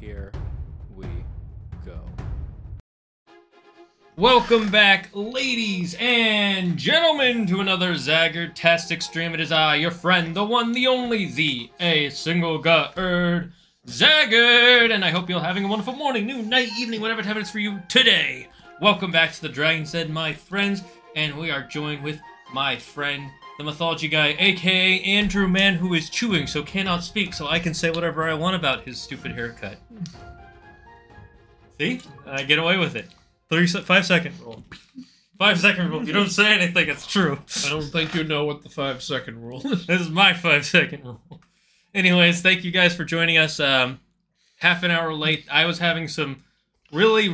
Here we go. Welcome back, ladies and gentlemen, to another Zagger-tastic stream. It is I, your friend, the one, the only, the single god, Zaggard, and I hope you're having a wonderful morning, noon, night, evening, whatever time it is for you today. Welcome back to the Dragon's Den, my friends, and we are joined with my friend, the Mythology Guy, aka Andrew, man who is chewing, so cannot speak, so I can say whatever I want about his stupid haircut. See? I get away with it. 5-second rule. 5-second rule. If you don't say anything, it's true. I don't think you know what the 5-second rule is. This is my 5-second rule. Anyways, thank you guys for joining us. Half an hour late. I was having some really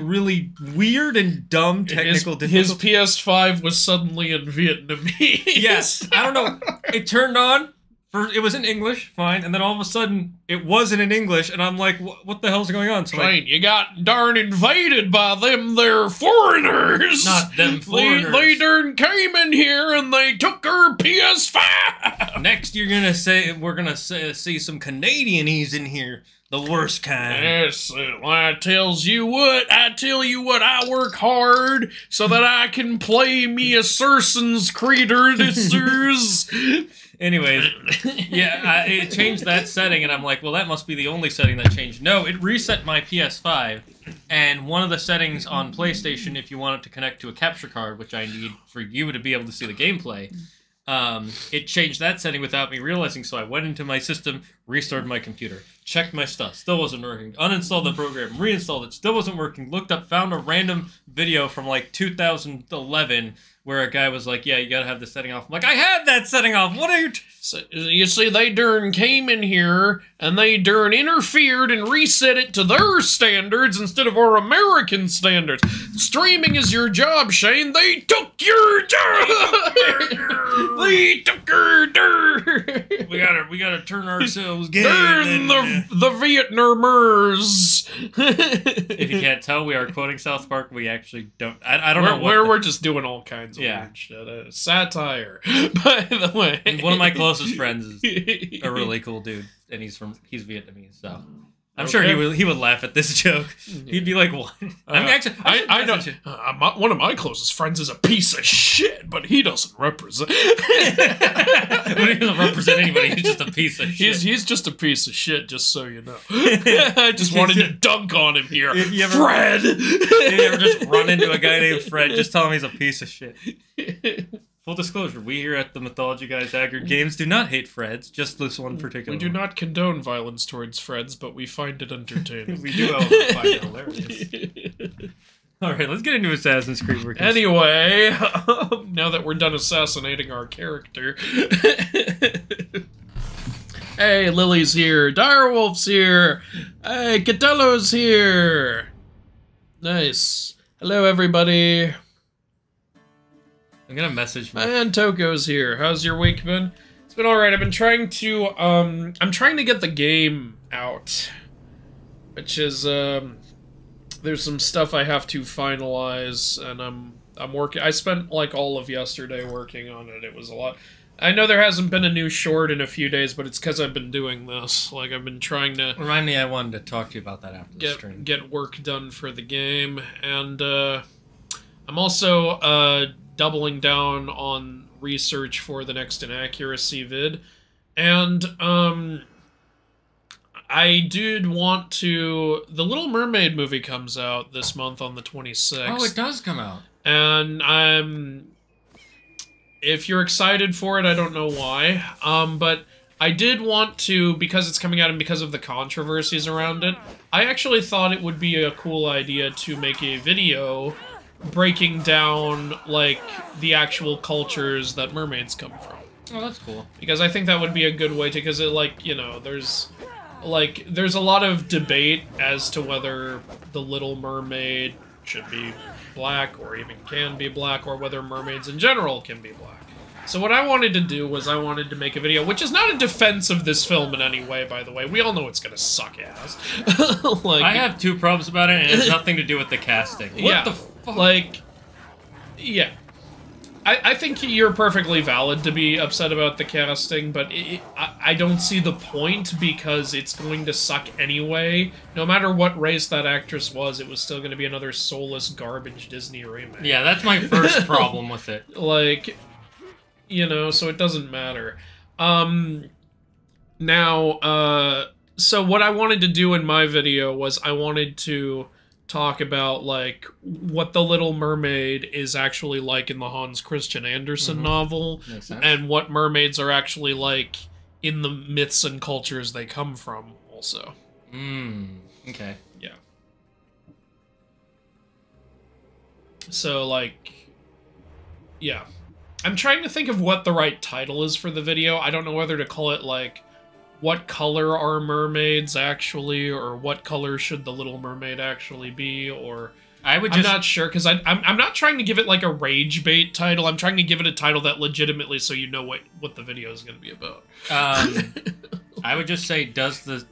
weird and dumb technical difficulties. His PS5 was suddenly in Vietnamese. Yes. I don't know. It turned on. It was in English, fine, and then all of a sudden, it wasn't in English, and I'm like, what the hell's going on? So Shane, you got darn invaded by them there foreigners! Not them foreigners. They darn came in here and they took our PS5! Next, we're gonna see some Canadianese in here. The worst kind. Yes, I tell you what, I work hard so that I can play me a Cerson's creatures. Anyways, yeah, it changed that setting, and I'm like, well, that must be the only setting that changed. No, it reset my PS5, and one of the settings on PlayStation, if you want it to connect to a capture card, which I need for you to be able to see the gameplay, it changed that setting without me realizing, so I went into my system, restored my computer, checked my stuff, still wasn't working, uninstalled the program, reinstalled it, still wasn't working, looked up, found a random video from like 2011 where a guy was like, yeah, you gotta have the setting off. I'm like, I had that setting off, what are you so, you see, they darn came in here, and they darn interfered and reset it to their standards instead of our American standards. Streaming is your job, Shane. They took your job! They took your dirt! We gotta turn ourselves gay. Darn the Vietnamers! If you can't tell, we are quoting South Park. We actually don't. I don't know where we're just doing all kinds of weird shit. Satire, by the way. One of my closest friends is a really cool dude, and he's Vietnamese, so I'm sure he would laugh at this joke. He'd be like, "What?" I mean, actually, I don't. One of my closest friends is a piece of shit, but he doesn't represent. But he doesn't represent anybody. He's just a piece of shit. He's just a piece of shit, just so you know. I just wanted to dunk on him here, Fred. You ever just run into a guy named Fred? Just tell him he's a piece of shit. Full disclosure, we here at the Mythology Guy Zagger Games do not hate Freds, just this one particular We do not condone violence towards Freds, but we find it entertaining. We do find it hilarious. Alright, let's get into Assassin's Creed. Anyway, now that we're done assassinating our character... Hey, Lily's here, Direwolf's here, hey, Catello's here! Nice. Hello, everybody. I'm gonna message my... And Toko's here. How's your week been? It's been alright. I've been trying to, I'm trying to get the game out. Which is, there's some stuff I have to finalize, and I'm working... I spent, like, all of yesterday working on it. It was a lot. I know there hasn't been a new short in a few days, but it's because I've been doing this. Like, I've been trying to... Remind me, I wanted to talk to you about that after the stream. Get work done for the game, and, I'm also, doubling down on research for the next inaccuracy vid, and I did want to... The Little Mermaid movie comes out this month on the 26th. Oh, it does come out. And if you're excited for it, I don't know why, but I did want to, because it's coming out and because of the controversies around it, I actually thought it would be a cool idea to make a video breaking down, like, the actual cultures that mermaids come from. Oh, that's cool. Because I think that would be a good way to, because it, like, you know, there's a lot of debate as to whether the Little Mermaid should be black, or even can be black, or whether mermaids in general can be black. So what I wanted to do was I wanted to make a video, which is not a defense of this film in any way, by the way. We all know it's gonna suck ass. Like, I have two problems about it, and it has nothing to do with the casting. What the fuck? Like, yeah. I think you're perfectly valid to be upset about the casting, but I don't see the point because it's going to suck anyway. No matter what race that actress was, it was still going to be another soulless garbage Disney remake. Yeah, that's my first problem with it. Like, you know, so it doesn't matter. Now, so what I wanted to do in my video was I wanted to talk about, like, what The Little Mermaid is actually like in the Hans Christian Andersen novel, and what mermaids are actually like in the myths and cultures they come from, also. Okay. Yeah. So, like, yeah. I'm trying to think of what the right title is for the video. I don't know whether to call it, like, what color are mermaids actually, or what color should the Little Mermaid actually be, or I'm not sure, because I'm not trying to give it like a rage bait title. I'm trying to give it a title that legitimately, so you know what the video is going to be about. I would just say, does the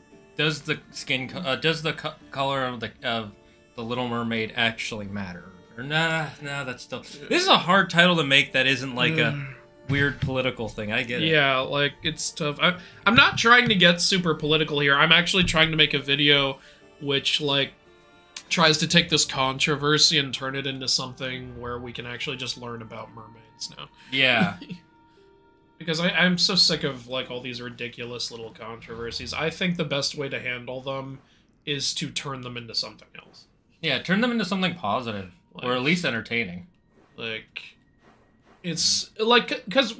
color of the Little Mermaid actually matter? Or nah, that's still. This is a hard title to make that isn't like a weird political thing. I get it. Yeah, like, it's tough. I'm not trying to get super political here. I'm actually trying to make a video which, like, tries to take this controversy and turn it into something where we can actually just learn about mermaids now. Yeah. Because I'm so sick of, like, all these ridiculous little controversies. I think the best way to handle them is to turn them into something else. Yeah, turn them into something positive, like, or at least entertaining. Like, it's, like, because,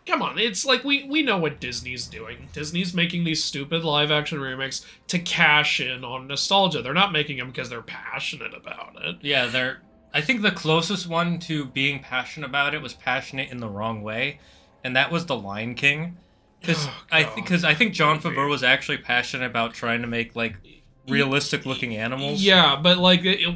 come on, it's like, we know what Disney's doing. Disney's making these stupid live-action remakes to cash in on nostalgia. They're not making them because they're passionate about it. Yeah, I think the closest one to being passionate about it was passionate in the wrong way, and that was The Lion King. Because I think Jon Favreau was actually passionate about trying to make, like, realistic-looking animals. Yeah, but, like, it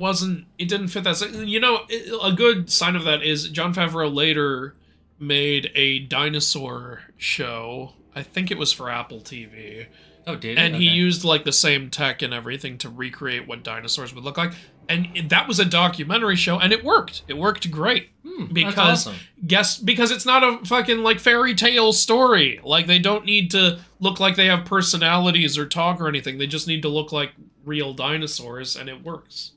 didn't fit that. You know, a good sign of that is Jon Favreau later made a dinosaur show. I think it was for Apple TV. Oh, did he? And he used, like, the same tech and everything to recreate what dinosaurs would look like. And that was a documentary show, and it worked. It worked great. Because, that's awesome. Because it's not a fucking, like, fairy tale story. Like, they don't need to look like they have personalities or talk or anything. They just need to look like real dinosaurs, and it works.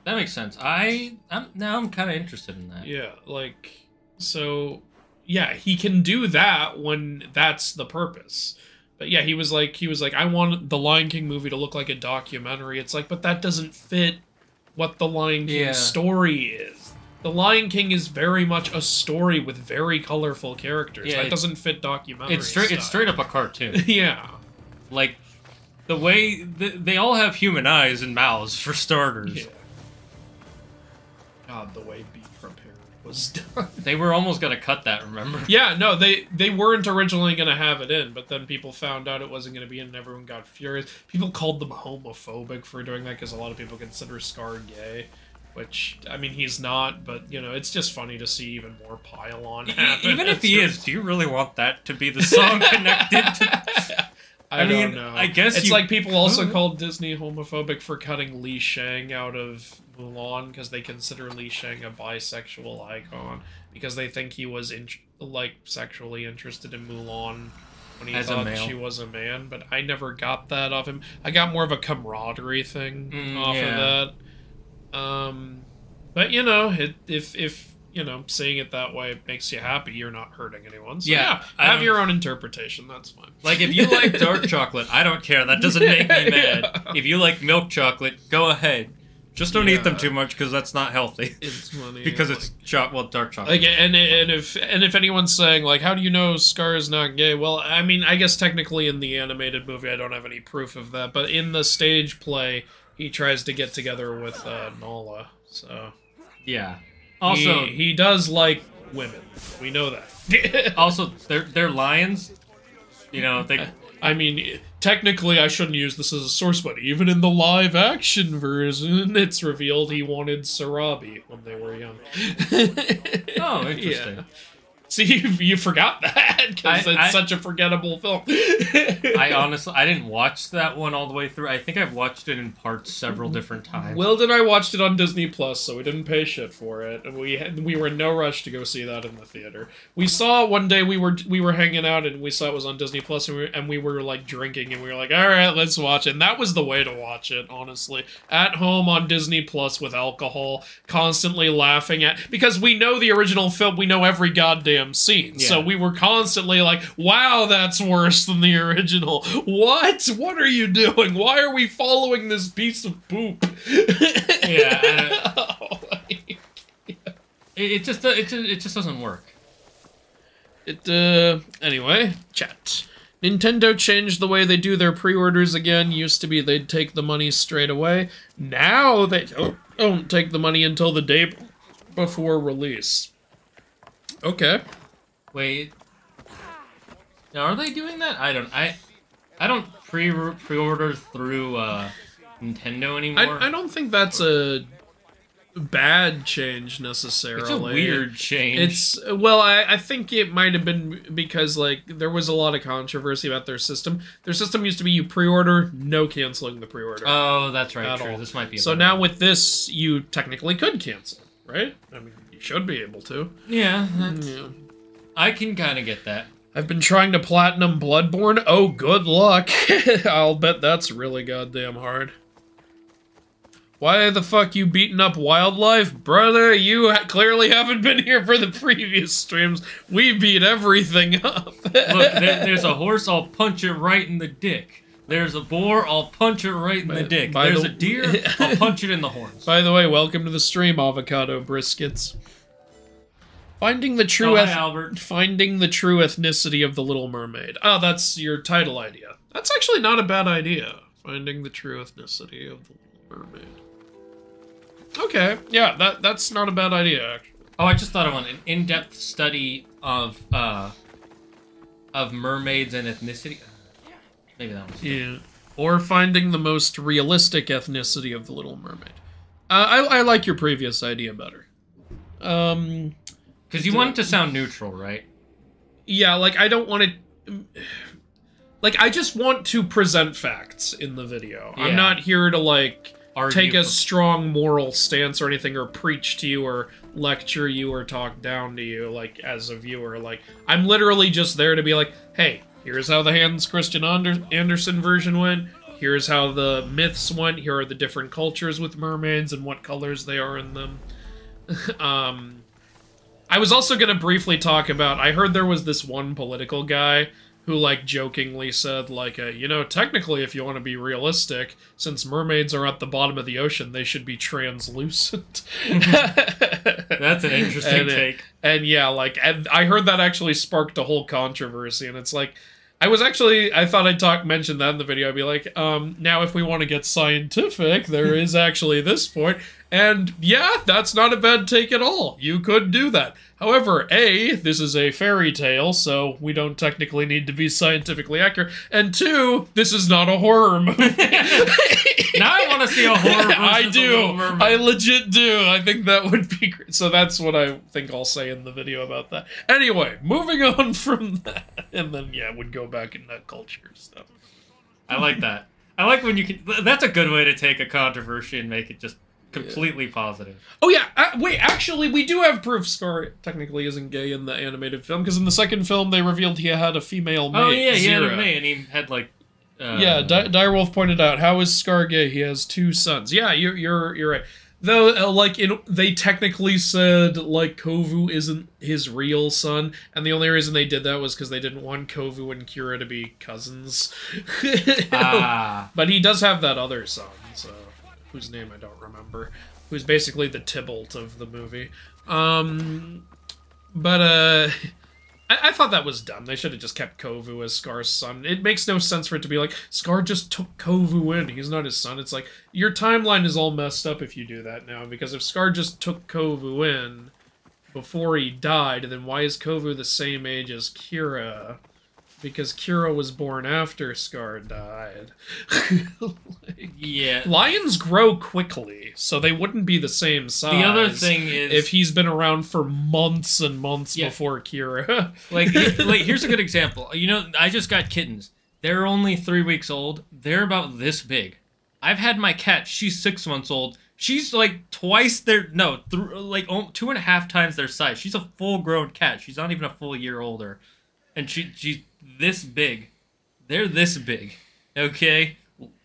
That makes sense. Now I'm kind of interested in that. Yeah, like, so, yeah, he can do that when that's the purpose. But yeah, he was like, I want the Lion King movie to look like a documentary. It's like, but that doesn't fit what the Lion King story is. The Lion King is very much a story with very colorful characters. Yeah, that doesn't fit documentary It's straight up a cartoon. Yeah. Like, the way... they all have human eyes and mouths, for starters. Yeah. God, the way Be Prepared was done. They were almost going to cut that, remember? Yeah, no, they weren't originally going to have it in, but then people found out it wasn't going to be in, and everyone got furious. People called them homophobic for doing that, because a lot of people consider Scar gay. Which, I mean, he's not, but, you know, it's just funny to see even more pile-on happen. Even if he is, do you really want that to be the song connected to... I don't know. I guess it's like people also called Disney homophobic for cutting Li Shang out of Mulan, because they consider Li Shang a bisexual icon, because they think he was, sexually interested in Mulan when he thought she was a man, but I never got that off him. I got more of a camaraderie thing off of that. But, you know, if you know, saying it that way makes you happy, you're not hurting anyone. So, yeah, have your own interpretation, that's fine. Like, if you like dark chocolate, I don't care. That doesn't make me mad. Yeah. If you like milk chocolate, go ahead. Just don't eat them too much, because that's not healthy. It's funny. Because it's dark chocolate. Like, and if anyone's saying, like, how do you know Scar is not gay? Well, I mean, I guess technically in the animated movie, I don't have any proof of that. But in the stage play, he tries to get together with Nala, so... Yeah. Also... He does like women. We know that. Also, they're lions. You know, they... I mean, technically I shouldn't use this as a source, but even in the live-action version, it's revealed he wanted Sarabi when they were young. Oh, interesting. See, you forgot that because it's such a forgettable film. I didn't watch that one all the way through. I think I've watched it in parts several different times. Will and I watched it on Disney Plus, so we didn't pay shit for it, and we were in no rush to go see that in the theater. We saw one day we were hanging out and we saw it was on Disney Plus, and we were like drinking and we were like, all right, let's watch it. And that was the way to watch it, honestly. At home on Disney Plus with alcohol, constantly laughing because we know the original film, we know every goddamn scene. Yeah. So we were constantly like, wow, that's worse than the original. What? What are you doing? Why are we following this piece of poop? Yeah. It just doesn't work. Anyway, chat. Nintendo changed the way they do their pre-orders again. Used to be they'd take the money straight away. Now they don't take the money until the day before release. Okay. Wait. Now, are they doing that? I don't pre-order through Nintendo anymore. I don't think that's a bad change necessarily. It's a weird change. Well, I think it might have been because like there was a lot of controversy about their system. Their system used to be you pre-order, no canceling the pre-order. Oh, that's right. True. This might be. So now with this, you technically could cancel, right? I mean, you should be able to. Yeah. I can kind of get that. I've been trying to platinum Bloodborne. Oh, good luck. I'll bet that's really goddamn hard. Why the fuck you beating up wildlife? Brother, you clearly haven't been here for the previous streams. We beat everything up. Look, there's a horse, I'll punch it right in the dick. There's a boar, I'll punch it right in the dick. There's a deer, I'll punch it in the horns. By the way, welcome to the stream, avocado briskets. Finding the true ethnicity of the Little Mermaid. Oh, that's your title idea. That's actually not a bad idea. Finding the true ethnicity of the Little Mermaid. Okay, yeah, that's not a bad idea, actually. Oh, I just thought of one. An in-depth study of mermaids and ethnicity. Maybe that one's yeah. Or finding the most realistic ethnicity of the Little Mermaid. I like your previous idea better. Because you want it to sound neutral, right? Yeah, like, I don't want it... Like, I just want to present facts in the video. Yeah. I'm not here to, like, take a strong moral stance or anything, or preach to you, or lecture you, or talk down to you, like, as a viewer. Like, I'm literally just there to be like, hey, here's how the Hans Christian Andersen version went. Here's how the myths went. Here are the different cultures with mermaids and what colors they are in them. I was also going to briefly talk about, I heard there was this one political guy who, like, jokingly said, like, you know, technically, if you want to be realistic, since mermaids are at the bottom of the ocean, they should be translucent. That's an interesting take. And yeah, like, and I heard that actually sparked a whole controversy, and it's like, I thought I'd mention that in the video. I'd be like, now if we want to get scientific, there is actually this point. And yeah, that's not a bad take at all. You could do that. However, A, this is a fairy tale, so we don't technically need to be scientifically accurate. And two, this is not a horror movie. Now I want to see a horror version I do. Of Little Mermaid. I legit do. I think that would be great. So that's what I think I'll say in the video about that. Anyway, moving on from that. And then, yeah, we'd go back in that culture stuff. I like that. I like when you can... That's a good way to take a controversy and make it just completely positive. Oh yeah, wait, actually, we do have proof Scar technically isn't gay in the animated film, because in the second film they revealed he had a female mate. Oh yeah, Zira. he had a mate, and he had like... yeah, Direwolf pointed out, how is Scar gay? He has 2 sons. Yeah, you're right. Though, like, they technically said, like, Kovu isn't his real son, and the only reason they did that was because they didn't want Kovu and Kira to be cousins. But he does have that other son, so... whose name I don't remember, who's basically the Tybalt of the movie. I thought that was dumb. They should have just kept Kovu as Scar's son. It makes no sense for it to be like, Scar just took Kovu in, he's not his son. It's like, your timeline is all messed up if you do that now, because if Scar just took Kovu in before he died, then why is Kovu the same age as Kira? because Kira was born after Scar died. Yeah. Lions grow quickly, so they wouldn't be the same size. The other thing is, if he's been around for months and months before Kira. like, here's a good example. You know, I just got kittens. They're only 3 weeks old. They're about this big. I've had my cat. She's 6 months old. She's like twice their, no, like 2.5 times their size. She's a full-grown cat. She's not even a full year older. And she's this big. They're this big. Okay?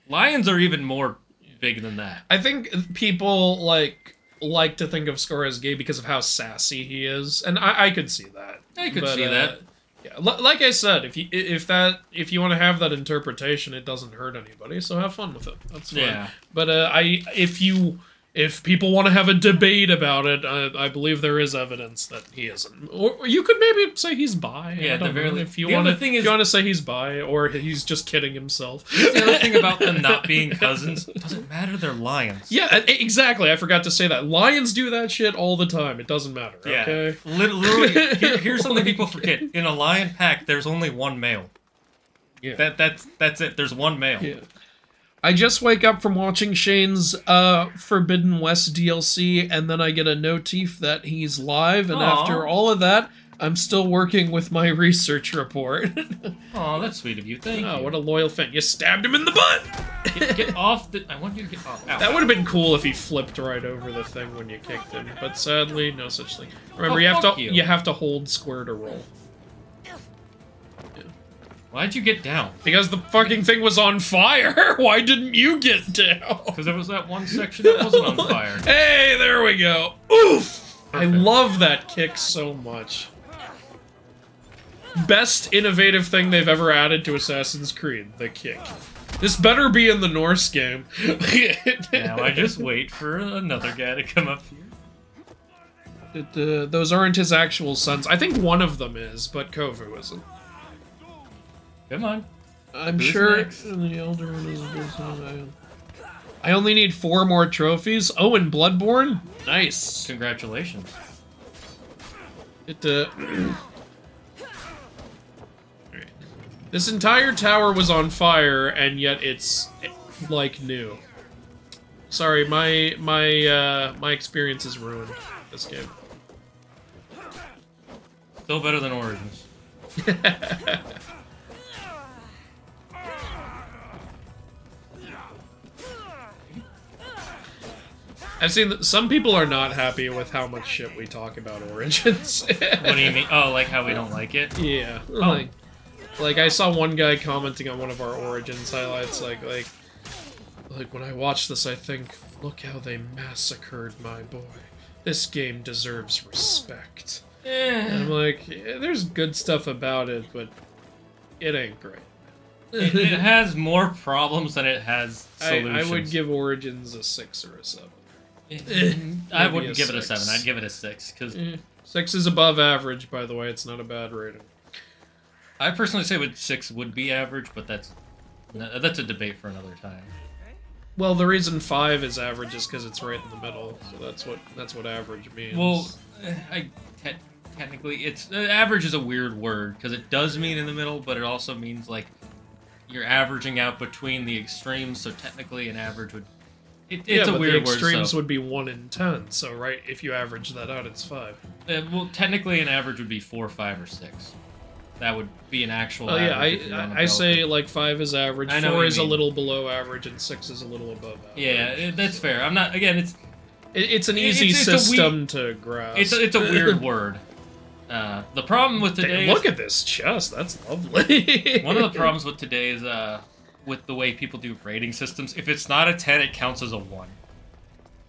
Lions are even more big than that. I think people like to think of Scar as gay because of how sassy he is. And I could see that. I could see that. Yeah, like I said, if you want to have that interpretation, it doesn't hurt anybody, so have fun with it. That's fine. Yeah. But if people want to have a debate about it, I believe there is evidence that he isn't. Or you could maybe say he's bi. Yeah, at the very least. If you want to say he's bi, or he's just kidding himself. The other thing about them not being cousins, it doesn't matter, they're lions. Yeah, exactly. I forgot to say that. Lions do that shit all the time. It doesn't matter, okay? Literally, here's something people forget. In a lion pack, there's only one male. Yeah. That's it. There's one male. Yeah. I just wake up from watching Shane's Forbidden West DLC, and then I get a notif that he's live, and after all of that, I'm still working with my research report. Oh, that's sweet of you. Thank you. Oh, what a loyal fan. You stabbed him in the butt! Get off the... I want you to get off. Ow. That would have been cool if he flipped right over the thing when you kicked him, but sadly, no such thing. Remember, you have to hold square to roll. Why'd you get down? Because the fucking thing was on fire! Why didn't you get down? Because there was that one section that wasn't on fire. Hey, there we go! Oof! Perfect. I love that kick so much. Best innovative thing they've ever added to Assassin's Creed, the kick. This better be in the Norse game. Now I just wait for another guy to come up here. Those aren't his actual sons. I think one of them is, but Kovu isn't. Come on. I'm sure the elder one is. I only need 4 more trophies. Oh, and Bloodborne? Nice. Congratulations. This entire tower was on fire, and yet it's like new. Sorry, my experience is ruined. This game. Still better than Origins. I've seen that some people are not happy with how much shit we talk about Origins. What do you mean? Oh, like how we don't like it? Yeah. Oh. Like I saw one guy commenting on one of our Origins highlights, like when I watch this, I think, look how they massacred my boy. This game deserves respect. And I'm like, there's good stuff about it, but it ain't great. It has more problems than it has solutions. I would give Origins a 6 or a 7. I wouldn't give it a 7. I'd give it a 6 because 6 is above average. By the way, it's not a bad rating. I personally say 6 would be average, but that's a debate for another time. Well, the reason 5 is average is because it's right in the middle. So that's what average means. Well, technically, average is a weird word because it does mean in the middle, but it also means like you're averaging out between the extremes. So technically, an average would. It's a weird word. The extremes would be 1 in 10. So right, if you average that out, it's 5. Well, technically, an average would be 4, 5, or 6. That would be an actual. Oh average. Yeah, I say like 5 is average, 4 is a little below average, and 6 is a little above average. Yeah, that's fair. I'm not. Again, it's an easy system to grasp. It's a weird word. The problem with today. Look at this chest. That's lovely. One of the problems with today is with the way people do rating systems. If it's not a 10, it counts as a 1.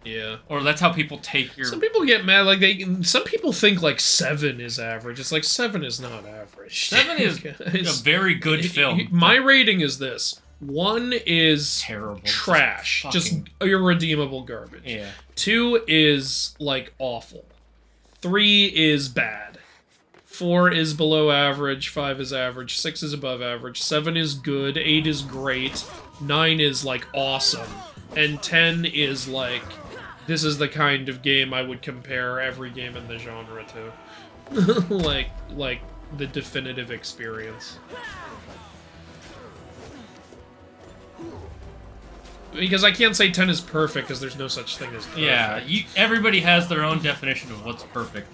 Yeah. Or that's how people take your... Some people get mad, like, some people think, like, 7 is average. It's like, 7 is not average. 7 is a very good film. My rating is this. 1 is... terrible. Trash. Just irredeemable garbage. Yeah. 2 is, like, awful. 3 is bad. 4 is below average, 5 is average, 6 is above average, 7 is good, 8 is great, 9 is, like, awesome, and 10 is, like, this is the kind of game I would compare every game in the genre to. like the definitive experience. Because I can't say 10 is perfect, because there's no such thing as perfect. Yeah, everybody has their own definition of what's perfect.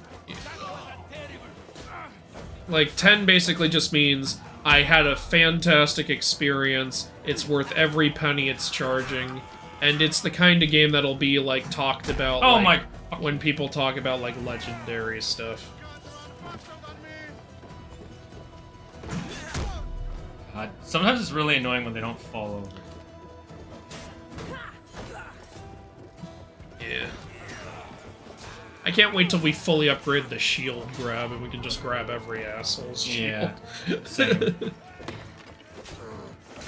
Like, 10 basically just means I had a fantastic experience, it's worth every penny it's charging, and it's the kind of game that'll be, like, talked about, oh like, my... when people talk about, like, legendary stuff. God, sometimes it's really annoying when they don't fall over. Yeah. I can't wait till we fully upgrade the shield grab and we can just grab every asshole's shield. Yeah. Same.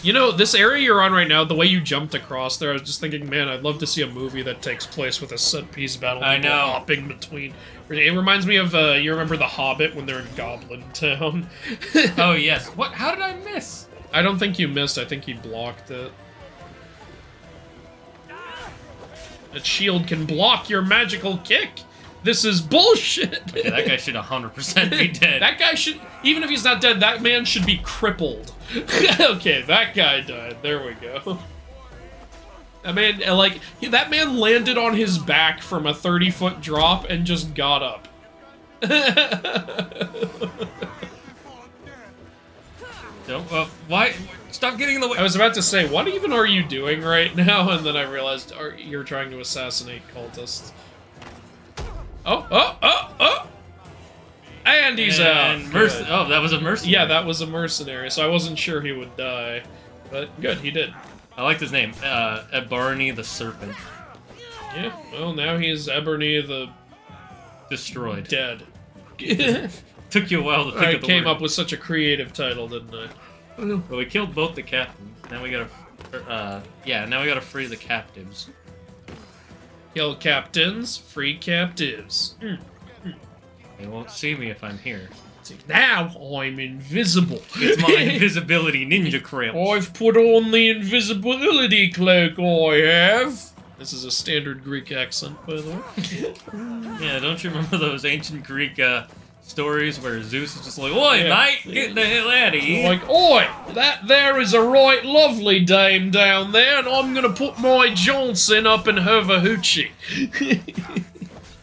You know, this area you're on right now, the way you jumped across there, I was just thinking, man, I'd love to see a movie that takes place with a set-piece battle. I know. Hopping between. It reminds me of, you remember The Hobbit when they're in Goblin Town? Oh, yes. What? How did I miss? I don't think you missed. I think you blocked it. That shield can block your magical kick. This is bullshit. Okay, that guy should 100% be dead. That guy should, even if he's not dead, that man should be crippled. Okay, that guy died. There we go. That man, like, that man landed on his back from a 30-foot drop and just got up. Don't, why? Stop getting in the way. I was about to say, what even are you doing right now? And then I realized you're trying to assassinate cultists. Oh! And he's out. Oh, that was a mercenary. Yeah, that was a mercenary, so I wasn't sure he would die. But good, he did. I liked his name, Ebarni the Serpent. Yeah, well, now he's Eberny the... Destroyed. Dead. Took you a while to think of the came word. up with such a creative title, didn't I? Well, we killed both the captains. Now we gotta, now we gotta free the captives. Kill captains, free captives. They won't see me if I'm here. Now I'm invisible. It's my invisibility ninja craft. I've put on the invisibility cloak, I have. This is a standard Greek accent, by the way. Yeah, don't you remember those ancient Greek stories where Zeus is just like, "Oi, mate, get the hell out of here!" Like, oi, that there is a right lovely dame down there, and I'm gonna put my Johnson up in her hoochie.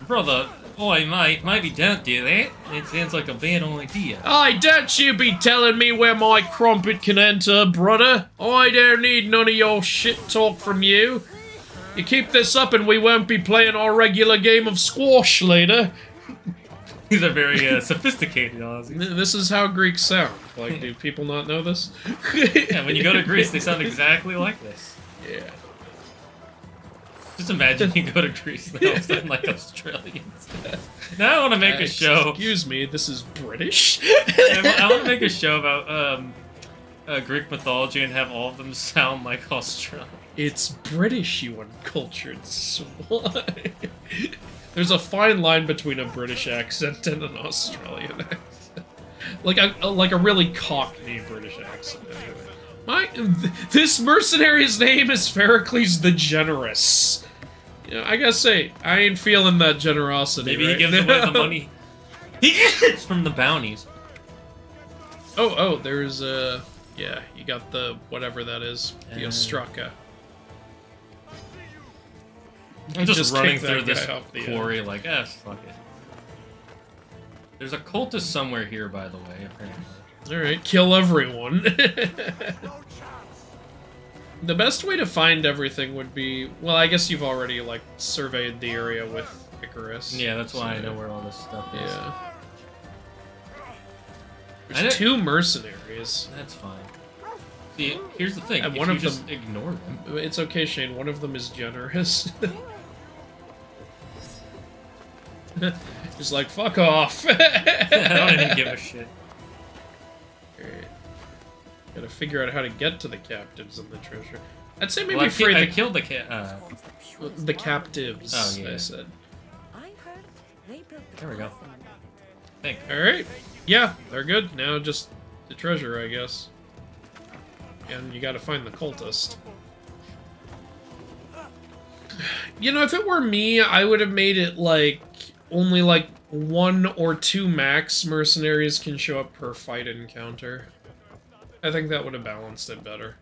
Brother, oi, mate, maybe don't do that. It sounds like a bad idea. Aye, don't you be telling me where my crumpet can enter, brother. I don't need none of your shit talk from you. You keep this up and we won't be playing our regular game of squash later. These are very sophisticated, honestly. This is how Greeks sound. Like, do people not know this? Yeah, when you go to Greece, they sound exactly like this. Yeah. Just imagine you go to Greece and they all sound like Australians. Now I want to make a show. Excuse me, this is British? I want to make a show about Greek mythology and have all of them sound like Australians. It's British, you uncultured swine. There's a fine line between a British accent and an Australian accent. Like a really cockney British accent, anyway. This mercenary's name is Pericles the Generous. You know, I gotta say, I ain't feeling that generosity. Maybe right he gives now. away the money he gets from the bounties. Oh, there's yeah, you got the whatever that is, the Ostraka. I'm just running through that this guy off the quarry like, fuck it. There's a cultist somewhere here, by the way, apparently. Alright, kill everyone. The best way to find everything would be... Well, I guess you've already, like, surveyed the area with Icarus. Yeah, that's why I know where all this stuff is. Yeah. There's two mercenaries. That's fine. See, here's the thing. And if one you of just them... ignore them... It's okay, Shane. One of them is generous. Just like, fuck off. I don't even give a shit. Alright. Gotta figure out how to get to the captives and the treasure. I'd say maybe Well, free I killed the the captives, oh, yeah. I said. There we go. Think. Alright. Yeah, they're good. Now just the treasure, I guess. And you gotta find the cultist. You know, if it were me, I would have made it, like, only, like, 1 or 2 max mercenaries can show up per fight encounter. I think that would have balanced it better.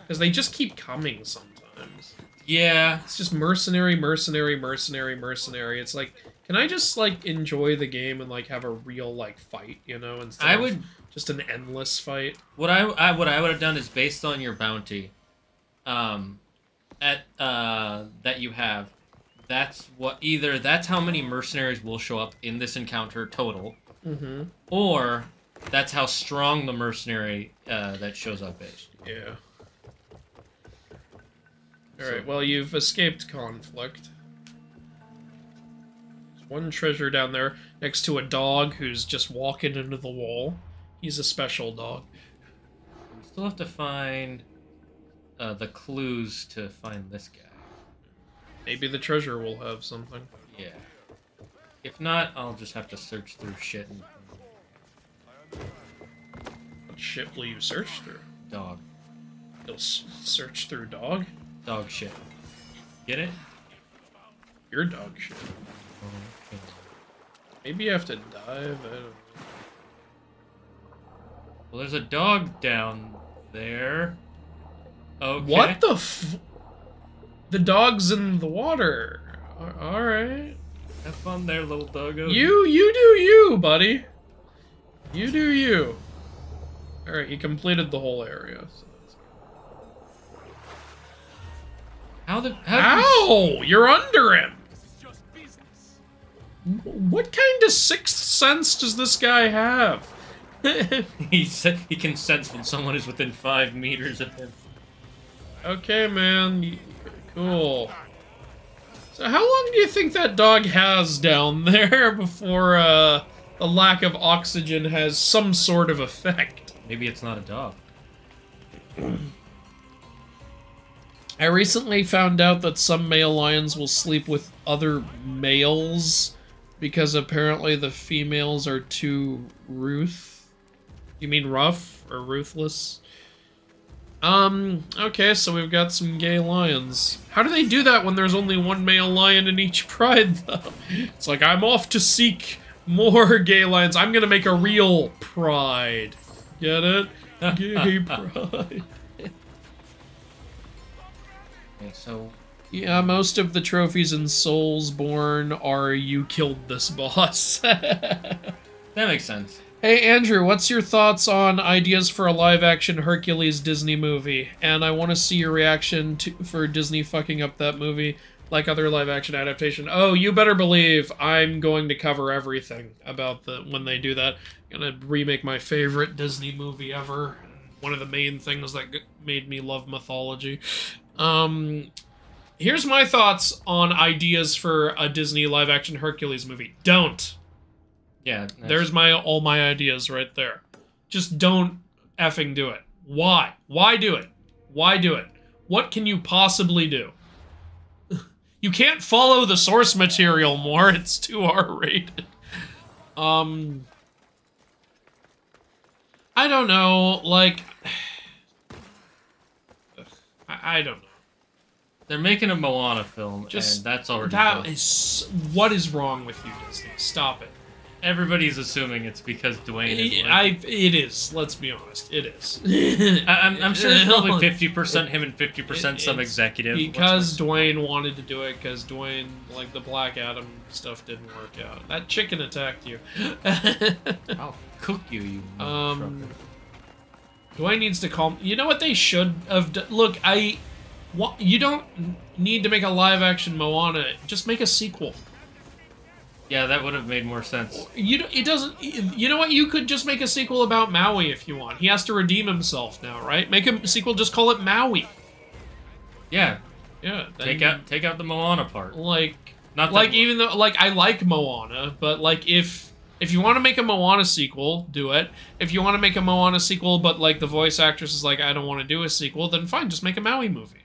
Because they just keep coming sometimes. Yeah. It's just mercenary, mercenary, mercenary, mercenary. It's like, can I just, like, enjoy the game and, like, have a real, like, fight, you know? Instead of just an endless fight. What I would have done is based on your bounty, that you have. That's how many mercenaries will show up in this encounter total, or that's how strong the mercenary that shows up is. Yeah. All right. Well, you've escaped conflict. There's one treasure down there next to a dog who's just walking into the wall. He's a special dog. We still have to find the clues to find this guy. Maybe the treasure will have something. Yeah. If not, I'll just have to search through shit. What shit will you search through? Dog. You'll search through dog? Dog shit. Get it? Your dog shit. Okay. Maybe you have to dive. I don't know. Well, there's a dog down there. Okay. What the The dog's in the water. Alright. Have fun there, little doggo. You do you, buddy. You do you. Alright, he completed the whole area. So that's good. Ow! You're under him! What kind of sixth sense does this guy have? He can sense when someone is within 5 meters of him. Okay, man. Cool. So how long do you think that dog has down there before the lack of oxygen has some sort of effect? Maybe it's not a dog. I recently found out that some male lions will sleep with other males because apparently the females are too You mean rough or ruthless? Okay, so we've got some gay lions. How do they do that when there's only one male lion in each pride, though? It's like, I'm off to seek more gay lions. I'm gonna make a real pride. Get it? Gay pride. Okay, so... Yeah, most of the trophies in Soulsborne are you killed this boss. That makes sense. Hey Andrew, what's your thoughts on ideas for a live-action Hercules Disney movie? And I want to see your reaction for Disney fucking up that movie like other live-action adaptation. Oh, you better believe I'm going to cover everything about when they do that. I'm gonna remake my favorite Disney movie ever. One of the main things that made me love mythology. Here's my thoughts on ideas for a Disney live-action Hercules movie. Don't. Yeah. There's all my ideas right there. Just don't effing do it. Why? Why do it? Why do it? What can you possibly do? You can't follow the source material more. It's too R-rated. I don't know. Like, I don't know. They're making a Moana film, and that's already done. What is wrong with you, Disney? Stop it. Everybody's assuming it's because Dwayne is... It is. Let's be honest. It is. I'm sure it's probably 50% him and 50% some executive. Because Dwayne wanted to do it, because Dwayne, like, the Black Adam stuff didn't work out. That chicken attacked you. I'll cook you, you motherfucker. Dwayne needs to calm... You know what they should have done? Look, you don't need to make a live-action Moana. Just make a sequel. Yeah, that would have made more sense. It doesn't... You know what? You could just make a sequel about Maui if you want. He has to redeem himself now, right? Make a sequel, just call it Maui. Yeah. Yeah. Take out the Moana part. Like... Not like, even though... Like, I like Moana, but, like, if you want to make a Moana sequel, do it. If you want to make a Moana sequel, but, like, the voice actress is like, I don't want to do a sequel, then fine, just make a Maui movie.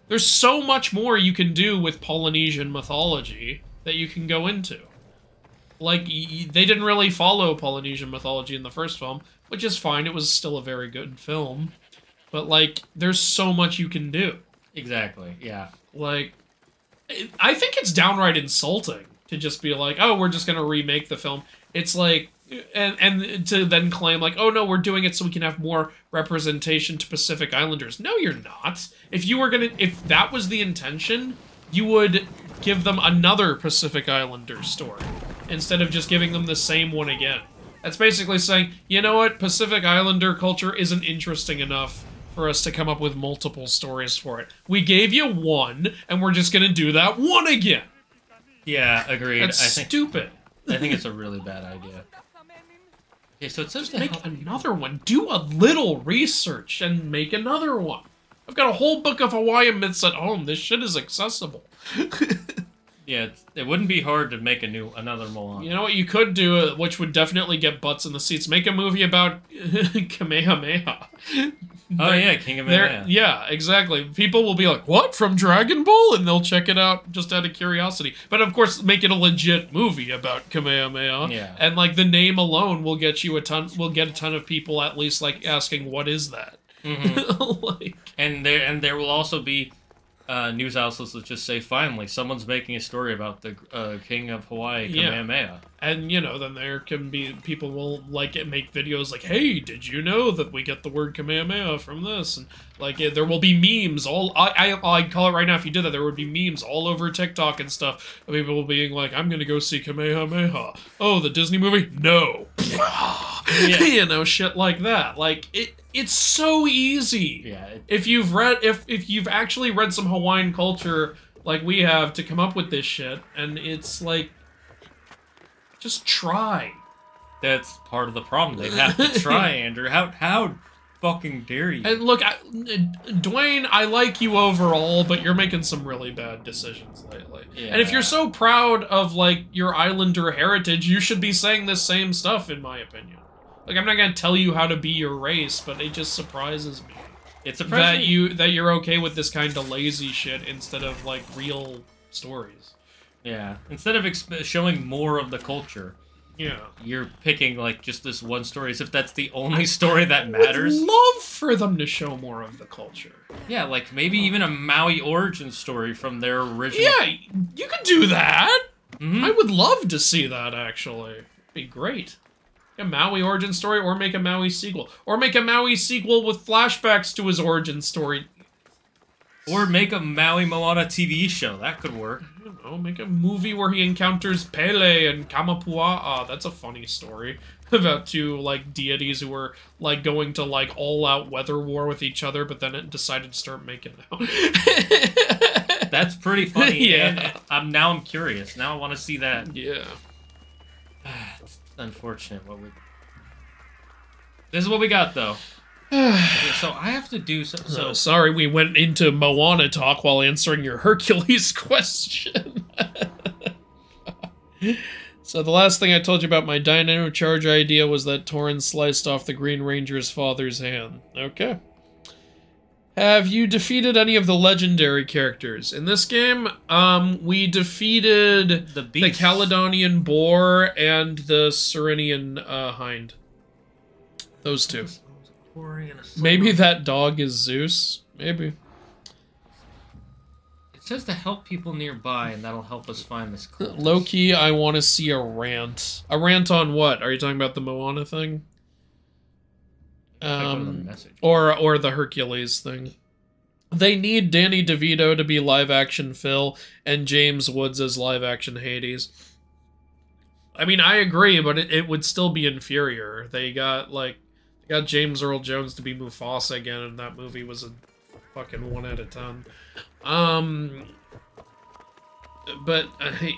There's so much more you can do with Polynesian mythology that you can go into. Like, they didn't really follow Polynesian mythology in the first film, which is fine, it was still a very good film. But, like, there's so much you can do. Exactly, yeah. Like, I think it's downright insulting to just be like, oh, we're just gonna remake the film. It's like, and to then claim like, oh no, we're doing it so we can have more representation to Pacific Islanders. No, you're not. If that was the intention, you would give them another Pacific Islander story instead of just giving them the same one again. That's basically saying, you know what, Pacific Islander culture isn't interesting enough for us to come up with multiple stories for it. We gave you one, and we're just gonna do that one again. Yeah, agreed. That's stupid. I think it's a really bad idea. Okay, so it says just make another one. Do a little research and make another one. I've got a whole book of Hawaiian myths at home. This shit is accessible. Yeah, it wouldn't be hard to make another Moana. You know what you could do, which would definitely get butts in the seats? Make a movie about Kamehameha. Oh yeah, King of Kamehameha. Yeah, exactly. People will be like, what, from Dragon Ball? And they'll check it out just out of curiosity. But of course, make it a legit movie about Kamehameha. Yeah. And like the name alone will get you a ton of people at least like asking, what is that? Mm-hmm. Like, and there will also be news outlets that just say, finally, someone's making a story about the King of Hawaii, Kamehameha. And, you know, then there can be, people will, like, make videos like, hey, did you know that we get the word Kamehameha from this? And, like, there will be memes I'd call it right now, if you did that, there would be memes all over TikTok and stuff of people being like, I'm gonna go see Kamehameha. Oh, the Disney movie? No. Yeah. You know, shit like that. Like, it's so easy. Yeah. If you've actually read some Hawaiian culture like we have to come up with this shit, and it's like, just try. That's part of the problem. They have to try, Andrew. How fucking dare you? And look, Dwayne, I like you overall, but you're making some really bad decisions lately. Yeah. And if you're so proud of, like, your Islander heritage, you should be saying this same stuff, in my opinion. Like, I'm not gonna tell you how to be your race, but it just surprises me. It surprises me that you're okay with this kind of lazy shit instead of, like, real stories. Yeah. Instead of showing more of the culture, yeah, you're picking, like, just this one story as if that's the only story that matters. I would love for them to show more of the culture. Yeah, like, maybe even a Maui origin story from their original... Yeah, you could do that! Mm-hmm. I would love to see that, actually. It'd be great. A Maui origin story, or make a Maui sequel. Or make a Maui sequel with flashbacks to his origin story. Or make a Maui Moana TV show. That could work. I don't know, make a movie where he encounters Pele and Kamapua'a. That's a funny story. About two, like, deities who were, like, going to, like, all-out weather war with each other, but then it decided to start making out. That's pretty funny. Yeah. And now I'm curious. Now I want to see that. Yeah. It's unfortunate what we... This is what we got, though. Okay, so I have to do so. Sorry, we went into Moana talk while answering your Hercules question. So the last thing I told you about my Dino Charge idea was that Torrens sliced off the Green Ranger's father's hand. Okay. Have you defeated any of the legendary characters? In this game, we defeated the Caledonian Boar and the Serenian Hind. Those two. Maybe that dog is Zeus. Maybe. It says to help people nearby, and that'll help us find this clue. Low-key, I want to see a rant. A rant on what? Are you talking about the Moana thing? Or the Hercules thing. They need Danny DeVito to be live-action Phil, and James Woods as live-action Hades. I mean, I agree, but it would still be inferior. They got James Earl Jones to be Mufasa again, and that movie was a fucking 1 out of 10. But,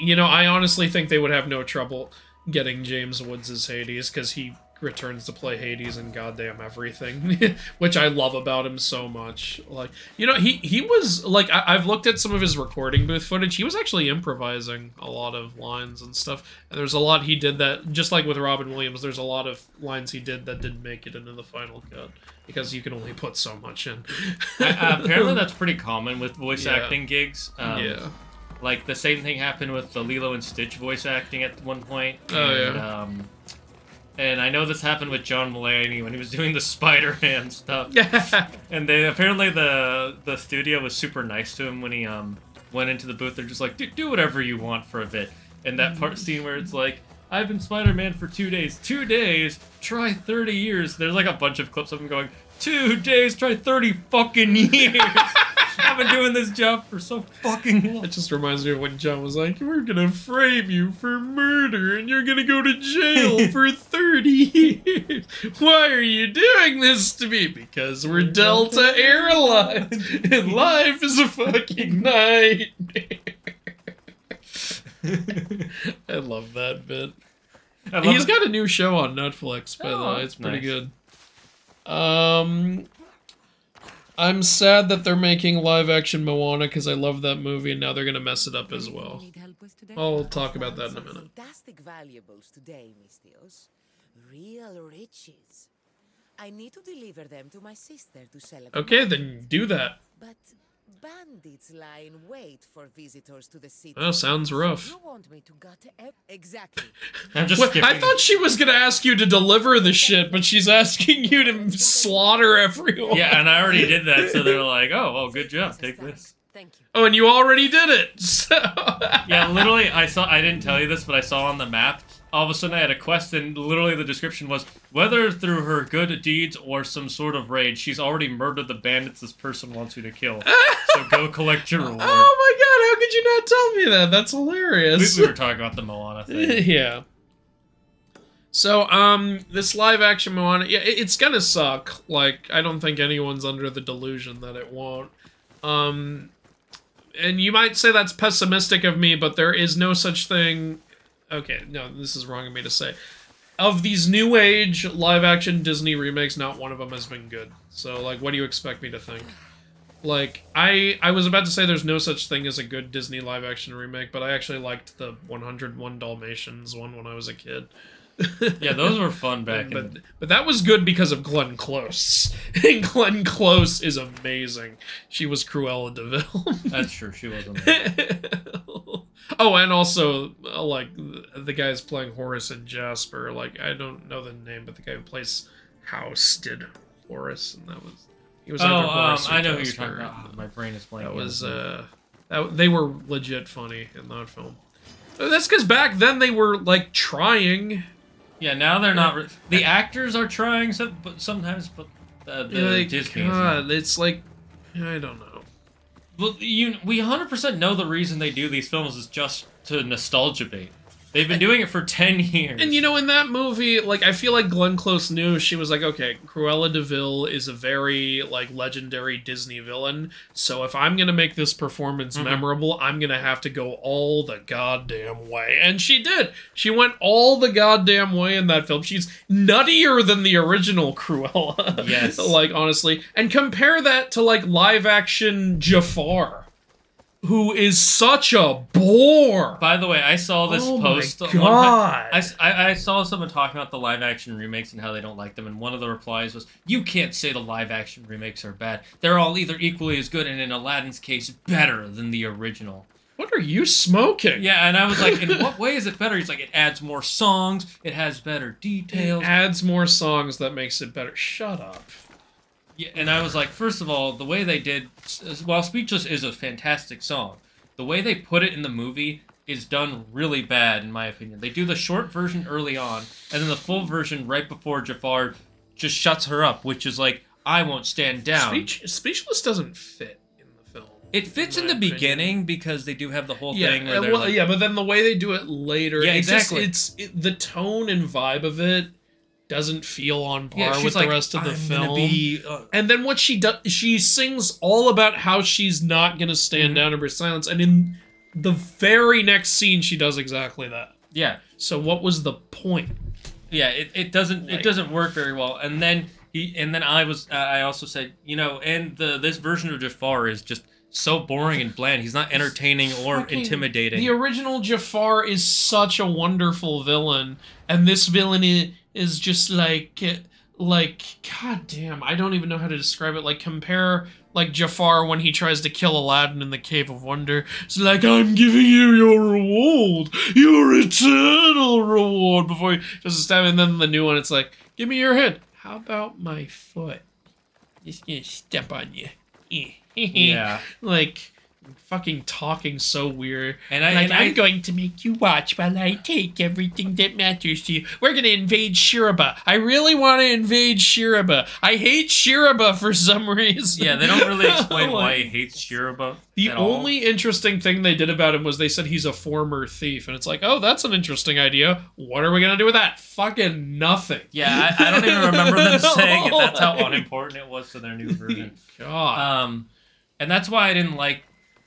you know, I honestly think they would have no trouble getting James Woods as Hades, because he returns to play Hades in goddamn everything, which I love about him so much. Like, you know, he was, like, I've looked at some of his recording booth footage, he was actually improvising a lot of lines and stuff, and there's a lot he did that, just like with Robin Williams, there's a lot of lines he did that didn't make it into the final cut, because you can only put so much in. Apparently that's pretty common with voice acting gigs. Yeah. Like, the same thing happened with the Lilo and Stitch voice acting at one point. And I know this happened with John Mulaney when he was doing the Spider-Man stuff. And apparently the studio was super nice to him when he went into the booth. They're just like, do whatever you want for a bit. And that part scene where it's like, I've been Spider-Man for 2 days. 2 days? Try 30 years. There's like a bunch of clips of him going, 2 days? Try 30 fucking years. I've been doing this job for so fucking long. It just reminds me of when John was like, we're gonna frame you for murder and you're gonna go to jail for 30 years. Why are you doing this to me? Because we're Delta Airlines and life is a fucking nightmare. I love that bit. He's got a new show on Netflix, by the way. It's pretty good. I'm sad that they're making live-action Moana because I love that movie, and now they're gonna mess it up as well. I'll talk about that in a minute. Fantastic valuables today, Mistios. Real riches. I need to deliver them to my sister to sell at Okay, then do that. But bandits lie in wait for visitors to the city. Oh, sounds rough. You want me to gut exactly. I'm just Well, I thought she was gonna ask you to deliver the shit, but she's asking you to slaughter everyone. Yeah, and I already did that, so they're like, oh, well, good job, take this. Thank you. Oh, and you already did it, so... Yeah, literally, I didn't tell you this, but I saw on the map, all of a sudden I had a quest, and literally the description was, whether through her good deeds or some sort of rage, she's already murdered the bandits this person wants you to kill. So go collect your reward. Oh my god, how could you not tell me that? That's hilarious. We were talking about the Moana thing. Yeah. So, this live-action Moana, yeah, it's gonna suck. Like, I don't think anyone's under the delusion that it won't. And you might say that's pessimistic of me, but there is no such thing... Okay, no, this is wrong of me to say. Of these new age live-action Disney remakes, not one of them has been good. So, like, what do you expect me to think? Like, I was about to say there's no such thing as a good Disney live-action remake, but I actually liked the 101 Dalmatians one when I was a kid. Yeah, those were fun back in... But that was good because of Glenn Close. And Glenn Close is amazing. She was Cruella de Vil. That's true, she was amazing. Oh, and also, like, the guys playing Horace and Jasper, like, I don't know the name, but the guy who plays House did Horace, and that was... He was either Horace or I know Jasper, who you're talking about. My brain is blanking. That was, they were legit funny in that film. That's because back then they were, like, trying... Yeah, now they're not... The actors are trying, but sometimes... But the Disney God, it's like... I don't know. Well, we 100% know the reason they do these films is just to nostalgia bait. They've been doing it for 10 years. And, you know, in that movie, like, I feel like Glenn Close knew. She was like, okay, Cruella de Vil is a very, like, legendary Disney villain, so if I'm gonna make this performance memorable, I'm gonna have to go all the goddamn way. And she did. She went all the goddamn way in that film. She's nuttier than the original Cruella. Yes. Like, honestly. And compare that to, like, live-action Jafar, who is such a bore. By the way, I saw this post. Oh my god! I saw someone talking about the live-action remakes and how they don't like them, and one of the replies was, "You can't say the live-action remakes are bad. They're all either equally as good, and in Aladdin's case, better than the original." What are you smoking? Yeah, and I was like, in what way is it better? He's like, it adds more songs, it has better details. It adds more songs that makes it better. Shut up. Yeah, and I was like, first of all, the way they did, while Speechless is a fantastic song, the way they put it in the movie is done really bad, in my opinion. They do the short version early on, and then the full version right before Jafar just shuts her up, which is like, I won't stand down. Speechless doesn't fit in the film. It fits in the beginning because they do have the whole thing where they're yeah, but then the way they do it later, yeah, exactly. The tone and vibe of it doesn't feel on par with the rest of the film. And then what she does, she sings all about how she's not going to stand down in her silence, and in the very next scene, she does exactly that. Yeah. So what was the point? Yeah, it doesn't work very well. And then I also said, you know, and this version of Jafar is just so boring and bland. He's not entertaining or intimidating. The original Jafar is such a wonderful villain, and this villain is just like, god damn, I don't even know how to describe it. Like, compare, like, Jafar when he tries to kill Aladdin in the Cave of Wonder. It's like, I'm giving you your reward, your eternal reward, before he just stab. And then the new one, it's like, give me your hand. How about my foot? Just gonna step on you. Yeah. Like, fucking talking so weird. And I'm going to make you watch while I take everything that matters to you. We're going to invade Shiraba. I really want to invade Shiraba. I hate Shiraba for some reason. Yeah, they don't really explain why he hates Shiraba. The only interesting thing they did about him was they said he's a former thief. And it's like, oh, that's an interesting idea. What are we going to do with that? Fucking nothing. Yeah, I don't even remember them saying it. That's how unimportant it was to their new version. God. And that's why I didn't like...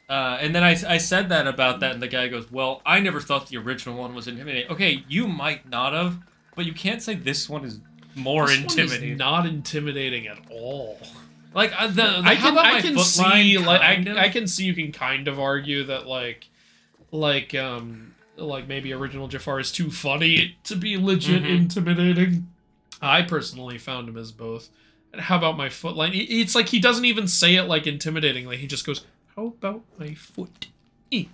and then I said that about that, and the guy goes, well, I never thought the original one was intimidating. Okay, you might not have, but you can't say this one is more intimidating. One is not intimidating at all. Like, I can see you can kind of argue that, like maybe original Jafar is too funny to be legit intimidating. I personally found him as both. And how about my foot line? It's like he doesn't even say it like intimidatingly. He just goes, how about my foot? I'm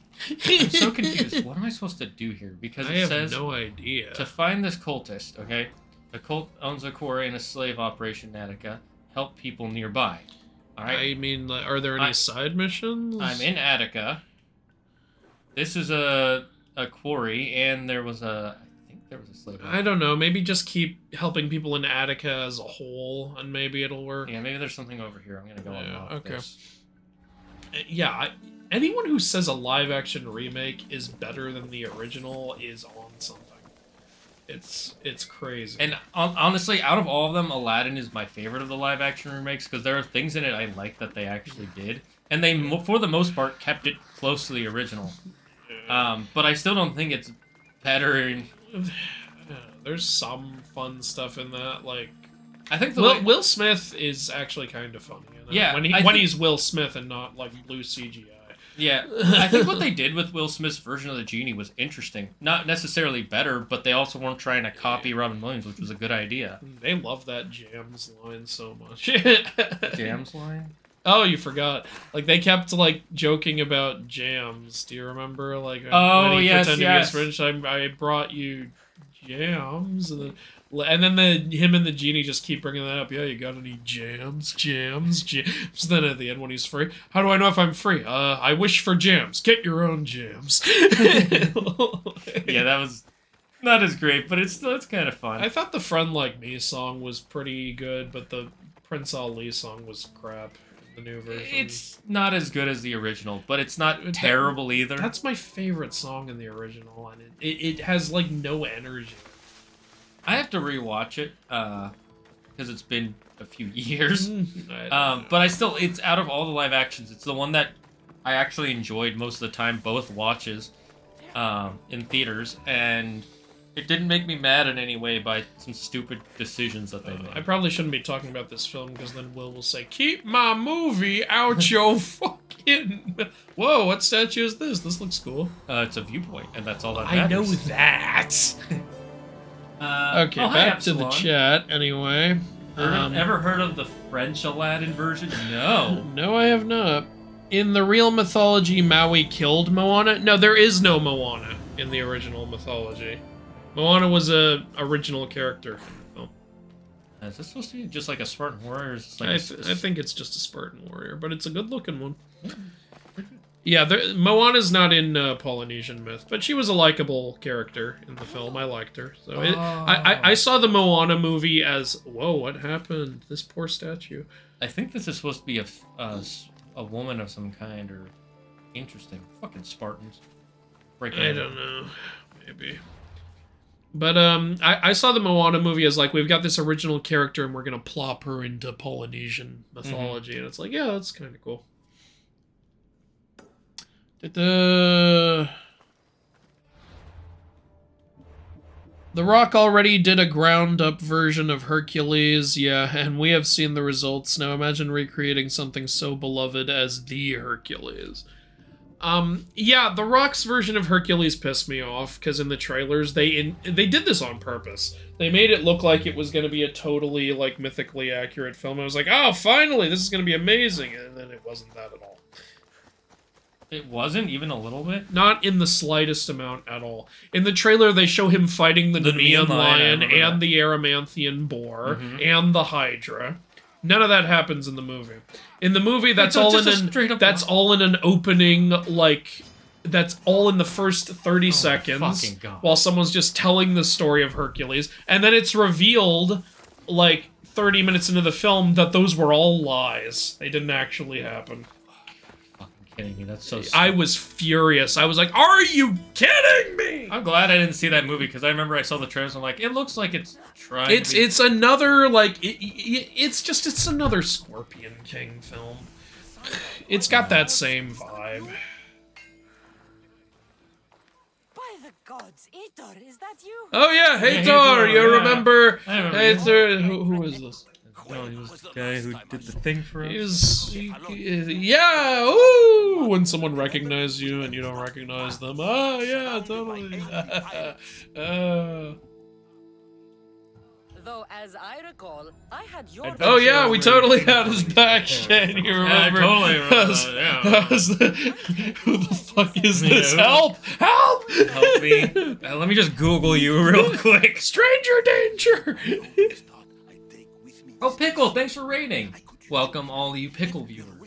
so confused. What am I supposed to do here? Because it says no idea. To find this cultist, okay? The cult owns a quarry and a slave operation in Attica. Help people nearby. All right. I mean, are there any side missions? I'm in Attica. This is a quarry, and there was a slave. I don't know. Maybe just keep helping people in Attica as a whole, and maybe it'll work. Yeah, maybe there's something over here. I'm gonna go unlock this. Yeah, anyone who says a live-action remake is better than the original is on something. It's crazy. And honestly, out of all of them, Aladdin is my favorite of the live-action remakes, because there are things in it I like that they actually did. And they, for the most part, kept it close to the original. But I still don't think it's better. There's some fun stuff in that, like... I think Will Smith is actually kind of funny. Yeah, when he's Will Smith and not like blue CGI. Yeah, I think what they did with Will Smith's version of the genie was interesting. Not necessarily better, but they also weren't trying to copy Robin Williams, which was a good idea. They love that Jams line so much. Jams line? Oh, you forgot. Like they kept like joking about jams. Do you remember? Like when he pretended he was French, I brought you jams. And then him and the genie just keep bringing that up. Yeah, you got any jams? Then at the end when he's free, how do I know if I'm free? I wish for jams. Get your own jams. Yeah, that was not as great, but it's kind of fun. I thought the Friend Like Me song was pretty good, but the Prince Ali song was crap. The new version. It's not as good as the original, but it's not terrible either. That's my favorite song in the original, and it has like no energy. I have to rewatch it because it's been a few years. But it's out of all the live actions, it's the one that I actually enjoyed most of the time, both watches in theaters, and it didn't make me mad in any way by some stupid decisions that they made. I probably shouldn't be talking about this film because then will say, "Keep my movie out your fucking." Whoa! What statue is this? This looks cool. It's a viewpoint, and that's all that matters. I know that. Okay, back to the chat, anyway. Ever heard of the French Aladdin version? No. No, I have not. In the real mythology, Maui killed Moana? No, there is no Moana in the original mythology. Moana was a original character. Oh. Is this supposed to be just like a Spartan warrior? Or is this like I think it's just a Spartan warrior, but it's a good-looking one. Yeah, Moana's not in Polynesian myth, but she was a likable character in the film. I liked her. So I saw the Moana movie as, whoa, what happened? This poor statue. I think this is supposed to be a woman of some kind, or interesting. Fucking Spartans. I don't know. Maybe. But I saw the Moana movie as like, we've got this original character and we're going to plop her into Polynesian mythology. And it's like, yeah, that's kind of cool. The Rock already did a ground-up version of Hercules, yeah, and we have seen the results. Now imagine recreating something so beloved as the Hercules. Yeah, The Rock's version of Hercules pissed me off, because in the trailers, they did this on purpose. They made it look like it was going to be a totally, like, mythically accurate film. I was like, oh, finally, this is going to be amazing, and then it wasn't that at all. It wasn't even a little bit? Not in the slightest amount at all. In the trailer, they show him fighting the Nemean lion and the Erymanthian boar and the Hydra. None of that happens in the movie. In the movie, that's so all just in a straight up that's all in an opening, like, that's all in the first 30 seconds, fucking God. while someone's just telling the story of Hercules, and then it's revealed, like, 30 minutes into the film that those were all lies. They didn't actually happen. Kidding me? That's so stupid. I was furious. I was like, "Are you kidding me?" I'm glad I didn't see that movie because I remember I saw the trailers. I'm like, it looks like it's trying. It's another like it's another Scorpion King film. It's got that same vibe. By the gods, Hathor, is that you? Oh yeah, Hathor, Hathor, you yeah. remember I remember Hathor? Who is this? No, he was the guy who did the thing for us. Yeah, ooh, when someone recognizes you and you don't recognize them. Oh, yeah, totally. Though, as I recall, I had your... Oh, yeah, we totally had his back. Shane, you remember? Yeah, I totally remember that, Who the fuck is this? Help! Help! Help me. Let me just Google you real quick. Stranger danger! Oh, Pickle, thanks for rating. Welcome all you Pickle viewers.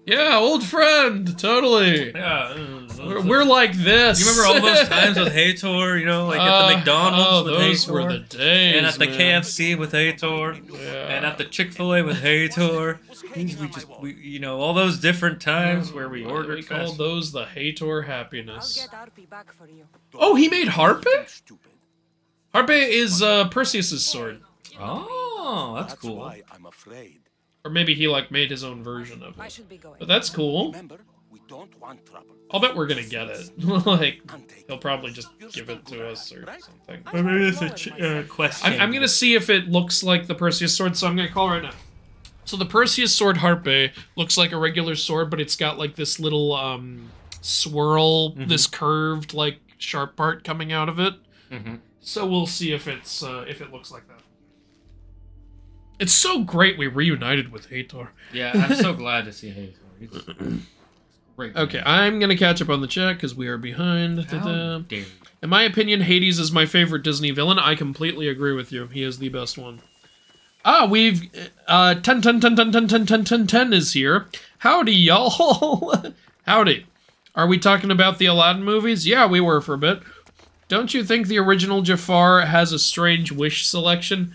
Yeah, old friend, totally. Yeah. We're like this. You remember all those times with Hathor, you know, like at the McDonald's with those Hathor? were the days, and at the man. KFC with Hathor. Yeah. And at the Chick-fil-A with Hathor. We you know, all those different times where we ordered We called those the Hathor happiness. I'll get Arpy back for you. Oh, he made Harpe? Harpe is Perseus's sword. Oh, that's cool. Why I'm afraid. Or maybe he, like, made his own version of I it. should be going. But that's cool. Remember, we don't want trouble. I'll bet we're gonna get it. Like, he'll probably just give it to us or something. Maybe it's a question. I'm gonna see if it looks like the Perseus sword, so I'm gonna call right now. So the Perseus sword Harpe looks like a regular sword, but it's got, like, this little, swirl, this curved, like, sharp part coming out of it. So we'll see if it's, if it looks like that. It's so great we reunited with Hathor. Yeah, I'm so glad to see Hathor. He's great. Okay, I'm gonna catch up on the chat because we are behind. How dare you. In my opinion, Hades is my favorite Disney villain. I completely agree with you. He is the best one. Ah, we've 10 is here. Howdy, y'all. Howdy. Are we talking about the Aladdin movies? Yeah, we were for a bit. Don't you think the original Jafar has a strange wish selection?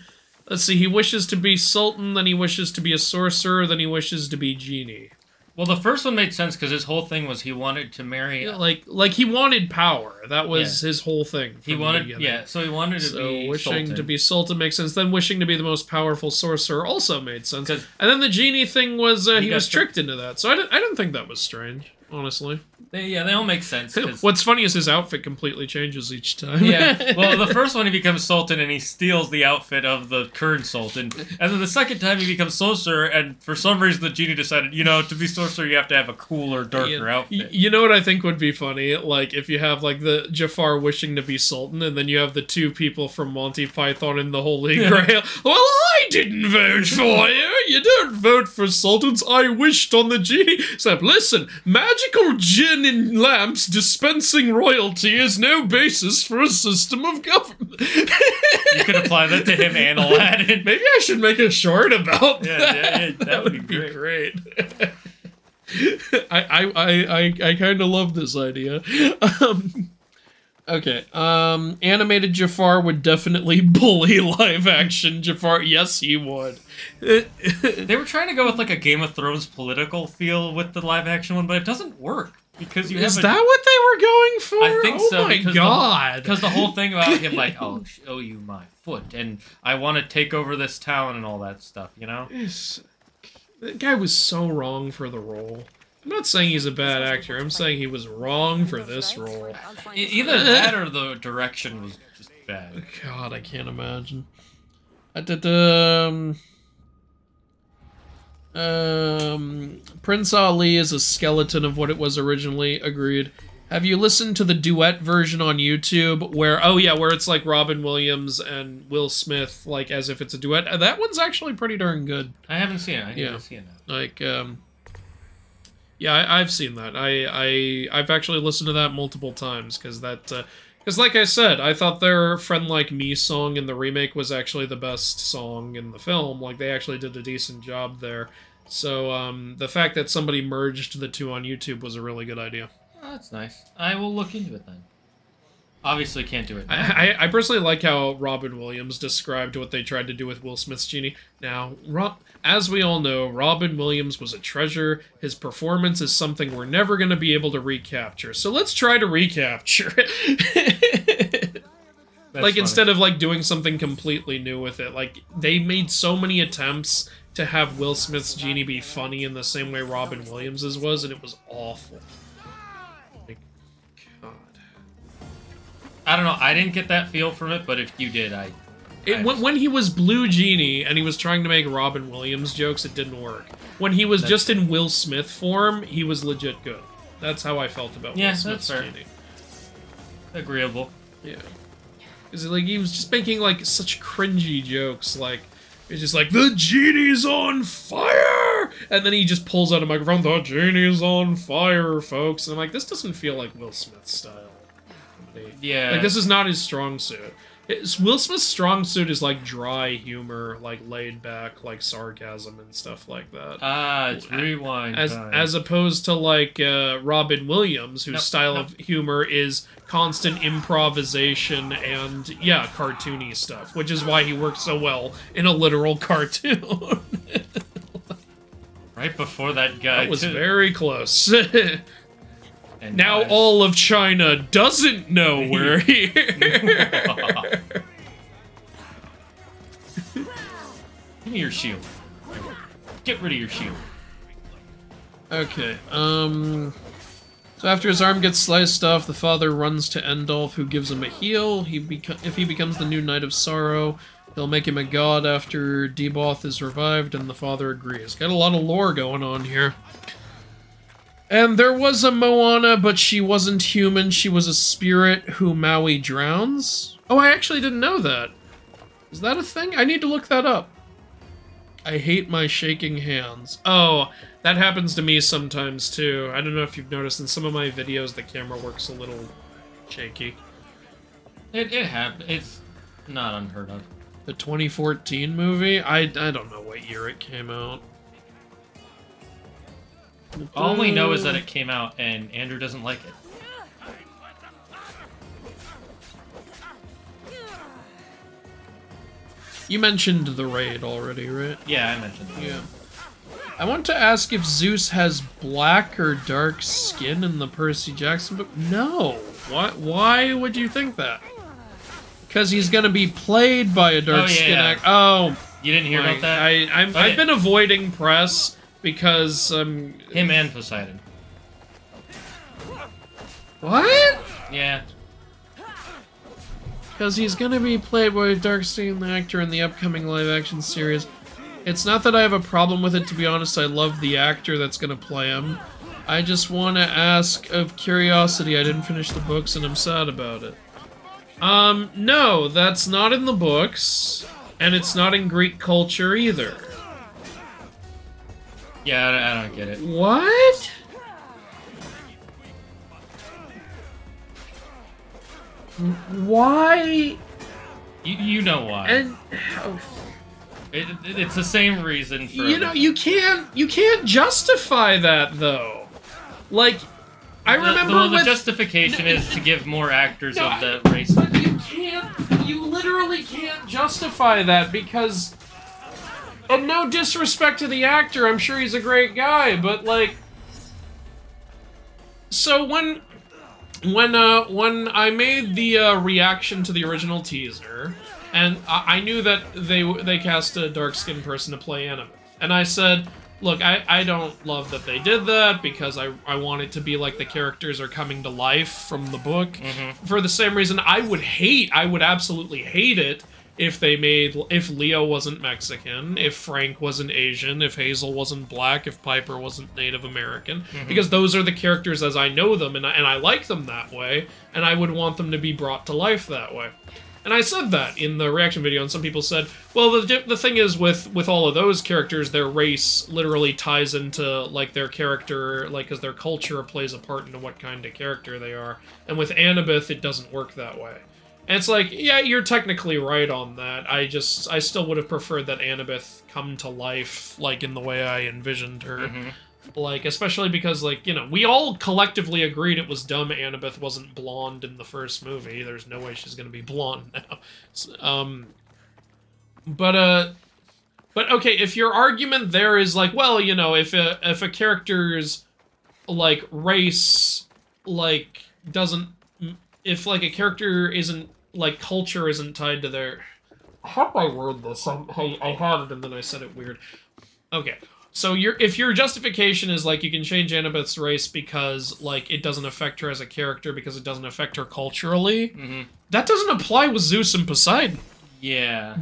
Let's see, he wishes to be Sultan, then he wishes to be a sorcerer, then he wishes to be Genie. Well, the first one made sense because his whole thing was he wanted to marry... Yeah, like he wanted power. That was his whole thing. He wanted... Yeah, so he wanted to be wishing Sultan. to be Sultan makes sense. Then wishing to be the most powerful sorcerer also made sense. And then the Genie thing was, he was tricked into that. So I didn't think that was strange, honestly. They all make sense. What's funny is his outfit completely changes each time. Yeah, well, the first one he becomes Sultan and he steals the outfit of the current Sultan. And then the second time he becomes Sorcerer, and for some reason the Genie decided, you know, to be Sorcerer you have to have a cooler, darker outfit. You know what I think would be funny? Like, if you have, like, the Jafar wishing to be Sultan, and then you have the two people from Monty Python and the Holy Grail. Well, I didn't vote for you! You don't vote for Sultans, I wished on the Genie. Except, listen, magical gin in lamps dispensing royalty is no basis for a system of government. You could apply that to him and Aladdin. Maybe I should make a short about that. Yeah, that would be great. I kind of love this idea. Okay, animated Jafar would definitely bully live-action Jafar. Yes, he would. They were trying to go with, like, a Game of Thrones political feel with the live-action one, but it doesn't work. Because you Is that what they were going for? I think so. Oh my god. Because the whole thing about him, like, I'll show you my foot, and I want to take over this town and all that stuff, you know? That guy was so wrong for the role. I'm not saying he's a bad actor. I'm saying he was wrong for this role. Either that or the direction was just bad. God, I can't imagine. Prince Ali is a skeleton of what it was originally. Agreed. Have you listened to the duet version on YouTube where, oh yeah, where it's like Robin Williams and Will Smith, like as if it's a duet? That one's actually pretty darn good. I haven't seen it. I need to see it now. Like, yeah, I've seen that. I've actually listened to that multiple times because Because like I said, I thought their Friend Like Me song in the remake was actually the best song in the film. Like, they actually did a decent job there. So, the fact that somebody merged the two on YouTube was a really good idea. Oh, that's nice. I will look into it then. Obviously can't do it now. I personally like how Robin Williams described what they tried to do with Will Smith's genie. Now, as we all know, Robin Williams was a treasure. His performance is something we're never going to be able to recapture. So let's try to recapture it. Like, funny. Instead of, like, doing something completely new with it. Like, they made so many attempts to have Will Smith's genie be funny in the same way Robin Williams's was, and it was awful. Like, God. I don't know, I didn't get that feel from it, but if you did, when he was Blue Genie and he was trying to make Robin Williams jokes, it didn't work. When he was just in Will Smith form, he was legit good. That's how I felt about Will Smith's genie. Agreeable. Yeah. Because, like, he was just making, like, such cringy jokes, like, it's just like, the genie's on fire! And then he just pulls out a microphone, the genie's on fire, folks. And I'm like, this doesn't feel like Will Smith's style. Yeah. Like, this is not his strong suit. Will Smith's strong suit is, like, dry humor, like, laid back, like, sarcasm and stuff like that. Ah, it's rewind time. As opposed to, like, Robin Williams, whose style of humor is constant improvisation and, yeah, cartoony stuff, which is why he works so well in a literal cartoon. Right before that guy, that was very close. And now all of China doesn't know we're here. Give me your shield. Get rid of your shield. Okay, so after his arm gets sliced off, the father runs to Endolf, who gives him a heal. If he becomes the new Knight of Sorrow, he'll make him a god after Deboth is revived, and the father agrees. Got a lot of lore going on here. And there was a Moana, but she wasn't human. She was a spirit who Maui drowns. Oh, I actually didn't know that. Is that a thing? I need to look that up. I hate my shaking hands. Oh, that happens to me sometimes, too. I don't know if you've noticed in some of my videos the camera works a little shaky. It happens. It's not unheard of. The 2014 movie? I don't know what year it came out. All we know is that it came out, and Andrew doesn't like it. You mentioned the raid already, right? Yeah, I mentioned that. Yeah. I want to ask if Zeus has black or dark skin in the Percy Jackson book. No. Why would you think that? Because he's going to be played by a dark skin actor. Oh. You didn't hear about that? I've been avoiding press because him and Poseidon. What? Yeah. Because he's gonna be played by a dark-skinned actor in the upcoming live-action series. It's not that I have a problem with it, to be honest. I love the actor that's gonna play him. I just want to ask of curiosity. I didn't finish the books and I'm sad about it. No, that's not in the books. And it's not in Greek culture either. Yeah, I don't get it. What? Why? You know why. And it's the same reason for you know you can't justify that though. Like I remember the justification is to give more actors of the race. But you literally can't justify that because, and no disrespect to the actor, I'm sure he's a great guy, but like, so when I made the reaction to the original teaser, and I knew that they cast a dark-skinned person to play Annabeth, and I said, look, I don't love that they did that because I want it to be like the characters are coming to life from the book. Mm-hmm. For the same reason, I would absolutely hate it if Leo wasn't Mexican, if Frank wasn't Asian, if Hazel wasn't black, if Piper wasn't Native American, because those are the characters as I know them, and I like them that way, and I would want them to be brought to life that way. And I said that in the reaction video, and some people said, well, the thing is with all of those characters, their race literally ties into, like, their character, like, because their culture plays a part into what kind of character they are. And with Annabeth, it doesn't work that way. And it's like, yeah, you're technically right on that. I still would have preferred that Annabeth come to life, like, in the way I envisioned her. Mm-hmm. Like, especially because, like, you know, we all collectively agreed it was dumb Annabeth wasn't blonde in the first movie. There's no way she's gonna be blonde now. But okay, if your argument there is like, well, you know, if a character's, like, race, like, doesn't... If, like, a character isn't, like, culture isn't tied to their... How do I word this? I had it and then I said it weird. Okay. So if your justification is, like, you can change Annabeth's race because, like, it doesn't affect her as a character because it doesn't affect her culturally, that doesn't apply with Zeus and Poseidon. Yeah.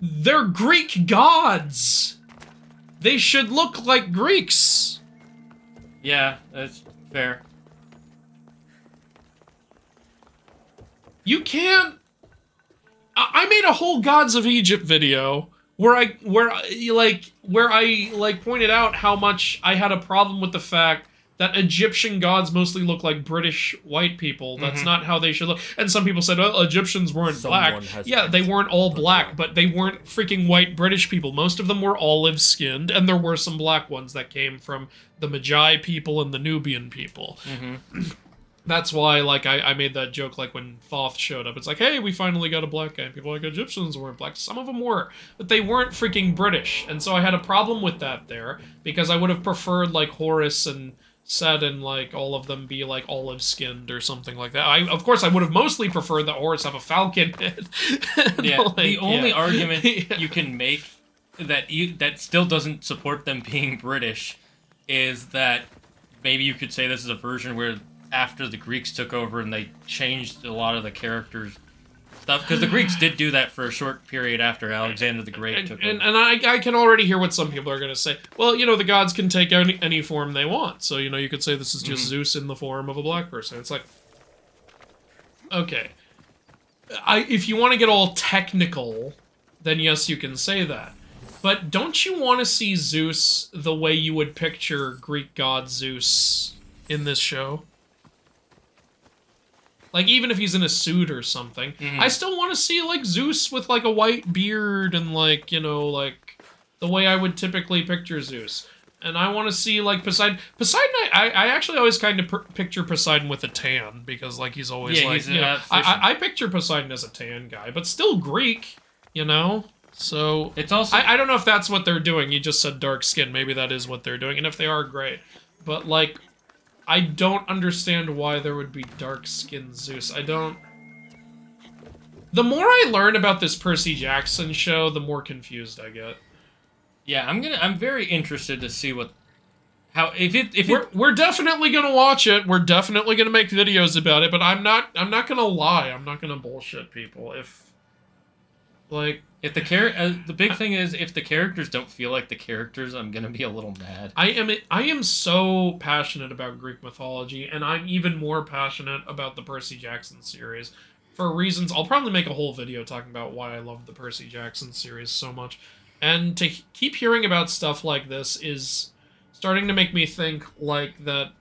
They're Greek gods! They should look like Greeks! Yeah, that's fair. You can't... I made a whole Gods of Egypt video where I pointed out how much I had a problem with the fact that Egyptian gods mostly look like British white people. That's not how they should look. And some people said, well, Egyptians weren't black. Yeah, they weren't all black, but they weren't freaking white British people. Most of them were olive-skinned, and there were some black ones that came from the Magi people and the Nubian people. That's why, like, I made that joke, like, when Thoth showed up. It's like, hey, we finally got a black guy. And people were like, Egyptians weren't black. Some of them were, but they weren't freaking British. And so I had a problem with that there, because I would have preferred, like, Horus and Set and, like, all of them be, like, olive-skinned or something like that. Of course, I would have mostly preferred that Horus have a falcon head. Yeah, like, the only argument you can make that still doesn't support them being British is that maybe you could say this is a version where after the Greeks took over and they changed a lot of the characters stuff, because the Greeks did do that for a short period after Alexander the Great took over. And I can already hear what some people are going to say. Well, you know, the gods can take any form they want. So, you know, you could say this is just Zeus in the form of a black person. It's like, okay. If you want to get all technical, then yes, you can say that. But don't you want to see Zeus the way you would picture Greek god Zeus in this show? Like, even if he's in a suit or something, I still want to see, like, Zeus with, like, a white beard and, like, you know, like, the way I would typically picture Zeus. And I want to see, like, Poseidon. Poseidon, I actually always kind of picture Poseidon with a tan, because, like, he's always, like, you know, I picture Poseidon as a tan guy, but still Greek, you know? So, it's also... I don't know if that's what they're doing. You just said dark skin. Maybe that is what they're doing, and if they are, great. But, like, I don't understand why there would be dark-skinned Zeus. I don't... The more I learn about this Percy Jackson show, the more confused I get. Yeah, I'm very interested to see what... We're definitely gonna watch it. We're definitely gonna make videos about it, but I'm not gonna lie. I'm not gonna bullshit people. The big thing is, if the characters don't feel like the characters, I'm gonna be a little mad. I am so passionate about Greek mythology, and I'm even more passionate about the Percy Jackson series. For reasons, I'll probably make a whole video talking about why I love the Percy Jackson series so much. And to keep hearing about stuff like this is starting to make me think, like, that,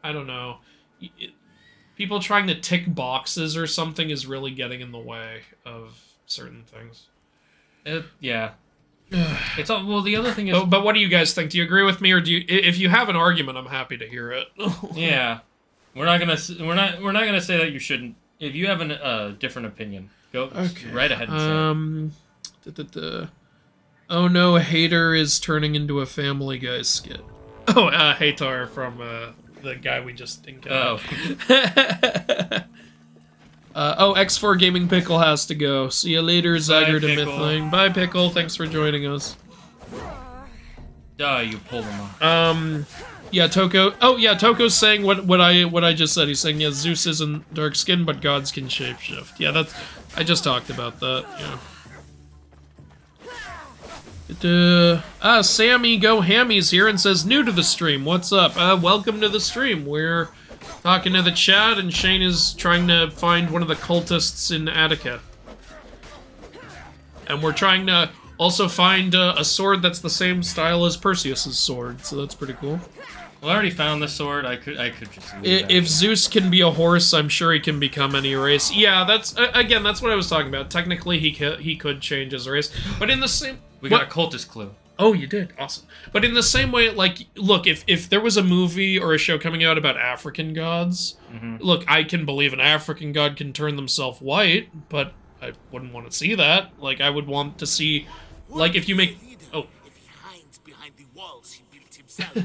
I don't know, people trying to tick boxes or something is really getting in the way of certain things. Yeah. It's all, well, the other thing is... But what do you guys think? Do you agree with me, or do you... If you have an argument, I'm happy to hear it. Yeah. We're not gonna say that you shouldn't. If you have a different opinion, go right ahead and say it. Oh no, Hater is turning into a Family Guy skit. Oh, Hatar from the guy we just encountered. Oh. X4 Gaming Pickle has to go. See you later, Zyger to Mythling. Bye, Pickle. Thanks for joining us. You pulled him off. Yeah, Toko. Oh, yeah, Toko's saying what I just said. He's saying, yeah, Zeus isn't dark skinned, but gods can shapeshift. Yeah, that's... I just talked about that, yeah. Sammy Go Hammy's here and says, new to the stream. What's up? Welcome to the stream. We're talking to the chat, and Shane is trying to find one of the cultists in Attica. And we're trying to also find a sword that's the same style as Perseus's sword, so that's pretty cool. Well, I already found the sword. I could just leave If Zeus can be a horse, I'm sure he can become any race. Yeah, that's again, that's what I was talking about. Technically, he could change his race, but in the same... We got a cultist clue. Oh, you did? Awesome. But in the same way, like, look, if there was a movie or a show coming out about African gods, look, I can believe an African god can turn themselves white, but I wouldn't want to see that. Like, I would want to see, like, if you make... Oh. If he hides behind the walls he built himself,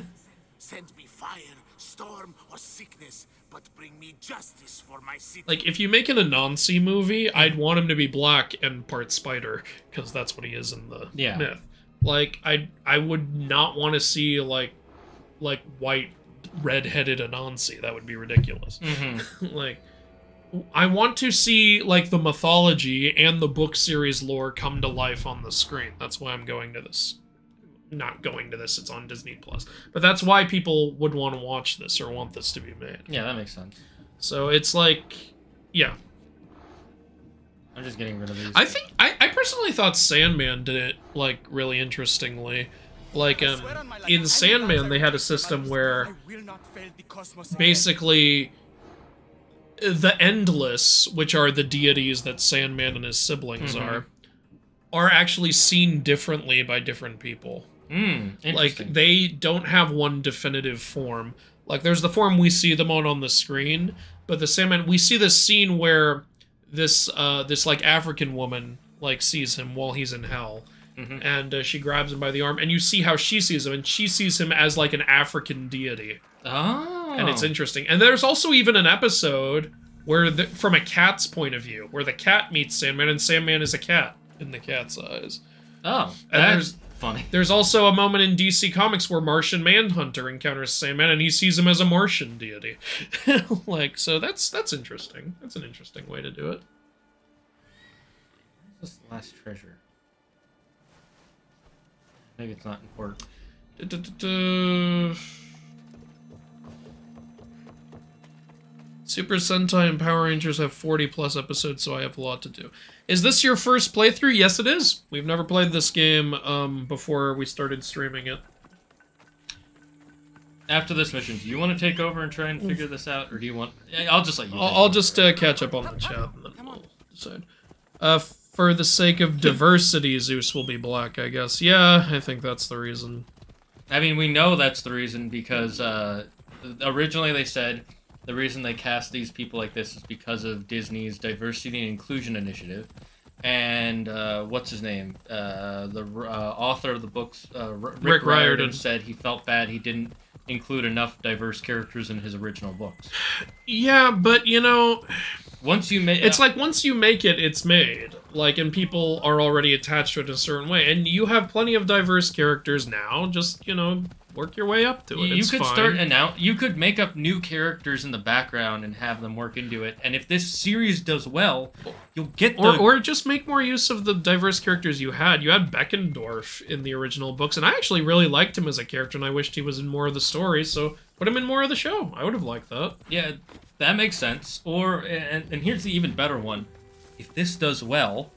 send me fire, storm, or sickness, but bring me justice for my city. Like, if you make an Anansi movie, I'd want him to be black and part spider, because that's what he is in the myth. Like, I would not want to see, like white, red-headed Anansi. That would be ridiculous. Like, I want to see, like, the mythology and the book series lore come to life on the screen. That's why I'm going to this. Not going to this, it's on Disney+. But that's why people would want to watch this or want this to be made. Yeah, that makes sense. So it's like, yeah. I'm just getting rid of these. I personally thought Sandman did it, like, really interestingly. Like, in Sandman, they had a system where basically the Endless, which are the deities that Sandman and his siblings are actually seen differently by different people. Like, they don't have one definitive form. Like, there's the form we see them on the screen, but the Sandman, we see this scene where this like African woman like sees him while he's in hell, and she grabs him by the arm, and you see how she sees him, and she sees him as like an African deity. Oh, and it's interesting. And there's also even an episode where, from a cat's point of view, where the cat meets Sandman, and Sandman is a cat in the cat's eyes. Oh, and that's funny. There's also a moment in DC Comics where Martian Manhunter encounters Sandman, and he sees him as a Martian deity. Like, so that's interesting. That's an interesting way to do it. What's this last treasure? Maybe it's not important. Super Sentai and Power Rangers have 40+ episodes, so I have a lot to do. Is this your first playthrough? Yes, it is. We've never played this game before we started streaming it. After this mission, do you want to take over and try and figure this out, or do you want... I'll just let you... I'll just catch up on the chat, and then we'll decide. For the sake of diversity, Zeus will be black, I guess. Yeah, I think that's the reason. I mean, we know that's the reason, because originally they said the reason they cast these people like this is because of Disney's Diversity and Inclusion Initiative. And, what's his name? The author of the books, Rick Riordan, said he felt bad he didn't include enough diverse characters in his original books. Yeah, but, you know... Once you make... It's like, once you make it, it's made. Like, and people are already attached to it a certain way. And you have plenty of diverse characters now. Just, you know, work your way up to it. You could start you could make up new characters in the background and have them work into it. And if this series does well, you'll get the... Or just make more use of the diverse characters you had. You had Beckendorf in the original books, and I actually really liked him as a character, and I wished he was in more of the story, so put him in more of the show. I would have liked that. Yeah, that makes sense. Or, and here's the even better one. If this does well,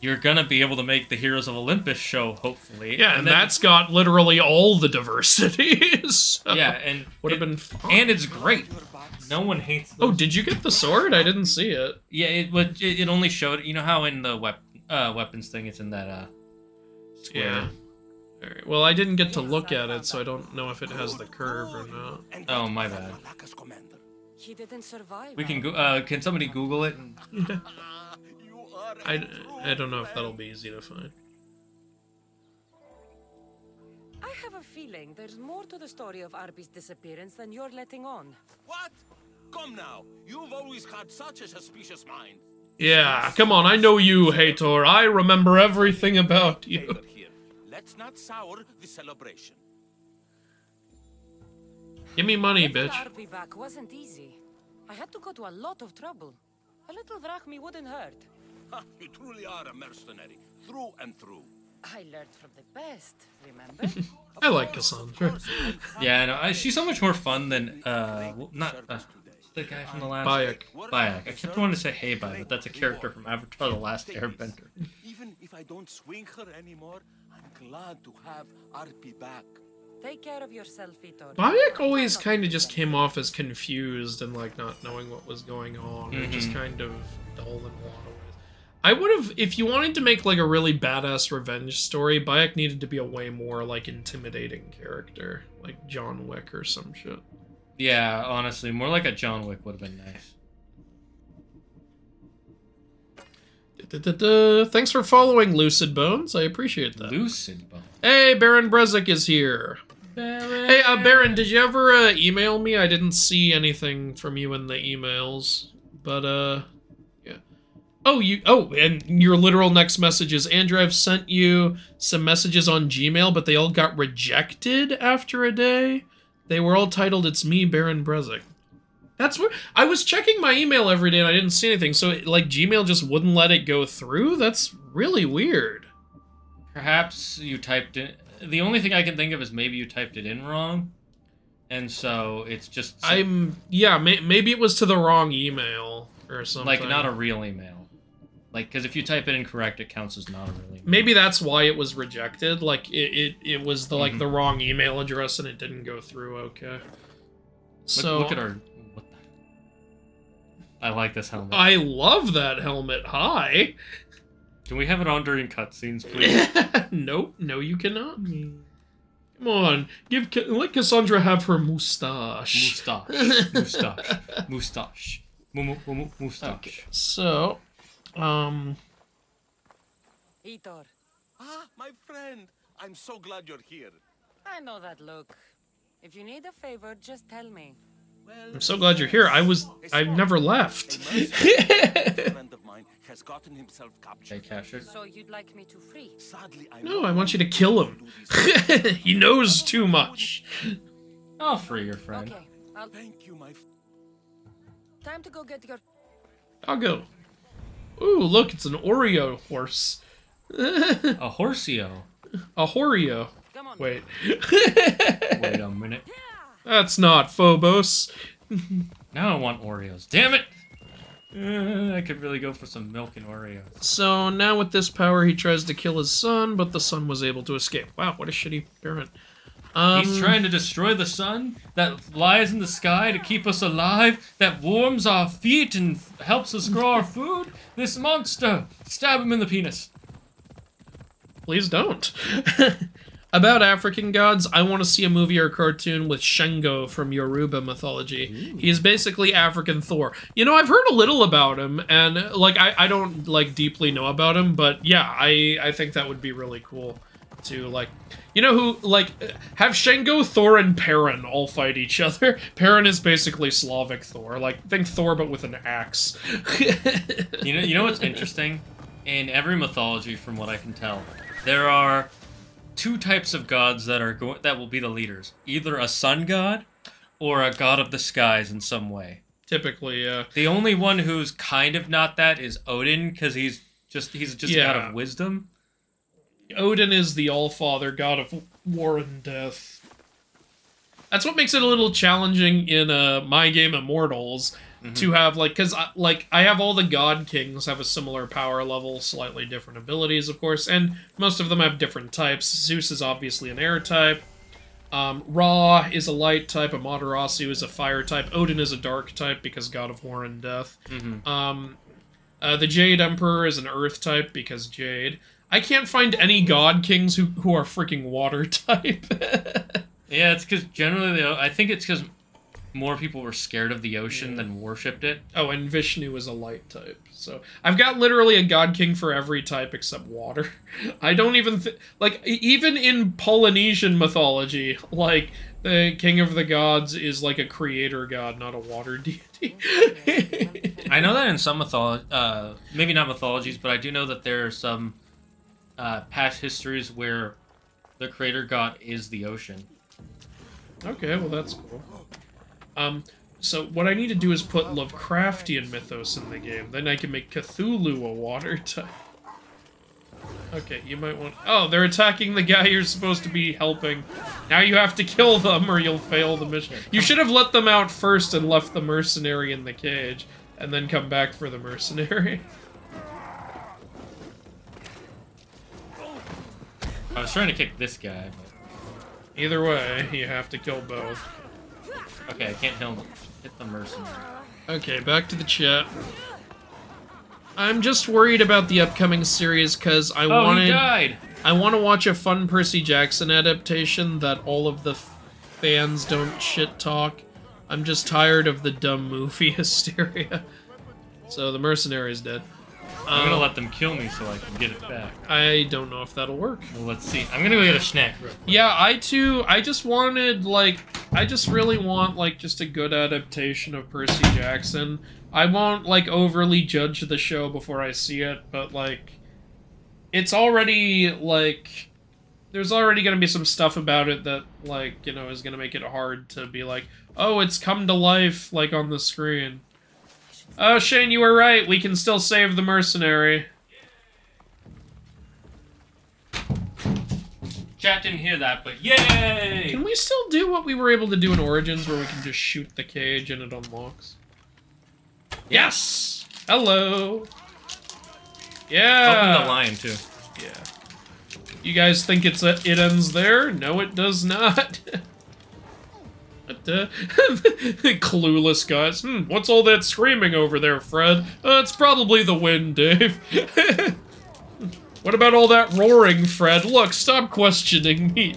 you're gonna be able to make the Heroes of Olympus show, hopefully. Yeah, and that's got literally all the diversity. So yeah, and would have been fun. And it's great. No one hates those. Oh, did you get the sword? I didn't see it. Yeah, it only showed... You know how in the weapons thing, it's in that square? Yeah. All right. Well, I didn't get to look at it, so I don't know if it has the curve or not. Oh, my bad. He didn't survive. We can can somebody Google it? I don't know if that'll be easy to find. I have a feeling there's more to the story of Arby's disappearance than you're letting on. What? Come now. You've always had such a suspicious mind. Yeah, come on. I know you, Hator. I remember everything about you. Here. Let's not sour the celebration. Give me money, Getting bitch. Arby back wasn't easy. I had to go to a lot of trouble. A little drachmi wouldn't hurt. You truly are a mercenary, through and through. I learned from the best, remember? I like Kasandra. Yeah, I know. She's so much more fun than the guy from the last Bayek. Bayek. I kept wanting to say Hey Bye, but that's a character from Avatar: The Last Airbender. Even if I don't swing her anymore, I'm glad to have RP back. Take care of yourself, Vitor. Bayek always kind of just came off as confused and like not knowing what was going on, or just kind of dull in a lot of ways. I would have, if you wanted to make like a really badass revenge story, Bayek needed to be a way more like intimidating character, like John Wick or some shit. Yeah, honestly, more like a John Wick would have been nice. Thanks for following, Lucid Bones. I appreciate that. Lucid Bones. Hey, Baron Brezik is here. Baron. Hey, Baron, did you ever email me? I didn't see anything from you in the emails, but yeah. Oh, and your literal next message is, Andrew, I've sent you some messages on Gmail, but they all got rejected after a day. They were all titled, It's Me, Baron Brezik. That's where I was checking my email every day and I didn't see anything. So, like, Gmail just wouldn't let it go through? That's really weird. Perhaps you typed in... The only thing I can think of is maybe you typed it in wrong. And so it's just... Yeah, maybe it was to the wrong email or something. Like, not a real email. Like, because if you type it incorrect, it counts as not a real email. Maybe that's why it was rejected. Like, it was the, like, the wrong email address and it didn't go through, okay. So... Look at our... What the... I like this helmet. I love that helmet. Hi. Can we have it on during cutscenes, please? Nope. No, you cannot. Come on. Let Kasandra have her moustache. Moustache. Moustache. Moustache. Okay, so... Vitor, Ah, my friend. I'm so glad you're here. I know that look. If you need a favor, just tell me. Well, I'm so glad you're here. I've never left. a friend of mine has gotten himself captured. Hey, Casher. So you'd like me to free? Sadly, No, I want you to kill him. He knows too much. I'll free your friend. Okay, I'll... Thank you, my Time to go get your... I'll go. Ooh, look, it's an Oreo horse. A Horseo. A Horeo. Come on. Wait. Wait a minute. That's not Phobos. Now I want Oreos. Damn it! I could really go for some milk and Oreos. So now with this power, he tries to kill his son, but the son was able to escape. Wow, what a shitty parent. He's trying to destroy the sun that lies in the sky to keep us alive, that warms our feet and helps us grow our food. This monster! Stab him in the penis. Please don't. About African gods, I want to see a movie or cartoon with Shengo from Yoruba mythology. Ooh. He's basically African Thor. You know, I've heard a little about him, and, like, I don't, like, deeply know about him, but, yeah, I think that would be really cool to, like... You know who, like, have Shengo, Thor, and Perrin all fight each other? Perrin is basically Slavic Thor. Like, think Thor, but with an axe. You know what's interesting? In every mythology, from what I can tell, there are... two types of gods that will be the leaders. Either a sun god or a god of the skies in some way. Typically, yeah. The only one who's kind of not that is Odin, because he's just god of wisdom. Odin is the All-Father, god of war and death. That's what makes it a little challenging in my game Immortals to have, like, because I have all the god kings have a similar power level, slightly different abilities, of course, and most of them have different types. Zeus is obviously an air type. Ra is a light type. Amaterasu is a fire type. Odin is a dark type because god of war and death. The Jade Emperor is an earth type because Jade. I can't find any god kings who are freaking water type. Yeah, it's because generally, I think it's because more people were scared of the ocean than worshipped it. Oh, and Vishnu is a light type. So I've got literally a god king for every type except water. I don't even like, even in Polynesian mythology, like, the king of the gods is like a creator god, not a water deity. I know that in some maybe not mythologies, but I do know that there are some past histories where the creator god is the ocean. Okay, well that's cool. So what I need to do is put Lovecraftian mythos in the game. Then I can make Cthulhu a water type. Okay, you might want... Oh, they're attacking the guy you're supposed to be helping. Now you have to kill them or you'll fail the mission. You should have let them out first and left the mercenary in the cage, and then come back for the mercenary. I was trying to kick this guy, but... Either way, you have to kill both. Okay, I can't hit the mercenary. Okay, back to the chat. I'm just worried about the upcoming series because he died! I want to watch a fun Percy Jackson adaptation that all of the fans don't shit talk. I'm just tired of the dumb movie hysteria. So the mercenary is dead. I'm gonna let them kill me so I can get it back. I don't know if that'll work. Well, let's see. I'm gonna go get a snack real quick. Yeah, I just wanted, like, I just really want, like, just a good adaptation of Percy Jackson. I won't, like, overly judge the show before I see it, but, like, it's already, like, there's already gonna be some stuff about it that, like, you know, is gonna make it hard to be like, oh, it's come to life, like, on the screen. Oh, Shane, you were right. We can still save the mercenary. Chat didn't hear that, but yay! Can we still do what we were able to do in Origins, where we can just shoot the cage and it unlocks? Yes! Hello! Yeah! Open the line, too. Yeah. You guys think it ends there? No, it does not. Clueless guys. What's all that screaming over there, Fred? It's probably the wind, Dave. What about all that roaring, Fred? Look, stop questioning me.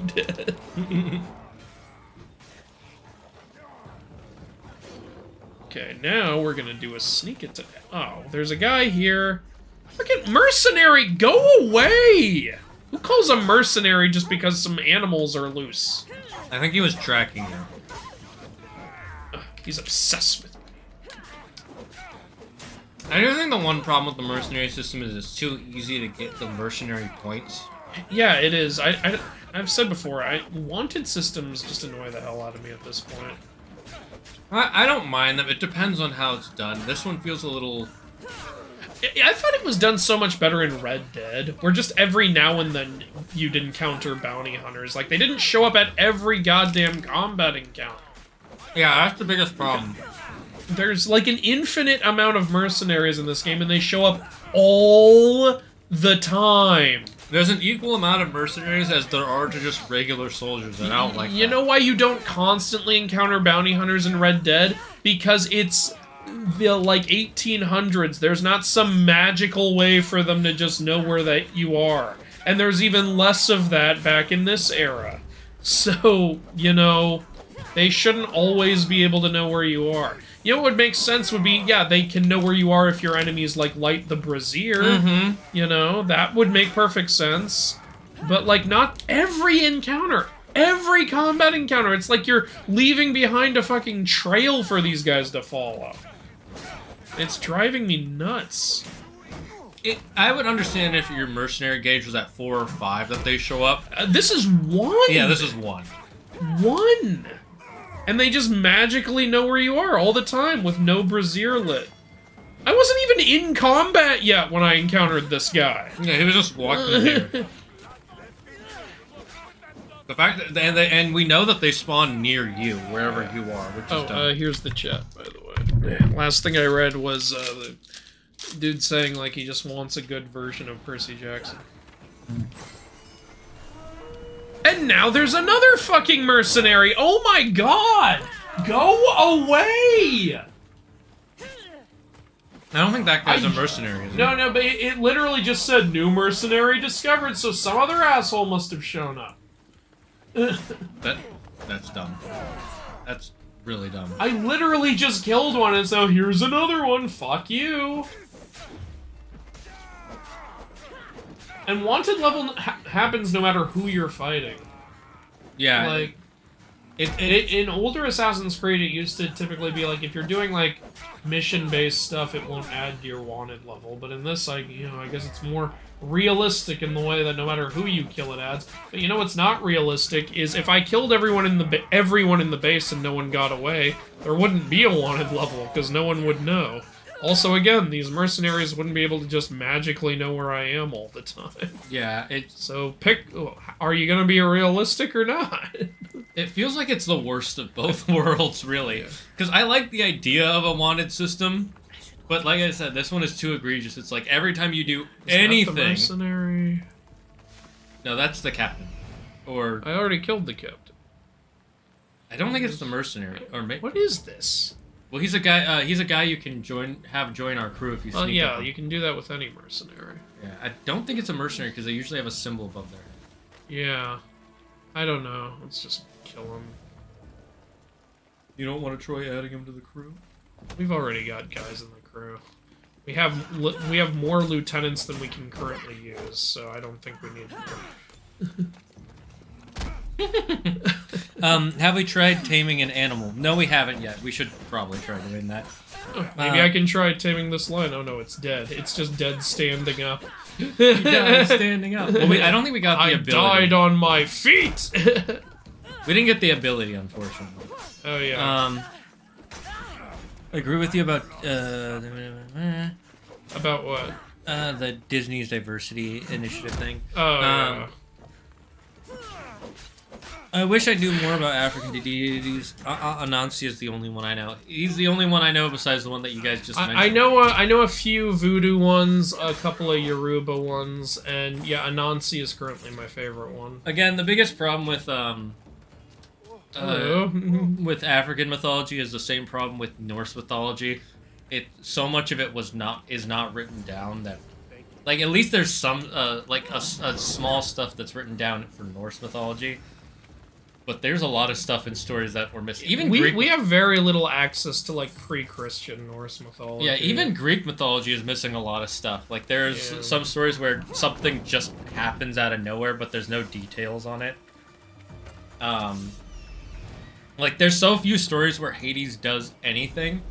Okay, now we're gonna do a sneak attack. Oh, there's a guy here. Fucking mercenary, go away! Who calls a mercenary just because some animals are loose? I think he was tracking you. He's obsessed with me. I do think the one problem with the mercenary system is it's too easy to get the mercenary points. Yeah, it is. I've said before, wanted systems just annoy the hell out of me at this point. I don't mind them. It depends on how it's done. This one feels a little... I thought it was done so much better in Red Dead, where just every now and then you'd encounter bounty hunters. Like, they didn't show up at every goddamn combat encounter. Yeah, that's the biggest problem. There's, like, an infinite amount of mercenaries in this game, and they show up all the time. There's an equal amount of mercenaries as there are to just regular soldiers, and I don't like that. You know why you don't constantly encounter bounty hunters in Red Dead? Because it's the, like, 1800s. There's not some magical way for them to just know where that you are. And there's even less of that back in this era. So, you know, they shouldn't always be able to know where you are. You know what would make sense would be, yeah, they can know where you are if your enemies, like, light the brazier. You know, that would make perfect sense. But, like, not every encounter. Every combat encounter. It's like you're leaving behind a fucking trail for these guys to follow. It's driving me nuts. I would understand if your mercenary gauge was at 4 or 5 that they show up. This is 1! Yeah, this is 1. 1! And they just magically know where you are all the time with no brazier lit. I wasn't even in combat yet when I encountered this guy. Yeah, he was just walking here. The fact that and we know that they spawn near you, wherever you are, which is dumb. Here's the chat, by the way. Last thing I read was the dude saying, like, he just wants a good version of Percy Jackson. And now there's another fucking mercenary! Oh my god! Go away! I don't think that guy's a mercenary, is he? No, but it literally just said, new mercenary discovered, so some other asshole must have shown up. That's dumb. That's really dumb. I literally just killed one, and so here's another one. Fuck you. And wanted level happens no matter who you're fighting. Yeah. Like, in older Assassin's Creed, it used to typically be like, if you're doing, like, mission-based stuff, it won't add to your wanted level. But in this, like, you know, I guess it's more realistic in the way that no matter who you kill, it adds. But you know what's not realistic is if I killed everyone in the base and no one got away, there wouldn't be a wanted level because no one would know. Also, again, these mercenaries wouldn't be able to just magically know where I am all the time. Yeah, it's... So pick, are you gonna be realistic or not? It feels like it's the worst of both worlds, really. Because I like the idea of a wanted system, but like I said, this one is too egregious. It's like every time you do anything... That the mercenary? No, that's the captain. Or... I already killed the captain. I don't think it's the mercenary. Or maybe... What is this? Well, he's a guy. He's a guy you can join our crew if you sneak yeah, up. you can do that with any mercenary. Yeah, I don't think it's a mercenary because they usually have a symbol above their head. Yeah, I don't know. Let's just kill him. You don't want to try adding him to the crew? We've already got guys in the crew. We have more lieutenants than we can currently use, so I don't think we need more. Have we tried taming an animal? No, we haven't yet. We should probably try doing that. Maybe I can try taming this lion. Oh no, it's dead. It's just dead standing up. He died standing up. Well, I don't think we got the ability. I died on my feet! We didn't get the ability, unfortunately. Oh yeah. I agree with you about about what? The Disney's diversity initiative thing. Oh yeah. I wish I knew more about African deities. Anansi is the only one I know. He's the only one I know besides the one that you guys just mentioned. I know a few voodoo ones, a couple of Yoruba ones, and yeah, Anansi is currently my favorite one. Again, the biggest problem with with African mythology is the same problem with Norse mythology. So much of it is not written down that, like, at least there's some like a small stuff that's written down for Norse mythology. But there's a lot of stuff in stories that were missing. Even we have very little access to like pre-Christian Norse mythology. Yeah, even Greek mythology is missing a lot of stuff. Like there's some stories where something just happens out of nowhere, but there's no details on it. Like there's so few stories where Hades does anything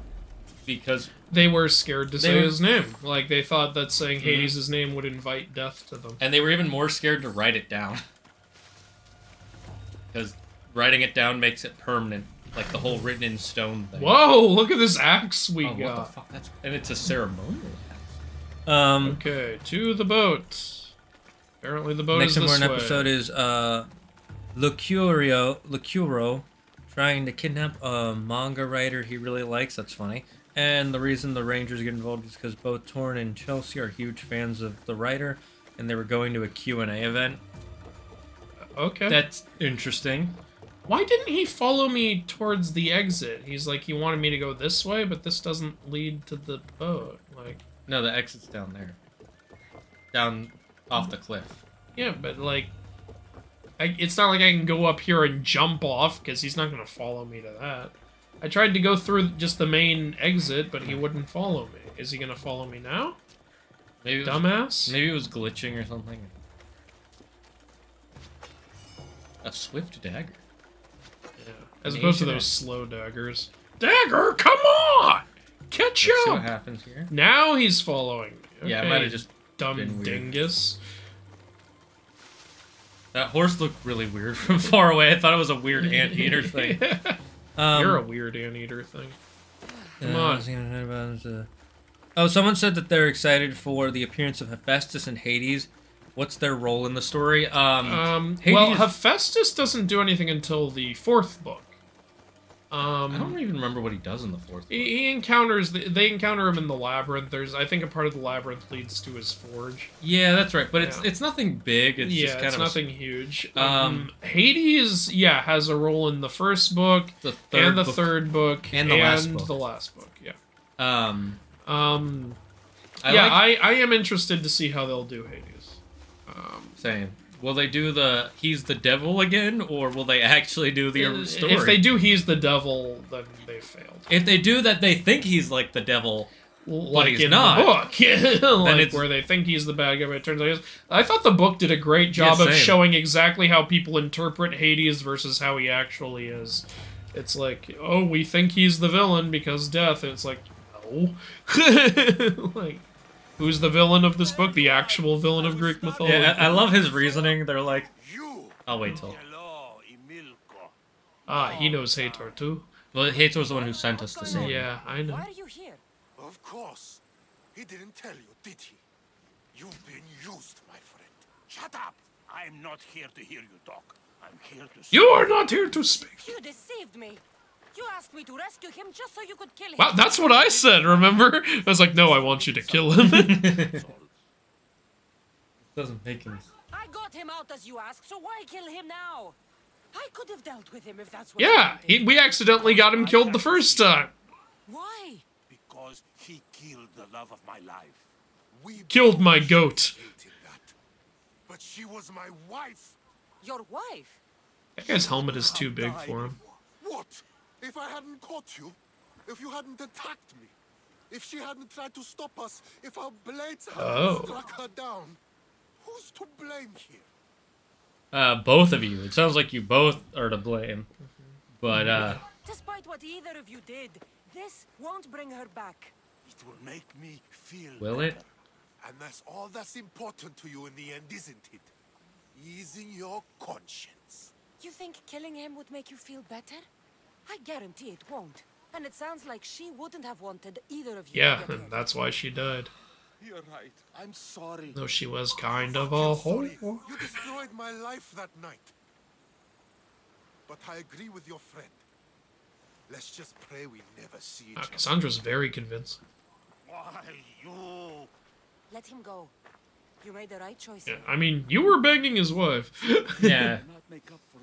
because they were scared to say his name. Like they thought that saying Hades' name would invite death to them. And they were even more scared to write it down. Because writing it down makes it permanent, like the whole written in stone thing. Whoa! Look at this axe we got. What the fuck? And it's a ceremonial axe. Okay, to the boat. Apparently the boat is this way. Next episode is Lucuro trying to kidnap a manga writer he really likes. That's funny. And the reason the Rangers get involved is because both Torn and Chelsea are huge fans of the writer, and they were going to a Q&A event. Okay. That's interesting. Why didn't he follow me towards the exit? He's like, he wanted me to go this way, but this doesn't lead to the boat. Like, no, the exit's down there. Down off the cliff. Yeah, but like, it's not like I can go up here and jump off, because he's not going to follow me to that. I tried to go through just the main exit, but he wouldn't follow me. Is he going to follow me now? Maybe dumbass? Maybe it was glitching or something. A swift dagger. Yeah. As opposed to those slow daggers. Dagger, come on! Catch up! See what happens here. Now he's following me. Okay. Yeah, it might have just dumb dingus. That horse looked really weird from far away. I thought it was a weird anteater thing. You're a weird anteater thing. Come on. Oh, someone said that they're excited for the appearance of Hephaestus and Hades. What's their role in the story? Well, Hephaestus doesn't do anything until the 4th book. I don't even remember what he does in the 4th book. He encounters... They encounter him in the labyrinth. I think a part of the labyrinth leads to his forge. Yeah, that's right. But it's nothing big. It's just kind it's of nothing huge. Hades, has a role in the 1st book, the 3rd book, and the last book. Yeah. I am interested to see how they'll do Hades. Same. Will they do he's the devil again, or will they actually do the story? If they do he's the devil, then they failed. If they do that, they think he's like the devil, but he's in not. The book. Like where they think he's the bad guy, but it turns out he is. I thought the book did a great job of showing exactly how people interpret Hades versus how he actually is. It's like, oh, we think he's the villain because death. And it's like, no. Like, who's the villain of this book? The actual villain of Greek mythology. Yeah, I love his reasoning. They're like, I'll wait till. Ah, he knows Hathor too. Well, Hathor's the one who sent us to see him. Yeah, I know. Why are you here? Of course. He didn't tell you, did he? You've been used, my friend. Shut up! I'm not here to hear you talk. I'm here to speak. You are not here to speak. You deceived me. You asked me to rescue him just so you could kill him. Wow, that's what I said, remember? I was like, no, I want you to kill him. Doesn't make any sense. I got him out as you asked, so why kill him now? I could have dealt with him if that's what Yeah, you wanted. we accidentally got him killed the first time. Why? Because he killed the love of my life. We Killed my goat. hated that. But she was my wife. Your wife? That guy's helmet is too big for him. What? If I hadn't caught you? If you hadn't attacked me? If she hadn't tried to stop us? If our blades hadn't struck her down? Who's to blame here? Both of you. It sounds like you both are to blame. But, Despite what either of you did, this won't bring her back. It will make me feel Will it? better. And that's all that's important to you in the end, isn't it? Easing your conscience. You think killing him would make you feel better? I guarantee it won't. And it sounds like she wouldn't have wanted either of you Yeah, to get and hit. that's why she died. You're right. I'm sorry. Though she was kind of a I'm whore. sorry. You destroyed my life that night. But I agree with your friend. Let's just pray we never see each other. Cassandra's very convinced. Why, you... Let him go. You made the right choice. Yeah, I mean, you were begging his wife. yeah.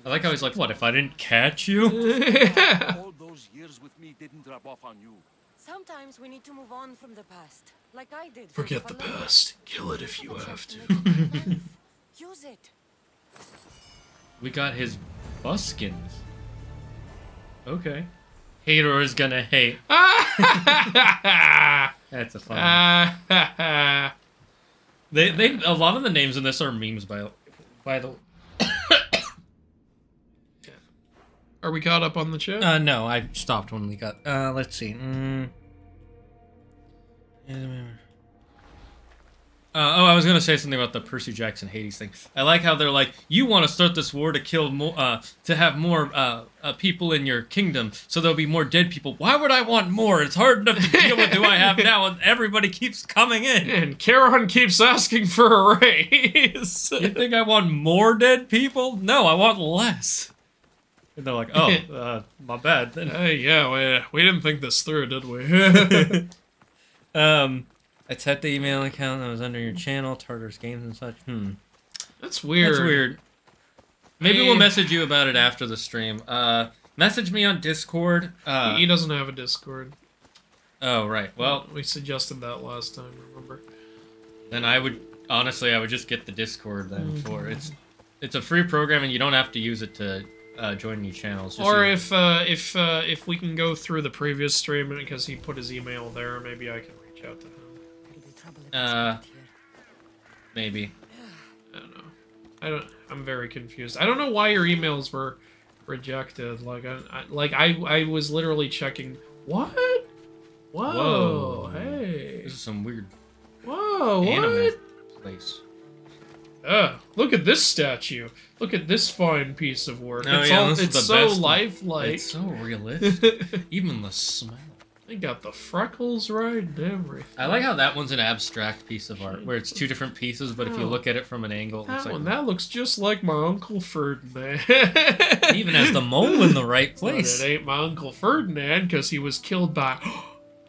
I like how he's like, what, if I didn't catch you? All those years with me didn't rub off on you. Sometimes we need to move on from the past, like I did. Forget the for Valera. past. Kill it if you have to. Make it life. Use it. We got his buskins. Okay. Hater is gonna hate. That's a fun. They a lot of the names in this are memes by the. Are we caught up on the chat? No, I stopped when we got. Let's see. I was gonna say something about the Percy Jackson Hades thing. I like how they're like, you want to start this war to kill more, to have more people in your kingdom, so there'll be more dead people. Why would I want more? It's hard enough to deal with who I have now, and everybody keeps coming in. And Charon keeps asking for a raise. You think I want more dead people? No, I want less. And they're like, oh, my bad. Then. Yeah, we didn't think this through, did we? I tapped the email account that was under your channel, Tartarus Games and such. That's weird. That's weird. Maybe we'll message you about it after the stream. Message me on Discord. He doesn't have a Discord. Oh, right. Well, we suggested that last time, remember? then I would just get the Discord then for it's a free program and you don't have to use it to join new channels. Just Or use it. if we can go through the previous stream because he put his email there, maybe I can reach out to him. Maybe. I don't know. I'm very confused. I don't know why your emails were rejected. I was literally checking. What? Whoa. Hey. This is some weird Whoa. anime What? place. Look at this statue. Look at this fine piece of work. Oh, It's yeah, all, this is it's the so best one. lifelike. It's so realistic. Even the smell. They got the freckles right and everything. I like how that one's an abstract piece of art, where it's two different pieces, but if you look at it from an angle, it looks That like one, that looks just like my Uncle Ferdinand. it even has the mole in the right place. But it ain't my Uncle Ferdinand, because he was killed by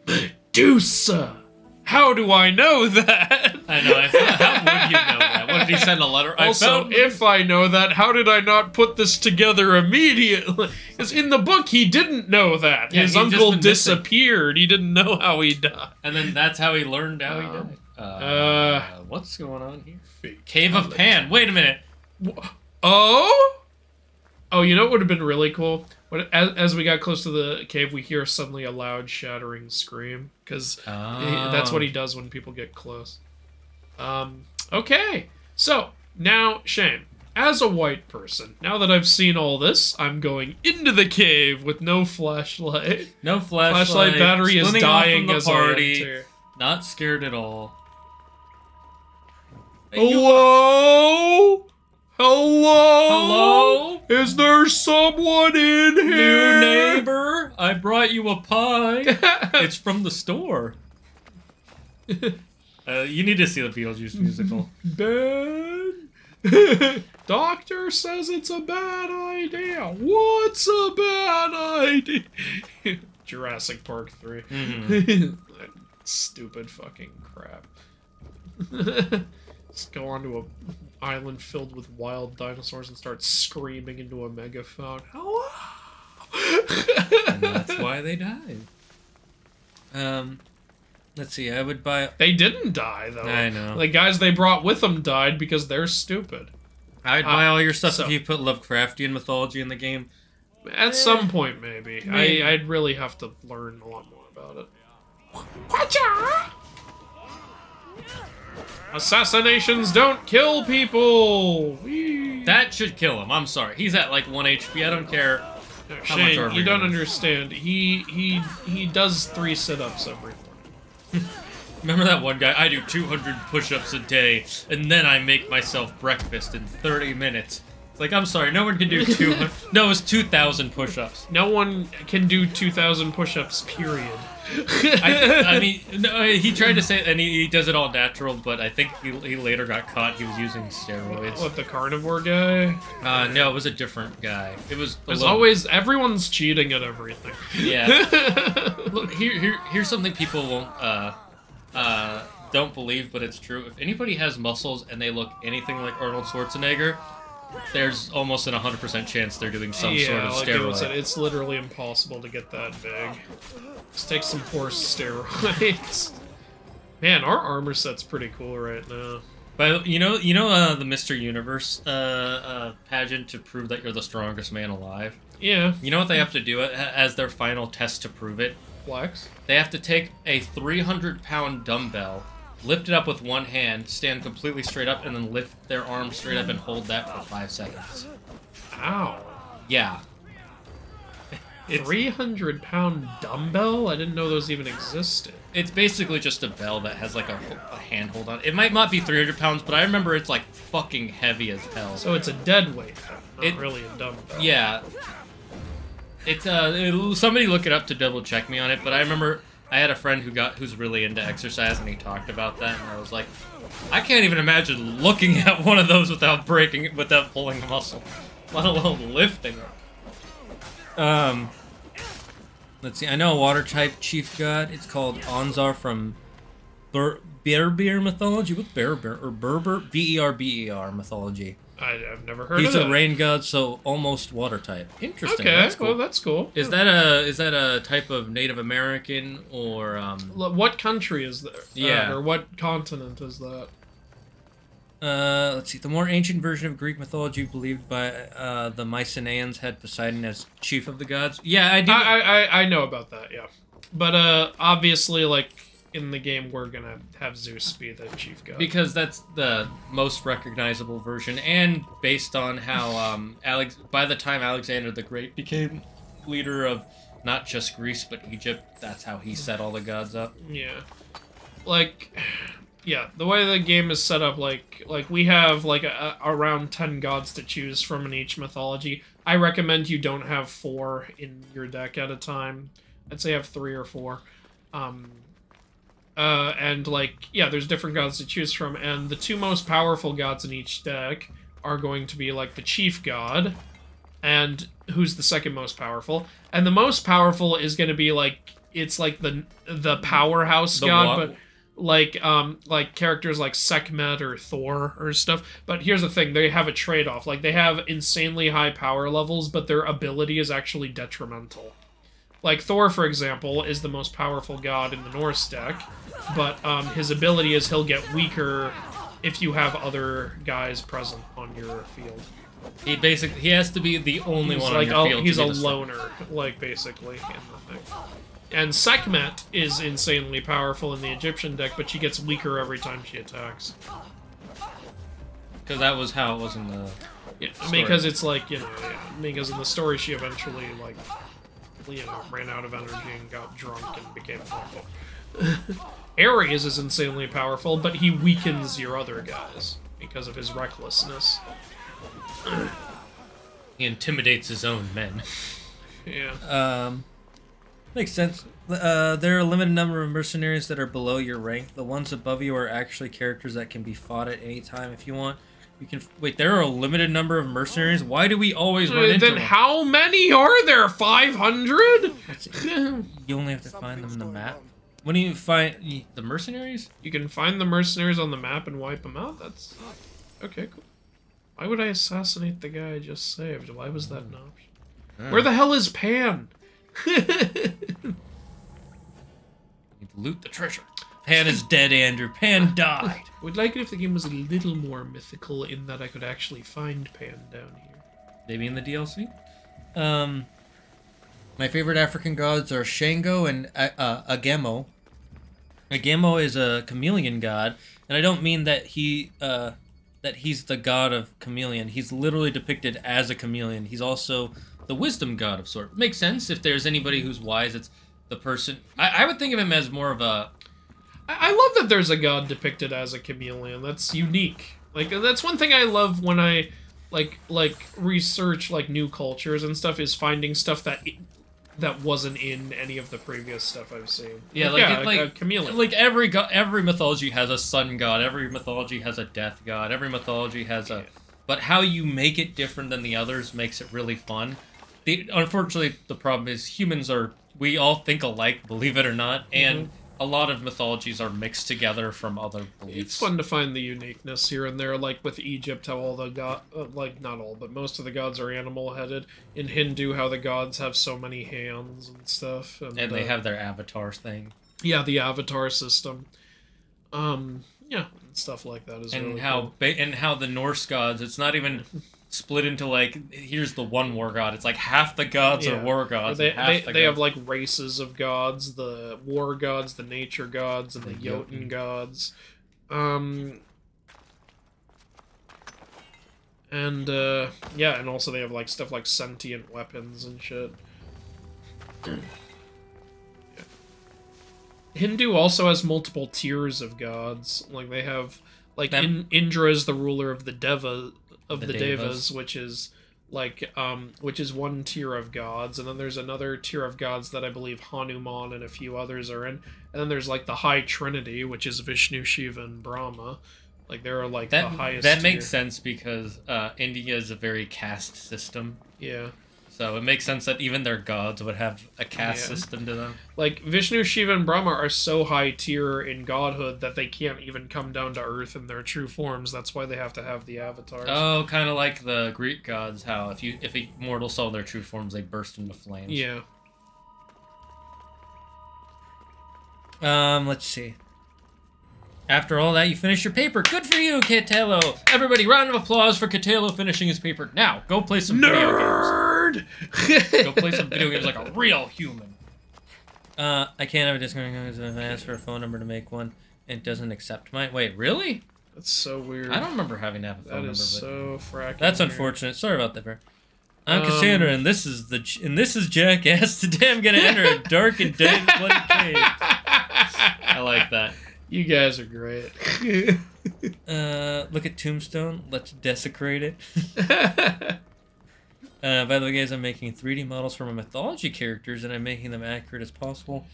Medusa. How do I know that? I know. How would you know that? What did he send a letter? Also, if I know that, how did I not put this together immediately? Because in the book, he didn't know that. Yeah, His he'd just uncle been missing. disappeared. He didn't know how he died. And then that's how he learned how he died. What's going on here? Cave of Pan. Wait a minute. Oh, you know what would have been really cool? As we got close to the cave, we hear suddenly a loud, shattering scream. Because that's what he does when people get close. Okay. So, now, Shane, as a white person, now that I've seen all this, I'm going into the cave with no flashlight. No flashlight. Flashlight battery is splitting off dying from the as party. I enter. Not scared at all. Hello? Hello? Hello? Is there someone in here? New neighbor, I brought you a pie. It's from the store. You need to see the Beetlejuice musical. Ben! Doctor says it's a bad idea. What's a bad idea? Jurassic Park 3. That stupid fucking crap. Just go onto a island filled with wild dinosaurs and start screaming into a megaphone. Hello! And that's why they died. Let's see, I would buy... They didn't die, though. I know. The guys they brought with them died because they're stupid. I'd buy all your stuff if you put Lovecraftian mythology in the game. At some point, maybe. I'd really have to learn a lot more about it. Watcha! Assassinations don't kill people! Whee! That should kill him, I'm sorry. He's at like 1 HP, I don't care how much Shane, armor you he don't has. understand. He does 3 sit-ups every morning. Remember that one guy? I do 200 push-ups a day, and then I make myself breakfast in 30 minutes. It's like, I'm sorry, no one can do 200... No, it was 2,000 push-ups. No one can do 2,000 push-ups, period. I mean, no, he tried to say, and he does it all natural, but I think he later got caught. He was using steroids. What, the carnivore guy? No, it was a different guy. It was. There's always everyone's cheating at everything. Yeah. Look, here's something people won't don't believe, but it's true. If anybody has muscles and they look anything like Arnold Schwarzenegger, there's almost an 100% chance they're doing some sort of steroid. It's literally impossible to get that big. Just take some horse steroids. Man, our armor set's pretty cool right now. But the Mr. Universe pageant to prove that you're the strongest man alive? Yeah. You know what they have to do as their final test to prove it? Flex? They have to take a 300-pound dumbbell, lift it up with one hand, stand completely straight up, and then lift their arm straight up and hold that for 5 seconds. Ow. Yeah. 300-pound dumbbell? I didn't know those even existed. It's basically just a bell that has like a handhold on it. It might not be 300 pounds, but I remember it's like fucking heavy as hell. So it's a dead weight, not really a dumbbell. Yeah. It's somebody look it up to double check me on it, but I remember I had a friend who's really into exercise, and he talked about that, and I was like, I can't even imagine looking at one of those without pulling a muscle, let alone lifting it. Let's see. I know a water type chief god. It's called Anzar from Berber mythology. What's Berber or Berber? Berber mythology. I've never heard He's of it. a rain god, so almost water type. Interesting. Okay, that's cool. well, that's cool. Is that a type of Native American or What country is there? Yeah. Or what continent is that? Let's see. The more ancient version of Greek mythology believed by the Mycenaeans had Poseidon as chief of the gods. Yeah, I do. I know about that, yeah. But obviously, like, in the game, we're gonna have Zeus be the chief god. Because that's the most recognizable version, and based on how by the time Alexander the Great became leader of not just Greece but Egypt, that's how he set all the gods up. Yeah. Like, yeah, the way the game is set up, like we have like around 10 gods to choose from in each mythology. I recommend you don't have 4 in your deck at a time. I'd say have 3 or 4. And like, yeah, there's different gods to choose from, and the 2 most powerful gods in each deck are going to be like the chief god, and who's the second most powerful, and the most powerful is going to be like, it's like the powerhouse god, but like characters like Sekhmet or Thor or stuff. But here's the thing, they have a trade-off. Like, they have insanely high power levels, but their ability is actually detrimental. Like, Thor, for example, is the most powerful god in the Norse deck, but his ability is he'll get weaker if you have other guys present on your field. He has to be the only one on your field. He's a loner, like, basically, in the thing. And Sekhmet is insanely powerful in the Egyptian deck, but she gets weaker every time she attacks. Because that was how it was in the story. Because it's like, you know, because in the story she eventually, like, you know, ran out of energy and got drunk and became awful. Ares is insanely powerful, but he weakens your other guys because of his recklessness. He intimidates his own men. Yeah. Makes sense. There are a limited number of mercenaries that are below your rank. The ones above you are actually characters that can be fought at any time if you want. You can wait. There are a limited number of mercenaries. Why do we always run into them? Then how many are there? 500? You only have to find them in the map. When do you find the mercenaries? You can find the mercenaries on the map and wipe them out? That's... Okay, cool. Why would I assassinate the guy I just saved? Why was that an option? Where the hell is Pan? Need to loot the treasure. Pan is dead, Andrew. Pan died. I would like it if the game was a little more mythical in that I could actually find Pan down here. Maybe in the DLC? My favorite African gods are Shango and Agemo. Agemo is a chameleon god, and I don't mean that he's the god of chameleon. He's literally depicted as a chameleon. He's also the wisdom god of sort. Makes sense. If there's anybody who's wise, it's the person... I would think of him as more of a... I love that there's a god depicted as a chameleon. That's unique. Like, that's one thing I love when I, like research, like, new cultures and stuff, is finding stuff that wasn't in any of the previous stuff I've seen. Yeah, like a chameleon. Like, every mythology has a sun god, every mythology has a death god, every mythology has a... But how you make it different than the others makes it really fun. Unfortunately, the problem is humans are... We all think alike, believe it or not, and... A lot of mythologies are mixed together from other beliefs. It's fun to find the uniqueness here and there, like with Egypt, how all the like, not all, but most of the gods are animal-headed. In Hindu, how the gods have so many hands and stuff. And they have their avatars thing. Yeah, the avatar system. Yeah, stuff like that is really cool. And how the Norse gods, it's not even... split into, like, here's the one war god. It's like half the gods are war gods. They have, like, races of gods. The war gods, the nature gods, and the Jotun gods. And, yeah, and also they have, like, stuff like sentient weapons and shit. Hindu also has multiple tiers of gods. Like, they have, like, Indra is the ruler of the Devas, which is like which is one tier of gods, and then there's another tier of gods that I believe Hanuman and a few others are in, and then there's like the High Trinity, which is Vishnu, Shiva, and Brahma. Like there are like the highest. That makes sense because India is a very caste system. Yeah. So it makes sense that even their gods would have a caste system to them. Like, Vishnu, Shiva, and Brahma are so high tier in godhood that they can't even come down to Earth in their true forms. That's why they have to have the avatars. Oh, kind of like the Greek gods, how if mortals saw their true forms, they burst into flames. Yeah. Let's see. After all that, you finished your paper. Good for you, Catelo! Everybody, round of applause for Catelo finishing his paper. Now, go play some video games. Go play some video games like a real human. I can't have a Discord because I asked for a phone number to make one, and it doesn't accept mine. Wait, really? That's so weird. I don't remember having to have a phone number. That is so fracking That's weird. unfortunate. Sorry about that, bro. I'm Kasandra, and this is Jackass. Today I'm gonna enter a dark and dead bloody cave. I like that. You guys are great. Look at Tombstone. Let's desecrate it. By the way, guys, I'm making 3D models for my mythology characters, and I'm making them accurate as possible.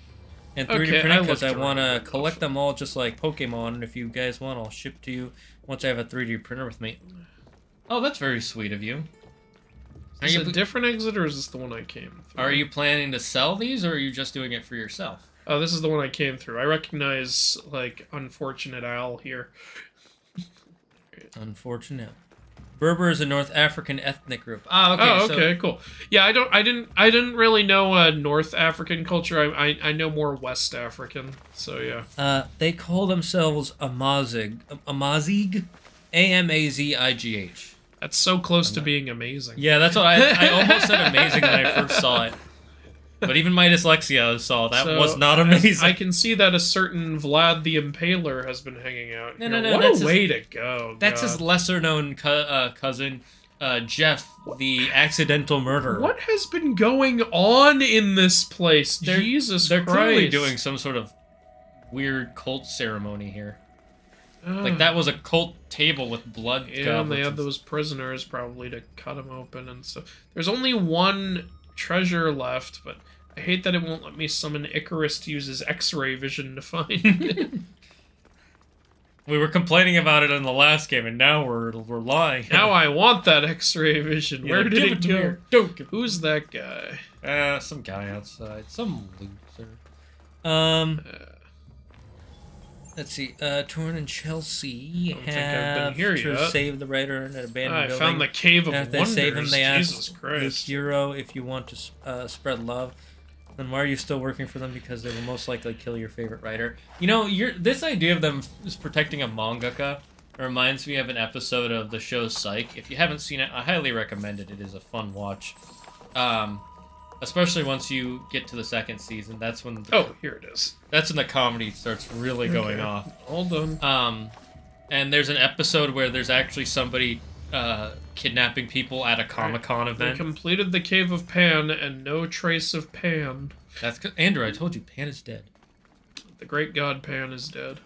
And 3D print because I want to collect them all just like Pokemon, and if you guys want, I'll ship to you once I have a 3D printer with me. Oh, that's very sweet of you. Is it a different exit, or is this the one I came through? Are you planning to sell these, or are you just doing it for yourself? Oh, this is the one I came through. I recognize, like, Unfortunate Owl here. Unfortunate. Berber is a North African ethnic group. Okay, cool. Yeah, I didn't really know North African culture. I know more West African. So yeah. They call themselves Amazigh. Amazigh. That's so close to being amazing. Yeah, that's what I almost said amazing when I first saw it. But even my dyslexia saw that was not amazing. I can see that a certain Vlad the Impaler has been hanging out here. No, what a way to go. That's his lesser-known cousin, Jeff, the accidental murderer. What has been going on in this place? Jesus Christ. They're clearly doing some sort of weird cult ceremony here. Like, that was a cult table with blood. Yeah, and they had those prisoners probably to cut them open and stuff. There's only one treasure left, but I hate that it won't let me summon Icarus to use his X-ray vision to find. We were complaining about it in the last game, and now we're lying. Now I want that X-ray vision. Where did it go? Me. Don't give Who's that guy? Some guy outside. Some loser. Let's see. Torn and Chelsea have to save the writer in an abandoned building. I found the Cave of After they Wonders. save him, they Jesus ask Christ. the hero if you want to spread love. Then why are you still working for them? Because they will most likely kill your favorite writer. You know, this idea of them protecting a mangaka reminds me of an episode of the show Psych. If you haven't seen it, I highly recommend it. It is a fun watch. Especially once you get to the second season. That's when... here it is. That's when the comedy starts really going off. All done. And there's an episode where there's actually somebody kidnapping people at a Comic-Con event. They completed the Cave of Pan, and no trace of Pan. That's Andrew, I told you, Pan is dead. The great god Pan is dead.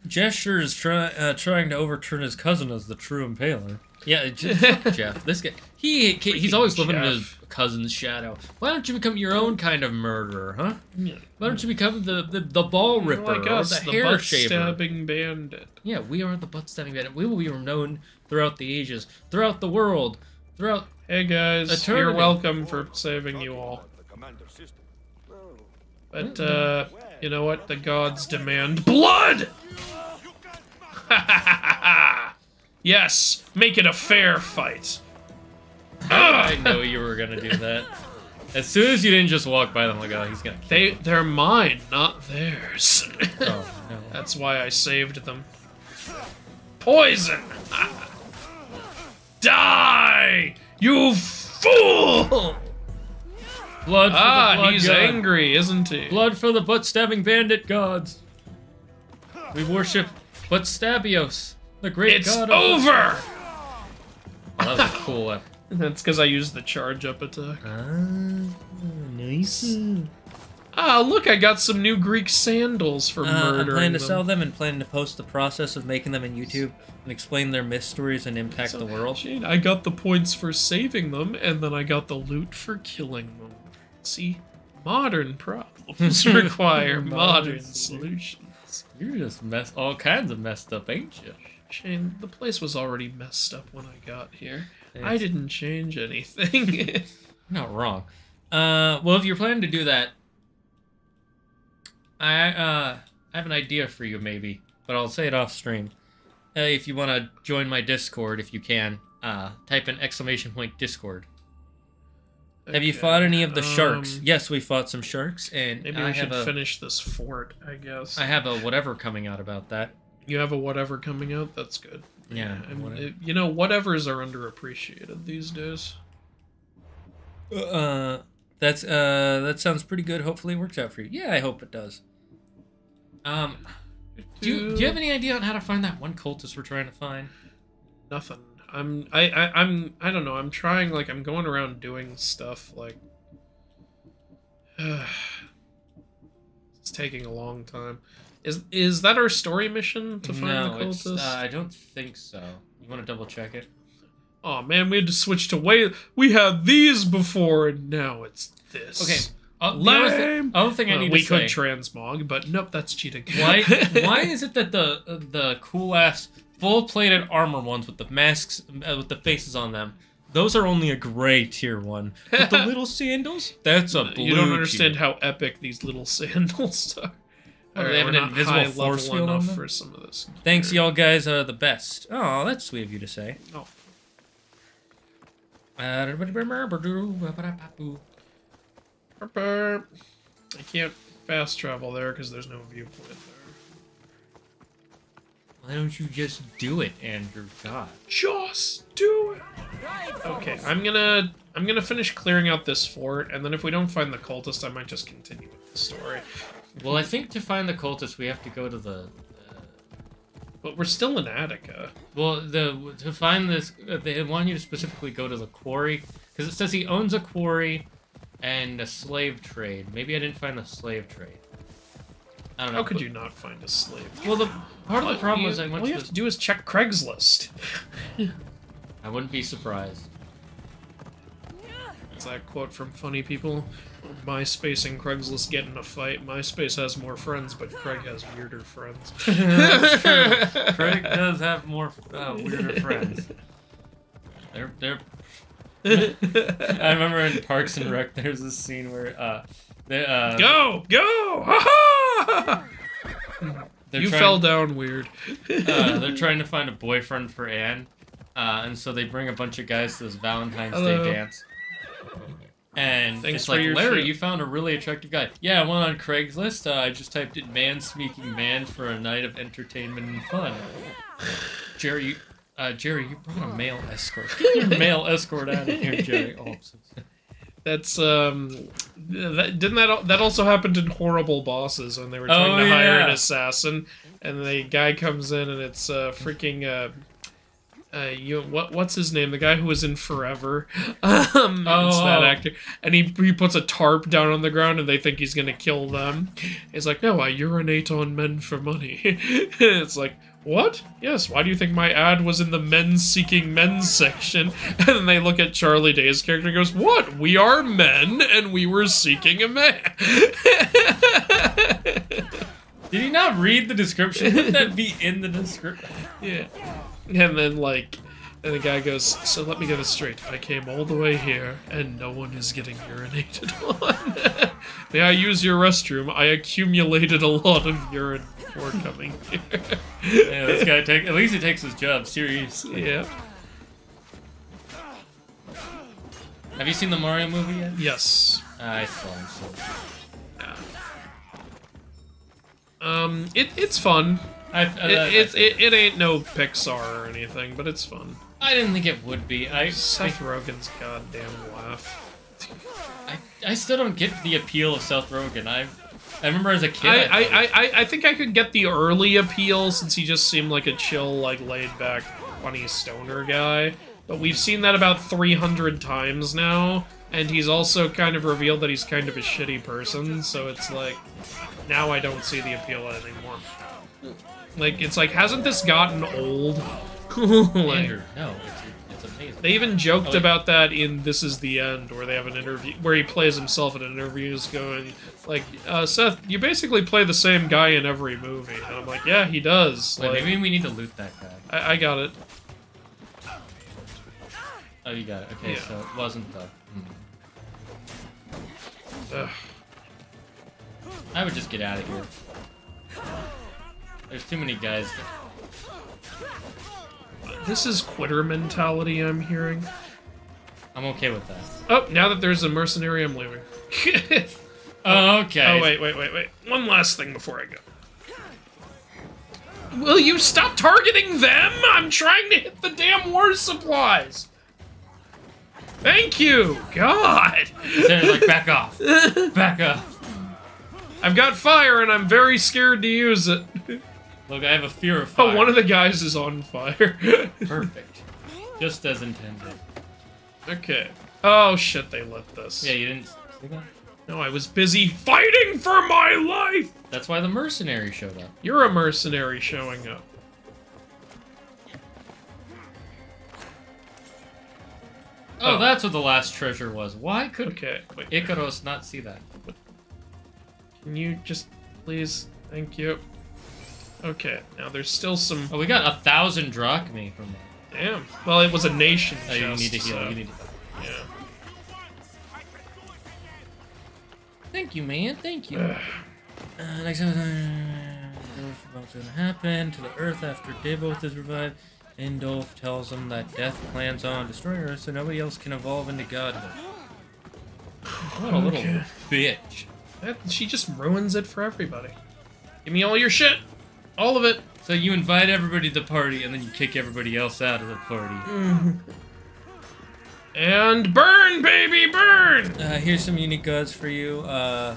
Gesture is trying to overturn his cousin as the true impaler. Yeah, fuck Jeff. This guy, he's always living in his cousin's shadow. Why don't you become your own kind of murderer, huh? Why don't you become the ball ripper like us, or the hair shaver? Butt-stabbing bandit. Yeah, we are the butt-stabbing bandit. We will be known throughout the ages, throughout the world, throughout... Hey guys, eternity. You're welcome for saving you all. But, you know what? The gods demand blood! Yes, make it a fair fight. I know you were gonna do that. As soon as you didn't just walk by them, like, oh, he's gonna kill They're mine, not theirs. Oh, no. That's why I saved them. Poison! Die! You fool! Blood for the blood he's god. angry, isn't he? Blood for the butt-stabbing bandit gods. We worship Buttstabios, the great god of... It's over! Oh, that was a cool one. That's because I used the charge-up attack. Nice. Look, I got some new Greek sandals for murdering I'm planning to them. sell them and planning to post the process of making them in YouTube and explain their mysteries and impact the world. Shane, I got the points for saving them, and then I got the loot for killing them. See? Modern problems require modern solutions. You're just all kinds of messed up, ain't you? Shane, the place was already messed up when I got here. I didn't change anything. Not wrong. Well, if you're planning to do that, I have an idea for you, maybe, but I'll say it off stream. If you want to join my Discord, if you can, type in !Discord. Have you fought any of the sharks? Yes, we fought some sharks, and maybe we should finish this fort, I guess. I have a whatever coming out about that. You have a whatever coming out? That's good. Yeah. You know, whatevers are underappreciated these days. That sounds pretty good. Hopefully it works out for you. Yeah, I hope it does. Do you have any idea on how to find that one cultist we're trying to find? Nothing. I don't know. I'm trying, like, I'm going around doing stuff, like... It's taking a long time. Is that our story mission to find the cultist? I don't think so. You want to double check it? Oh man, we had to switch to we had these before and now it's this. Okay. Lame. Other thing I need to say. We could transmog, but nope, that's cheetah. Why is it that the cool ass full-plated armor ones with the masks with the faces on them, those are only a gray tier 1. But the little sandals, that's a blue You don't understand tier. how epic these little sandals are. They have an invisible force field on them? For some of this. Thanks, y'all guys are the best. Oh, that's sweet of you to say. Oh. I can't fast travel there because there's no viewpoint there. Why don't you just do it, Andrew? God. Just do it. Okay, I'm gonna finish clearing out this fort, and then if we don't find the cultist, I might just continue with the story. Well, I think to find the cultist, we have to go to the... But we're still in Attica. Well, to find this, they want you to specifically go to the quarry, because it says he owns a quarry and a slave trade. Maybe I didn't find the slave trade. I don't know. How could you not find a slave? Well, part of the problem is I went all you have to do is check Craigslist. I wouldn't be surprised. What's that quote from Funny People? MySpace and Craigslist get in a fight. MySpace has more friends, but Craig has weirder friends. That's true. Craig does have more weirder friends. They're. I remember in Parks and Rec, there's this scene where go! Ha-ha! You fell down weird. They're trying to find a boyfriend for Anne, and so they bring a bunch of guys to this Valentine's Day dance. And it's like, Larry, you found a really attractive guy. Yeah, I went on Craigslist. I just typed in man speaking man for a night of entertainment and fun. Jerry, you brought a male escort. Get your male escort out of here, Jerry. Oh, that's that also happened in Horrible Bosses when they were trying to hire an assassin, and the guy comes in and it's freaking what's his name? The guy who was in Forever. It's that actor. And he puts a tarp down on the ground and they think he's gonna kill them. He's like, no, I urinate on men for money. It's like, what? Yes, why do you think my ad was in the men seeking men section? And then they look at Charlie Day's character and goes, what? We are men and we were seeking a man. Did he not read the description? Wouldn't that be in the description? Yeah. And then, like, and the guy goes, so let me get this straight. I came all the way here, and no one is getting urinated on. May I use your restroom? I accumulated a lot of urine before coming here. Yeah, this guy, at least he takes his job seriously. Yeah. Have you seen the Mario movie yet? Yes. I saw him, so. It's fun. It ain't no Pixar or anything, but it's fun. I didn't think it would be. Seth Rogen's goddamn laugh. I still don't get the appeal of Seth Rogen. I remember as a kid. I think I could get the early appeal since he just seemed like a chill, like laid back, funny stoner guy. But we've seen that about 300 times now, and he's also kind of revealed that he's kind of a shitty person. So it's like, now I don't see the appeal anymore. Like, it's like, hasn't this gotten old? Like, Andrew, no, it's amazing. They even joked about that in This Is the End, where they have an interview, where he plays himself in interviews going, like, Seth, you basically play the same guy in every movie. And I'm like, yeah, he does. Wait, like, maybe we need to loot that guy. I got it. Oh, you got it. Okay, Yeah. so it wasn't the... Ugh. I would just get out of here. There's too many guys. This is quitter mentality I'm hearing. I'm okay with that. Oh, now that there's a mercenary, I'm leaving. Oh, okay. Oh, wait. One last thing before I go. Will you stop targeting them? I'm trying to hit the damn war supplies. Thank you. God. Senator's like, back off. Back off. I've got fire and I'm very scared to use it. Look, I have a fear of fire. Oh, one of the guys is on fire. Perfect. Just as intended. Okay. Oh, shit, they lit this. Yeah, you didn't see that? No, I was busy fighting for my life! That's why the mercenary showed up. You're a mercenary showing up. Oh, that's what the last treasure was. Why could wait. Icaros not see that? Can you just, please? Thank you. Okay, now there's still some... Oh, we got 1,000 drachmae from that. Damn. Well, it was a nation chest, you need to heal. so... You need to... Yeah. Thank you, man. Thank you. Next time, what's going to happen to the Earth after Devoth is revived? Indolf tells them that Death plans on destroying Earth so nobody else can evolve into godhood. What a little bitch. She just ruins it for everybody. Give me all your shit. All of it. So you invite everybody to the party, and then you kick everybody else out of the party. And burn, baby, burn! Here's some unique gods for you. Okay,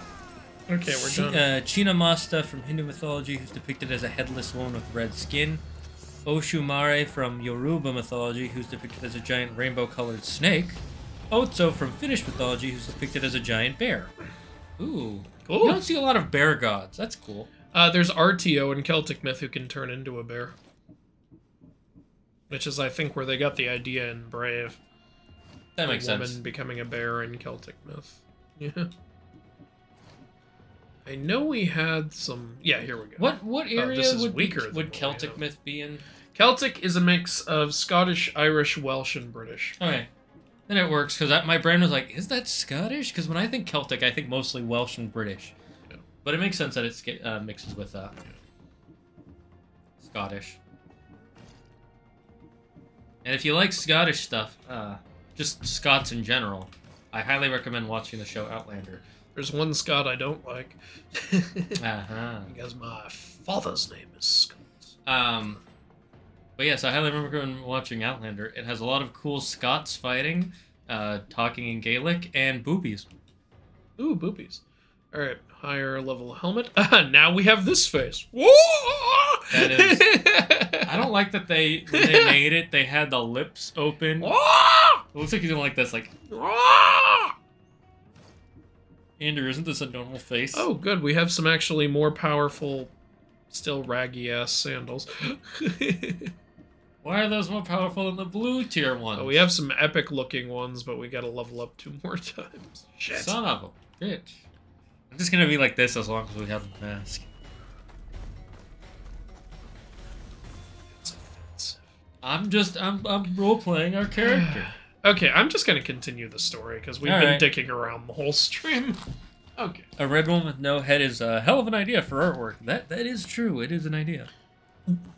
we're done. Chinamasta from Hindu mythology, who's depicted as a headless woman with red skin. Oshumare from Yoruba mythology, who's depicted as a giant rainbow-colored snake. Otso from Finnish mythology, who's depicted as a giant bear. Ooh. Cool. You don't see a lot of bear gods. That's cool. There's Artio in Celtic myth who can turn into a bear. Which is, I think, where they got the idea in Brave. That makes woman sense. becoming a bear in Celtic myth. Yeah. I know we had some... Yeah, here we go. What area this is would weaker than would what we Celtic have. myth be in? Celtic is a mix of Scottish, Irish, Welsh, and British. Okay. Then it works, because my brain was like, is that Scottish? Because when I think Celtic, I think mostly Welsh and British. Yeah. But it makes sense that it mixes with Scottish. And if you like Scottish stuff, just Scots in general, I highly recommend watching the show Outlander. There's one Scot I don't like. Uh-huh. Because my father's name is Scott. But yes, I highly recommend watching Outlander. It has a lot of cool Scots fighting, talking in Gaelic, and boobies. Ooh, boobies. Alright, higher level helmet. Now we have this face. Whoa! That is... I don't like that when they made it, they had the lips open. It looks like he's doing like this, like... Andrew, isn't this a normal face? Oh, good. We have some actually more powerful, still raggy-ass sandals. Why are those more powerful than the blue tier ones? Oh, we have some epic-looking ones, but we gotta level up 2 more times. Shit. Son of a bitch. I'm just gonna be like this as long as we have the mask. It's offensive. I'm role-playing our character. Okay, I'm just gonna continue the story, because we've been dicking around the whole stream. Okay. A red one with no head is a hell of an idea for artwork. That is true. It is an idea.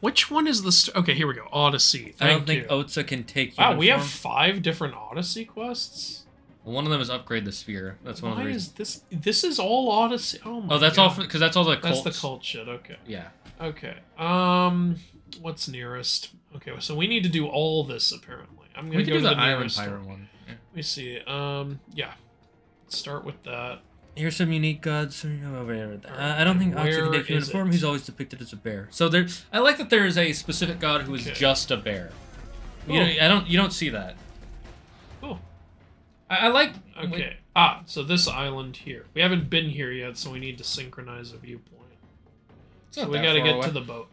Which one is the... Okay, here we go. Odyssey. I don't think you. Otsa can take Wow, human we have form. 5 different Odyssey quests? Well, one of them is upgrade the spear. That's one of the Why reasons. is this... This is all Odyssey? Oh my Oh, that's God. all because that's all the cults. That's the cult shit, okay. Yeah. Okay. What's nearest? Okay, so we need to do all this, apparently. I'm gonna We go can do to the the island nearest pirate one. one. Yeah. Let me see. Yeah. Let's start with that. Here's some unique gods over here. I don't think Otsa can Where take human is form. it? He's always depicted as a bear. So there, I like that there is a specific god who is Okay. just a bear. Cool. You don't see that. Cool. I like. Okay. So this island here. We haven't been here yet, so we need to synchronize a viewpoint. So we gotta get to the boat.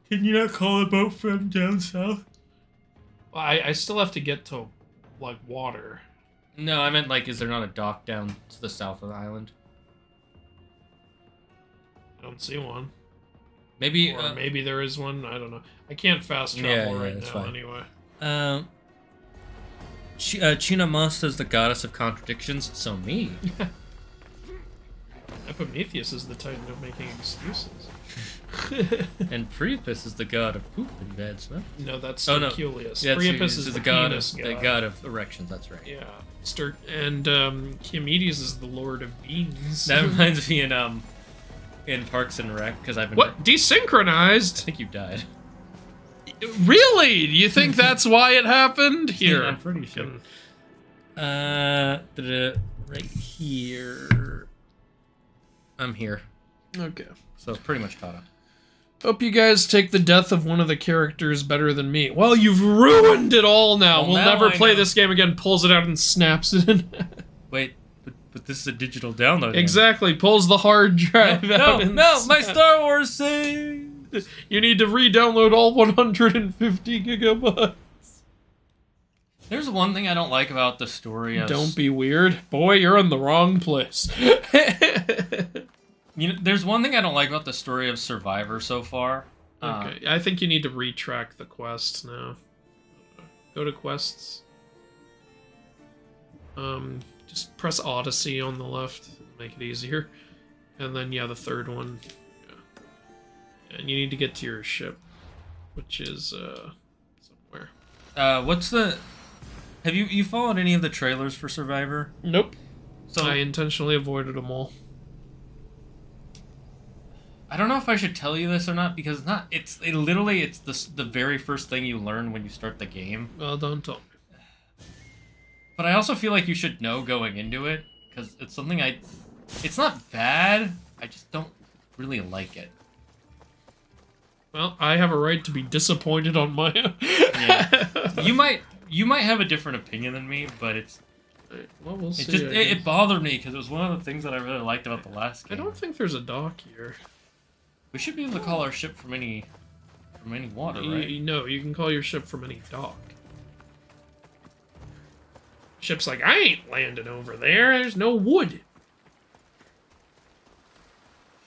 Can you not call a boat from down south? Well, I still have to get to, like, water. No, I meant like, is there not a dock down to the south of the island? I don't see one. Maybe. Or maybe there is one. I don't know. I can't fast travel Yeah, right that's now fine. anyway. China Masta is the goddess of contradictions, so me. Epimetheus is the titan of making excuses. And Priapus is the god of poop and bad smell. No, that's Oh, no. Hercules. Yeah, Priapus is the god penis of god. the god of erections. That's right. Yeah. And Diomedes is the lord of beans. That reminds me in Parks and Rec because I've been. What? I Desynchronized? think you died. Really? Do you think that's why it happened? Here. I'm pretty sure. Right here. I'm here, Okay. so pretty much caught up. Hope you guys take the death of one of the characters better than me. Well, you've ruined it all now. Well, We'll now never I play know. this game again. Pulls it out and snaps it in. Wait, but this is a digital download. then. Exactly. Pulls the hard drive No, out. and my snaps. Star Wars save. You need to re-download all 150 gigabytes. There's one thing I don't like about the story of. Don't be weird. Boy, you're in the wrong place. You know, there's one thing I don't like about the story of Survivor so far. Okay, I think you need to retrack the quests now. Go to quests. Just press Odyssey on the left. Make it easier. And then, yeah, the third one. Yeah. And you need to get to your ship. Which is, somewhere. What's the... Have you followed any of the trailers for Survivor? Nope. So I intentionally avoided them all. I don't know if I should tell you this or not because it's literally the very first thing you learn when you start the game. Well, don't tell me. But I also feel like you should know going into it because it's something it's not bad. I just don't really like it. Well, I have a right to be disappointed on my own. Yeah. You might have a different opinion than me, but it's Well, we'll see. it bothered me because it was one of the things that I really liked about the last I game. don't think there's a dock here. We should be able to call our ship from any water, right? No, you can call your ship from any dock. Ship's like, I ain't landing over there. There's no wood.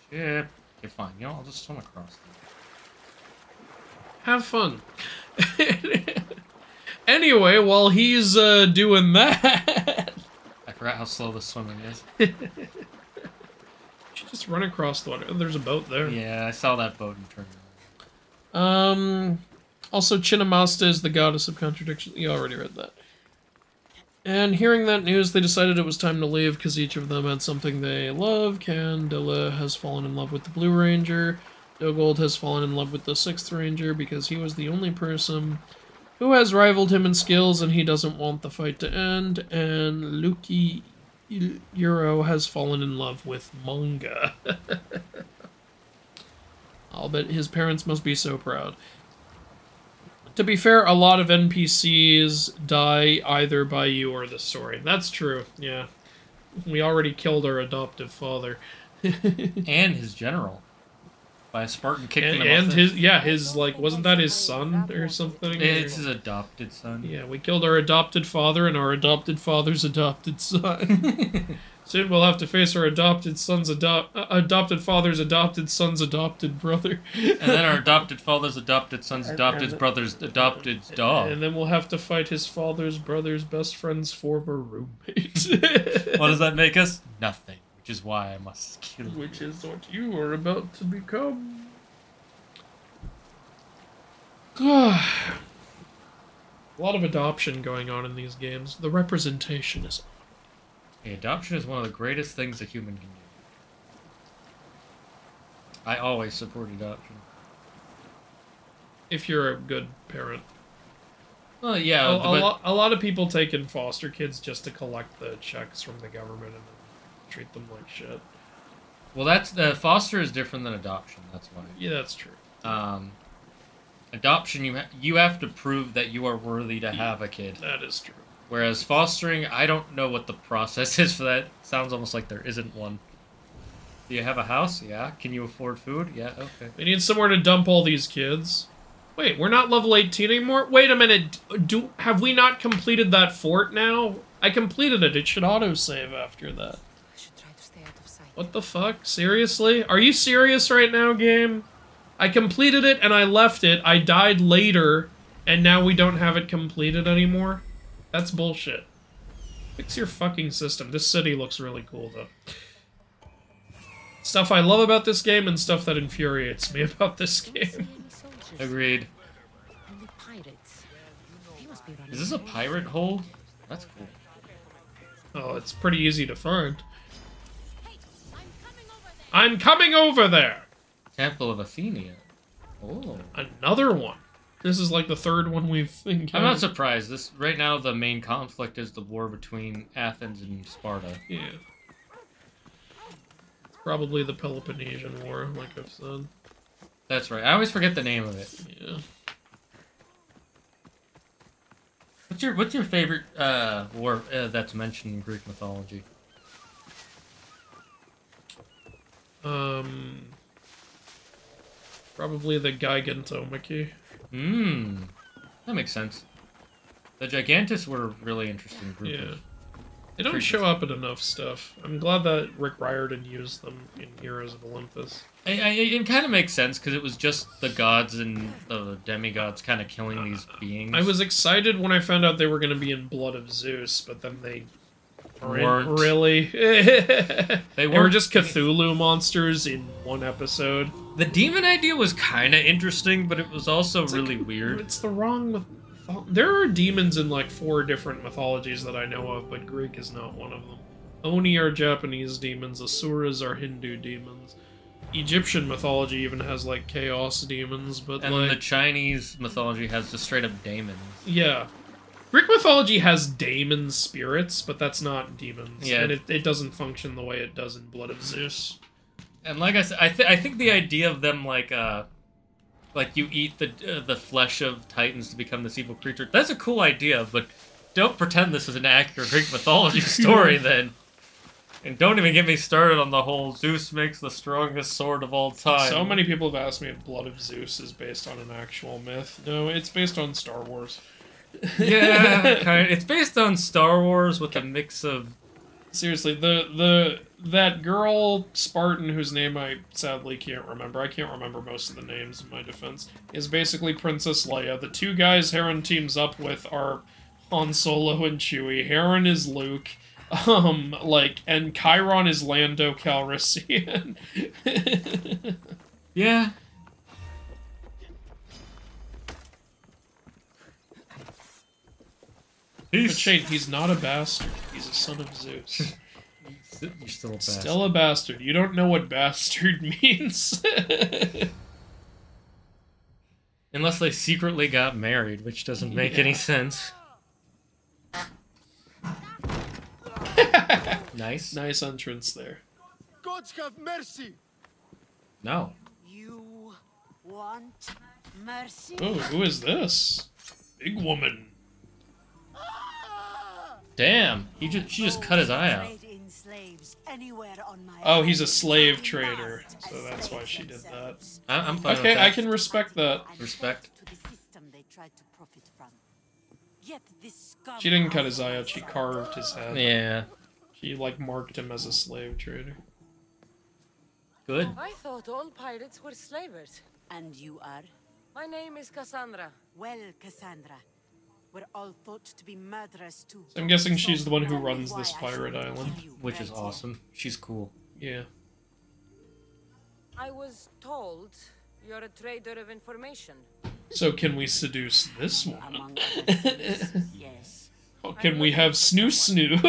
Ship. Okay, fine. You know, I'll just swim across. Have fun. Anyway, while he's doing that... I forgot how slow the swimming is. You should just run across the water. Oh, there's a boat there. Yeah, I saw that boat and turned around. Also, Chinnamasta is the goddess of contradiction. You already read that. And hearing that news, they decided it was time to leave because each of them had something they love. Candela has fallen in love with the Blue Ranger. Dogold has fallen in love with the 6th Ranger because he was the only person who has rivaled him in skills and he doesn't want the fight to end. And Luki Euro has fallen in love with Manga. I'll bet his parents must be so proud. To be fair, a lot of NPCs die either by you or the story. That's true, yeah. We already killed our adoptive father. And his general. By a Spartan kicking him and off his, like, wasn't that his son or something? It's his adopted son. Yeah, we killed our adopted father and our adopted father's adopted son. Soon we'll have to face our adopted son's adopted father's adopted son's adopted brother. And then our adopted father's adopted son's adopted brother's adopted dog. And then we'll have to fight his father's brother's best friend's former roommate. What does that make us? Nothing. Which is why I must kill you. Which is what you are about to become. A lot of adoption going on in these games. The representation is... Hey, adoption is one of the greatest things a human can do. I always support adoption. If you're a good parent. Well, yeah, a lot of people take in foster kids just to collect the checks from the government and then treat them like shit. Well, that's foster is different than adoption. That's why. Yeah, that's true. Adoption, you have to prove that you are worthy to have a kid. That is true. Whereas fostering, I don't know what the process is for that. Sounds almost like there isn't one. Do you have a house? Yeah. Can you afford food? Yeah. Okay. We need somewhere to dump all these kids. Wait, we're not level 18 anymore? Wait a minute. Have we not completed that fort now? I completed it. It should autosave after that. What the fuck? Seriously? Are you serious right now, game? I completed it and I left it. I died later, and now we don't have it completed anymore? That's bullshit. Fix your fucking system. This city looks really cool, though. Stuff I love about this game and stuff that infuriates me about this game. Agreed. Is this a pirate hold? That's cool. Oh, it's pretty easy to find. I'm coming over there! Temple of Athenia. Oh. Another one. This is like the third one we've encountered. I'm not surprised. Right now the main conflict is the war between Athens and Sparta. Yeah. It's probably the Peloponnesian War, like I've said. That's right. I always forget the name of it. Yeah. What's your favorite war that's mentioned in Greek mythology? Probably the Gigantomachy. That makes sense. The Gigantus were a really interesting group. Yeah. They don't show up in enough stuff. I'm glad that Rick Riordan used them in Heroes of Olympus. It kind of makes sense, because it was just the gods and the demigods kind of killing these beings. I was excited when I found out they were going to be in Blood of Zeus, but then they weren't. Really? They were just Cthulhu monsters in one episode. The demon idea was kind of interesting, but it was also really weird. It's the wrong... There are demons in like 4 different mythologies that I know of, but Greek is not one of them. Oni are Japanese demons, Asuras are Hindu demons. Egyptian mythology even has like chaos demons, but and like... the Chinese mythology has just straight up daemons. Yeah. Greek mythology has daemon spirits, but that's not demons. Yeah. And it doesn't function the way it does in Blood of Zeus. And like I said, I think the idea of them like you eat the flesh of titans to become this evil creature, that's a cool idea, but don't pretend this is an accurate Greek mythology story then. And don't even get me started on the whole Zeus makes the strongest sword of all time. So many people have asked me if Blood of Zeus is based on an actual myth. No, it's based on Star Wars. Yeah, kind of. It's based on Star Wars with a mix of... Seriously, that girl Spartan whose name I sadly can't remember. I can't remember most of the names in my defense. Is basically Princess Leia. The two guys Heron teams up with are Han Solo and Chewie. Heron is Luke. And Chiron is Lando Calrissian. Yeah. But Shane, he's not a bastard. He's a son of Zeus. You're still a bastard. Still a bastard. You don't know what bastard means. Unless they secretly got married, which doesn't make any sense. Nice. Nice entrance there. Gods have mercy! No. You want mercy? Oh, who is this? Big woman. Damn. She just cut his eye out. Oh, he's a slave trader, so that's why she did that. I'm fine with Okay, that. I can respect that. Respect. She didn't cut his eye out, she carved his head. Yeah. She, like, marked him as a slave trader. Good. I thought all pirates were slavers. And you are? My name is Kasandra. Well, Cassandra, we're all thought to be murderers too. So I'm guessing she's the one who runs this pirate island. Which is awesome. She's cool. Yeah. I was told you're a trader of information. So can we seduce this woman? Among other things, yes. Oh, can we have Snoo Snoo?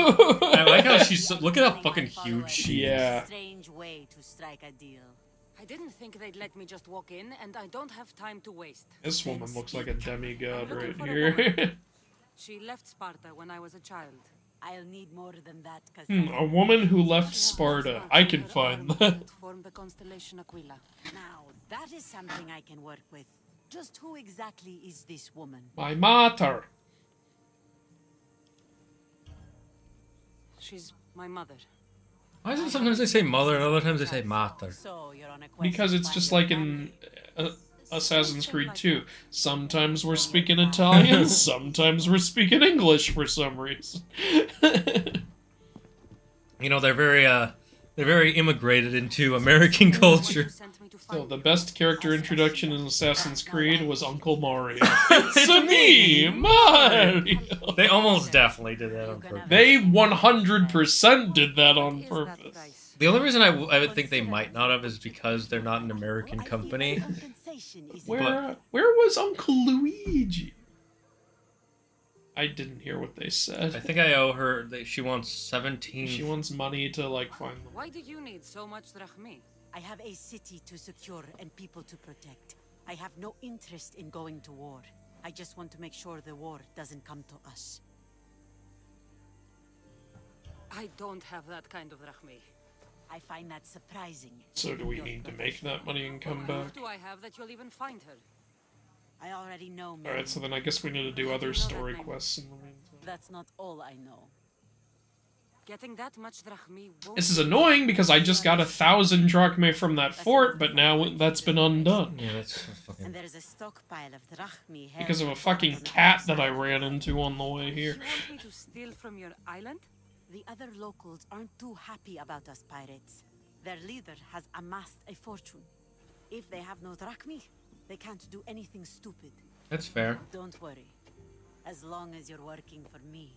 I like how she's so, look at how fucking huge she is. Yeah. Strange way to strike a deal. I didn't think they'd let me just walk in, and I don't have time to waste. This woman looks like a demigod I'm looking right for a here. She left Sparta when I was a child. I'll need more than that, Cassandra. A woman who left Sparta. I can find that. Form the constellation Aquila. Now, that is something I can work with. Just who exactly is this woman? My mater. She's my mother. Why is it sometimes they say mother and other times they say mater? So you're on a quest Because to it's find just your like family. in Assassin's Creed 2. Sometimes we're speaking Italian, sometimes we're speaking English for some reason. You know, they're very immigrated into American culture. So the best character introduction in Assassin's Creed was Uncle Mario. It's me, Mario! They almost definitely did that on purpose. They 100% did that on purpose. The only reason I would think they might not have is because they're not an American company. Where was Uncle Luigi? I didn't hear what they said. I think I owe her that she wants 17. She wants money to, like, find them. Why do you need so much drachmi? I have a city to secure and people to protect. I have no interest in going to war. I just want to make sure the war doesn't come to us. I don't have that kind of drachmi. I find that surprising. So do we need to make that money and come What back? proof do I have that you'll even find her? I already know. Alright, so then I guess we need to do other story quests in the meantime. That's not all I know. Getting that much drachmi won't... This is annoying because I just got 1,000 drachmae from that fort, but now that's been undone. Yeah, that's And fucking... there is a stockpile of drachmi. Because of a fucking cat that I ran into on the way here. You want me to steal from your island? The other locals aren't too happy about us pirates. Their leader has amassed a fortune. If they have no drachmi, they can't do anything stupid. That's fair. Don't worry. As long as you're working for me,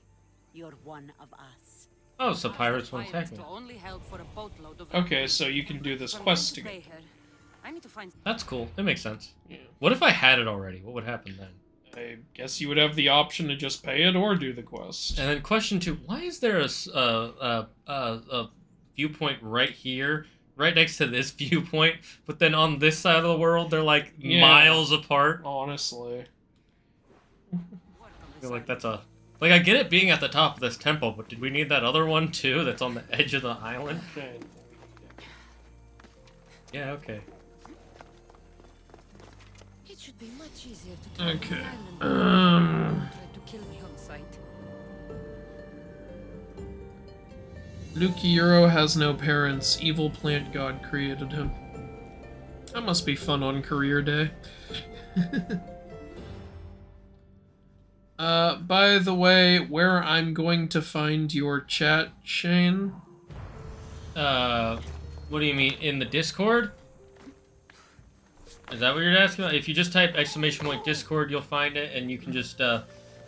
you're one of us. Oh, so pirates won't attack me. To only help for a boatload of Okay, drachmi. so you can do this So I'm quest going to again. pay her. I need to find... That's cool. It makes sense. Yeah. What if I had it already? What would happen then? I guess you would have the option to just pay it or do the quest. And then question 2, why is there a viewpoint right here, right next to this viewpoint, but then on this side of the world, they're like Yeah. miles apart? Honestly. I feel like that's a... Like, I get it being at the top of this temple, but did we need that other one too that's on the edge of the island? Okay. Yeah, okay. It should be much easier to travel Okay. the island try to kill me on sight. Lukiuro has no parents. Evil plant god created him. That must be fun on career day. By the way, where I'm going to find your chat, Shane? What do you mean, in the Discord? Is that what you're asking about? If you just type !Discord, you'll find it, and you can just,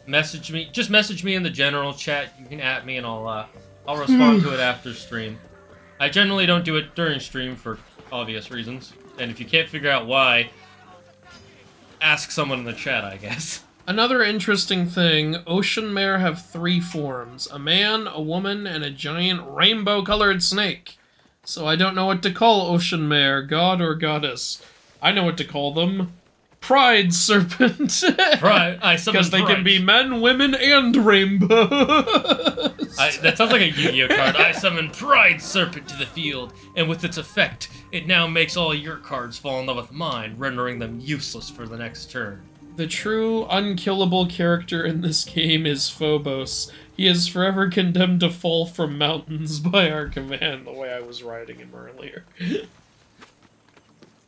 message me. Just message me in the general chat. You can at me, and I'll respond to it after stream. I generally don't do it during stream for obvious reasons, and if you can't figure out why, ask someone in the chat, I guess. Another interesting thing, Ocean Mare have 3 forms. A man, a woman, and a giant rainbow-colored snake. So I don't know what to call Ocean Mare, god or goddess. I know what to call them. Pride Serpent. Pride. Because they can be men, women, and rainbows. That sounds like a Yu-Gi-Oh card. I summon Pride Serpent to the field, and with its effect, it now makes all your cards fall in love with mine, rendering them useless for the next turn. The true unkillable character in this game is Phobos. He is forever condemned to fall from mountains by our command, the way I was riding him earlier.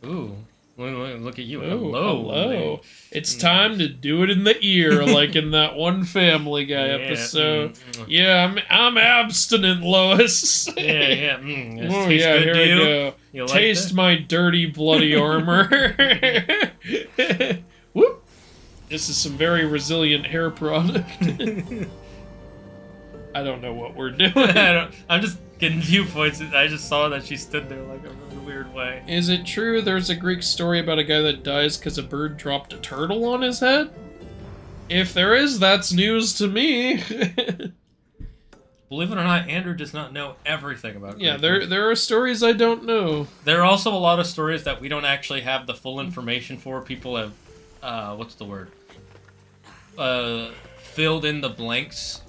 Ooh. Look at you. Ooh, hello. Hello. It's time to do it in the ear, like in that one Family Guy episode. Yeah, I'm abstinent, Lois. Yeah. Oh, yeah, here we go. You Taste my dirty, bloody armor. Whoop. This is some very resilient hair product. I don't know what we're doing. I'm just getting viewpoints. I just saw that she stood there like a really weird way. Is it true there's a Greek story about a guy that dies because a bird dropped a turtle on his head? If there is, that's news to me. Believe it or not, Andrew does not know everything about Greek. Yeah, there are stories I don't know. There are also a lot of stories that we don't actually have the full information for. People have, what's the word? Filled in the blanks.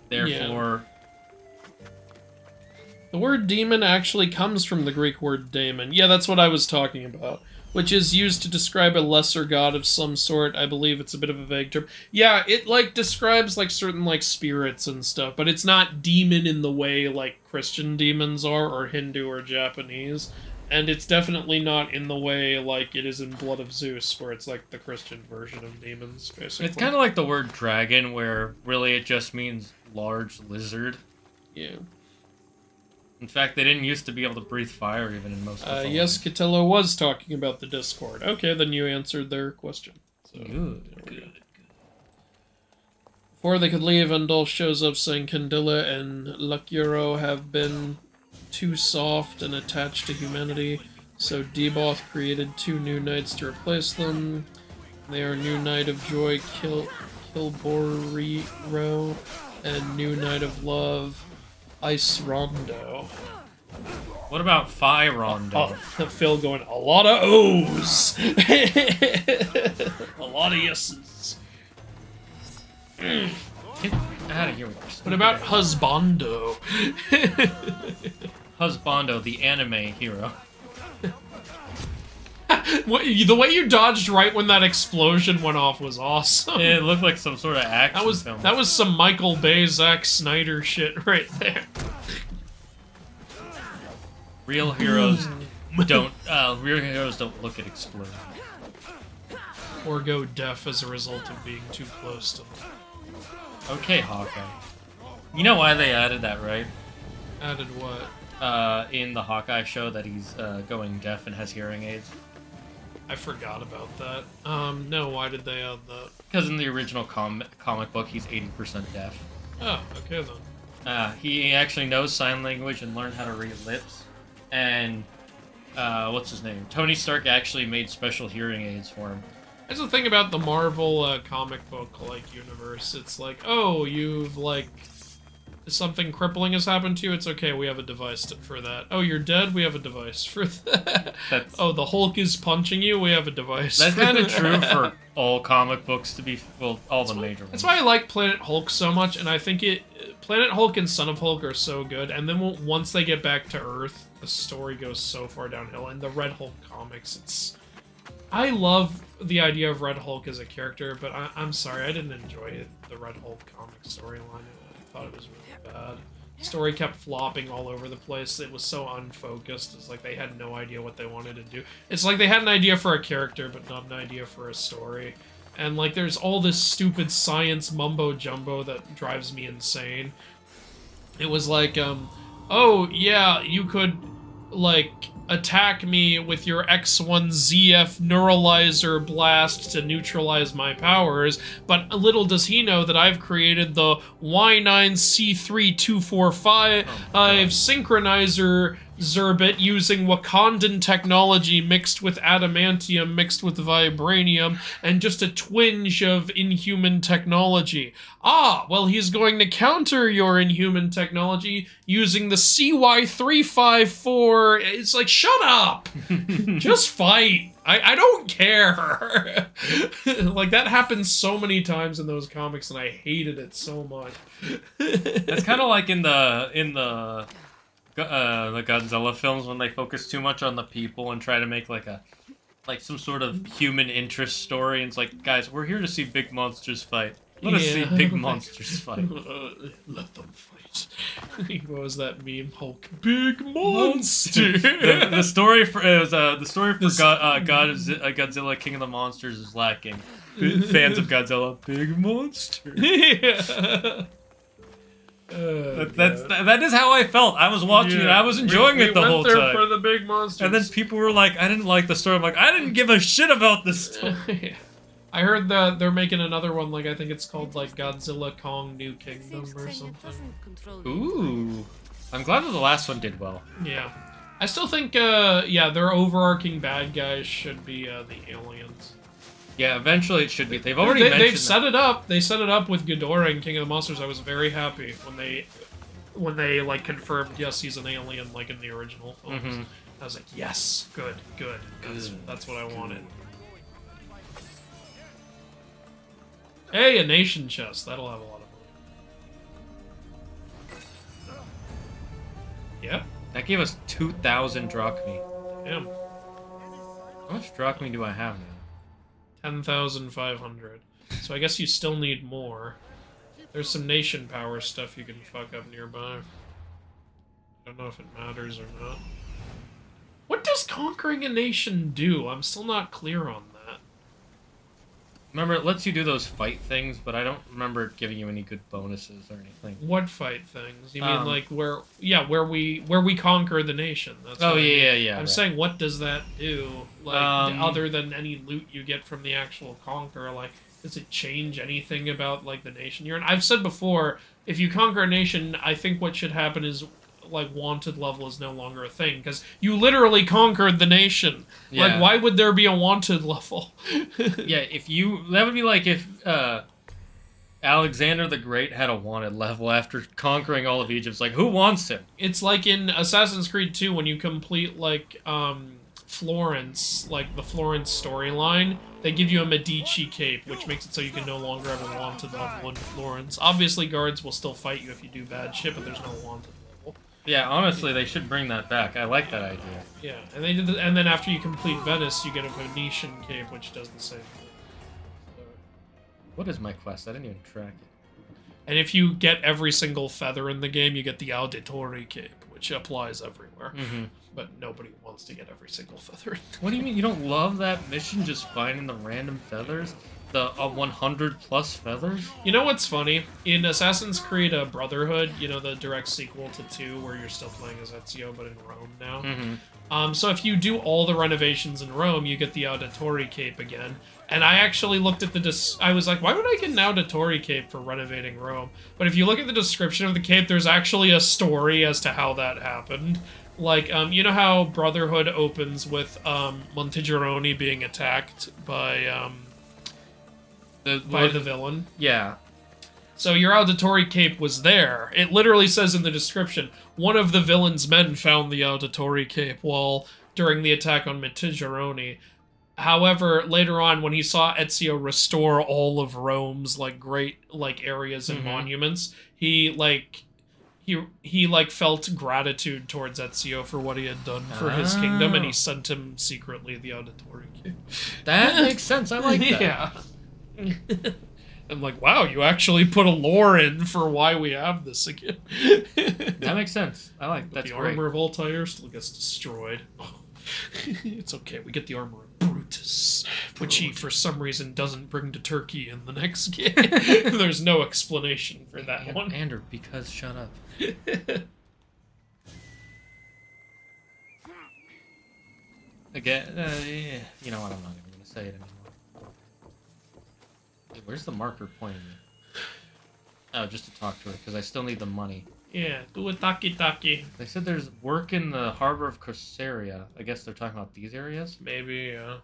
Therefore... The word demon actually comes from the Greek word daemon. Yeah, that's what I was talking about. Which is used to describe a lesser god of some sort. I believe it's a bit of a vague term. Yeah, it, like, describes, like, certain, like, spirits and stuff, but it's not demon in the way, like, Christian demons are, or Hindu or Japanese. And it's definitely not in the way, like, it is in Blood of Zeus, where it's, like, the Christian version of demons, basically. It's kind of like the word dragon, where really it just means large lizard. Yeah. In fact, they didn't used to be able to breathe fire even in most of yes, Catello was talking about the Discord. Okay, then you answered their question. So, good. Before they could leave, Andolf shows up saying Candilla and Lucuro have been too soft and attached to humanity, so Deboth created 2 new knights to replace them. They are New Knight of Joy, Kilboriro, and New Knight of Love, Ice Rondo. What about Phi Rondo? Oh, Phil going, a lot of O's! A lot of yeses. Get out of here with this. What about Husbando? Husbando, the anime hero. The way you dodged right when that explosion went off was awesome. Yeah, it looked like some sort of action film. That was some Michael Bay, Zack Snyder shit right there. Real heroes don't look at explosions. Or go deaf as a result of being too close to them. Okay, Hawkeye. You know why they added that, right? Added what? In the Hawkeye show that he's going deaf and has hearing aids. I forgot about that. No, why did they add that? Because in the original comic book, he's 80% deaf. Oh, okay then. He actually knows sign language and learned how to read lips. And, what's his name? Tony Stark actually made special hearing aids for him. That's the thing about the Marvel comic book, like, universe. It's like, oh, you've, like... something crippling has happened to you, it's okay, we have a device for that. Oh, you're dead? We have a device for that. Oh, the Hulk is punching you? We have a device. That's kind of true for all comic books, to be... well, all the major ones. That's why I like Planet Hulk so much, and I think Planet Hulk and Son of Hulk are so good, and then once they get back to Earth, the story goes so far downhill. And the Red Hulk comics, I love the idea of Red Hulk as a character, but I'm sorry, I didn't enjoy the Red Hulk comic storyline. I thought it was really bad. The story kept flopping all over the place. It was so unfocused. It's like they had no idea what they wanted to do. It's like they had an idea for a character, but not an idea for a story. And, like, there's all this stupid science mumbo-jumbo that drives me insane. It was like, oh, yeah, you could, like, attack me with your X1ZF Neuralizer blast to neutralize my powers, but little does he know that I've created the Y9C3245 synchronizer Zerbit using Wakandan technology mixed with adamantium, mixed with vibranium, and just a twinge of inhuman technology. Ah, well, he's going to counter your inhuman technology using the CY354. It's like, shut up! Just fight! I don't care! Like, that happens so many times in those comics, and I hated it so much. It's kind of like in the Godzilla films when they focus too much on the people and try to make like some sort of human interest story. And it's like, guys, we're here to see big monsters fight. Let us see big monsters fight. Let them fight. What was that meme? Hulk, big monster. the story for Godzilla King of the Monsters is lacking. Fans of Godzilla, big monster. Yeah. That is how I felt. I was watching it. I was enjoying it the whole time. For the big monsters. And then people were like, "I didn't like the story." I'm like, "I didn't give a shit about this story." I heard that they're making another one. Like, I think it's called like Godzilla Kong New Kingdom or something. Ooh, I'm glad that the last one did well. Yeah, I still think yeah, their overarching bad guys should be the aliens. Yeah, eventually it should be. They've already they've set it up. They set it up with Ghidorah and King of the Monsters. I was very happy when they like confirmed, yes, he's an alien like in the original films. Mm-hmm. I was like, yes, good. That's what I wanted. Hey, a nation chest. That'll have a lot of money. Yep. That gave us 2,000 drachmi. Yeah. How much drachmi do I have now? 10,500. So I guess you still need more. There's some nation power stuff you can fuck up nearby. I don't know if it matters or not. What does conquering a nation do? I'm still not clear on that. Remember, it lets you do those fight things, but I don't remember it giving you any good bonuses or anything. What fight things? You mean like where we conquer the nation? That's yeah. I'm saying, what does that do? Like, other than any loot you get from the actual conquer, like, does it change anything about like the nation you're in? I've said before, if you conquer a nation, I think what should happen is, like, wanted level is no longer a thing, because you literally conquered the nation. Yeah. Like, why would there be a wanted level? Yeah, that would be like if Alexander the Great had a wanted level after conquering all of Egypt. It's like, who wants him? It's like in Assassin's Creed 2 when you complete, like, Florence, like the Florence storyline, they give you a Medici cape, which makes it so you can no longer have a wanted level in Florence. Obviously, guards will still fight you if you do bad shit, but there's no wanted level. Yeah, honestly, they should bring that back. I like that idea. Yeah, and they did, and then after you complete Venice, you get a Venetian cape, which does the same thing. So, what is my quest? I didn't even track it. And if you get every single feather in the game, you get the Auditori cape, which applies everywhere. Mm-hmm. But nobody wants to get every single feather. What do you mean? You don't love that mission, just finding the random feathers? The 100+ feathers? You know what's funny? In Assassin's Creed Brotherhood, you know, the direct sequel to 2, where you're still playing as Ezio, but in Rome now. Mm-hmm. So if you do all the renovations in Rome, you get the Auditori cape again. And I actually looked at I was like, why would I get an Auditori cape for renovating Rome? But if you look at the description of the cape, there's actually a story as to how that happened. Like, you know how Brotherhood opens with Montigiaroni being attacked by the villain? Yeah. So your Auditori cape was there. It literally says in the description, one of the villain's men found the Auditori cape while during the attack on Montigiaroni. However, later on, when he saw Ezio restore all of Rome's like great like areas and monuments, he felt gratitude towards Ezio for what he had done for his kingdom, and he sent him secretly the Auditori cape. That makes sense. I like that. Yeah. I'm like, wow, you actually put a lore in for why we have this again. That makes sense. I like that. The armor of Altair still gets destroyed. It's okay, we get the armor of Brute. cultists, which he for some reason doesn't bring to Turkey in the next game. There's no explanation for that one. Andrew, because shut up. Again, yeah. You know what? I'm not even gonna say it anymore. Hey, where's the marker pointing me? Oh, just to talk to her, because I still need the money. Yeah, do a taki-taki. They said there's work in the harbor of Corsaria. I guess they're talking about these areas? Maybe, yeah.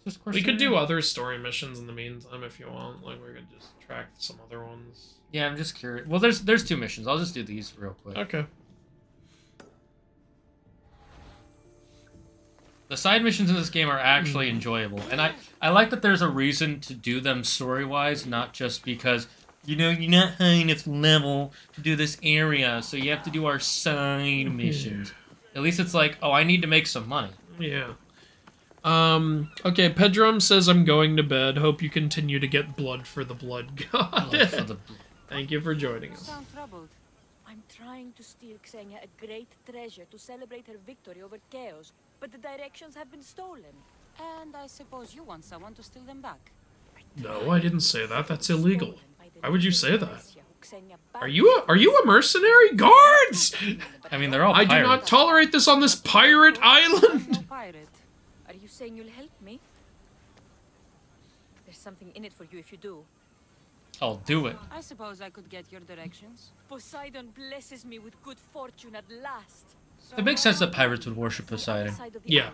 Is this We could do other story missions in the meantime if you want. Like, we could just track some other ones. Yeah, I'm just curious. Well, there's 2 missions. I'll just do these real quick. Okay. The side missions in this game are actually enjoyable. And I like that there's a reason to do them story-wise, not just because, you know, you're not high enough level to do this area, so you have to do our side missions. At least it's like, oh, I need to make some money. Yeah. Okay, Pedrum says I'm going to bed. Hope you continue to get blood for the blood god. Thank you for joining us. Sound troubled. I'm trying to steal Xenia a great treasure to celebrate her victory over chaos, but the directions have been stolen. And I suppose you want someone to steal them back. No, I didn't say that. That's illegal. Why would you say that? Are you a mercenary? Guards! I mean, they're all I pirates. do not tolerate this on this pirate island! Pirate, are you saying you'll help me? There's something in it for you if you do. I'll do it. I suppose I could get your directions. Poseidon blesses me with good fortune at last. It makes sense that pirates would worship Poseidon. Yeah.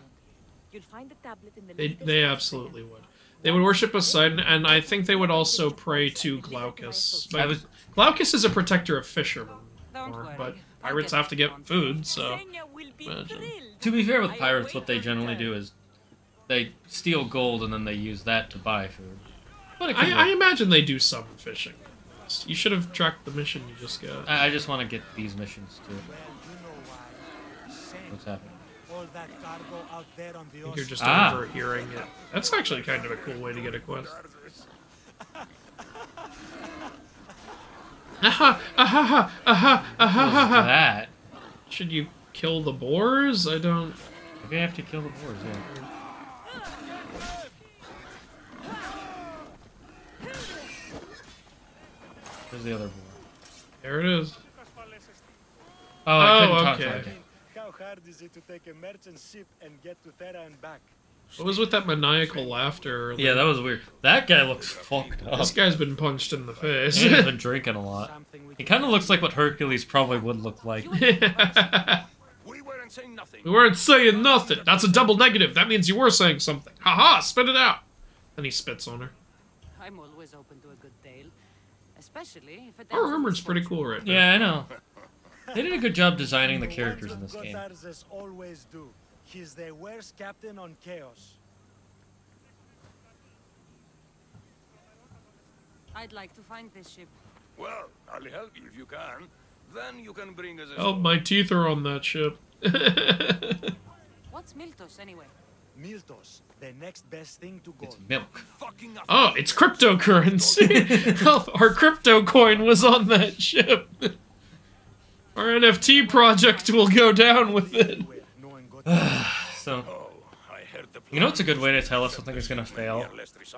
You'll find the tablet in the They absolutely would. They would worship Poseidon, and I think they would also pray to Glaucus. But Glaucus is a protector of fishermen, but pirates have to get food, so... To be fair with pirates, what they generally do is they steal gold and then they use that to buy food. But I imagine they do some fishing. You should have tracked the mission you just got. I just want to get these missions too. What's happening? I think you're just overhearing it. That's actually kind of a cool way to get a quest. Aha! Aha! Aha! Aha! What's that? Should you kill the boars? I don't... Maybe I have to kill the boars, yeah. Where's the other boar? There it is. Oh, I couldn't talk to okay. him. How hard is it to take a merchant ship and get to Thera and back? What was with that maniacal laughter earlier? Yeah, that was weird. That guy looks fucked up. This guy's been punched in the face. He's been drinking a lot. He kind of looks like what Hercules probably would look like. We weren't saying nothing. We weren't saying nothing. That's a double negative. That means you were saying something. Haha, spit it out. And he spits on her. I'm always open to a good tale. Especially if it Our armor's pretty cool right now. Yeah, I know. They did a good job designing the characters in this game. Gotarzes always do. He's the worst captain on Chaos. I'd like to find this ship. Well, I'll help you if you can. Then you can bring us a Oh, my teeth are on that ship. What's Miltos anyway? Miltos, the next best thing to gold. It's milk. Oh, it's cryptocurrency. Our crypto coin was on that ship. Our NFT project will go down with it. So, you know what's a good way to tell if something is going to fail?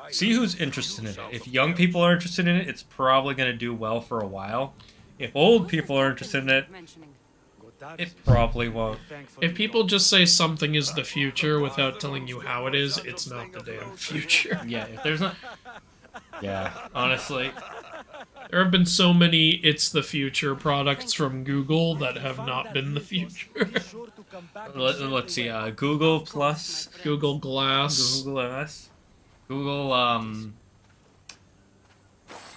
See who's interested in it. If young people are interested in it, it's probably going to do well for a while. If old people are interested in it, it probably won't. If people just say something is the future without telling you how it is, it's not the damn future. Yeah, if there's not... Yeah, honestly. There have been so many it's the future products from Google that have not been the future. Let's see, Google Plus. Google Glass. Google Glass.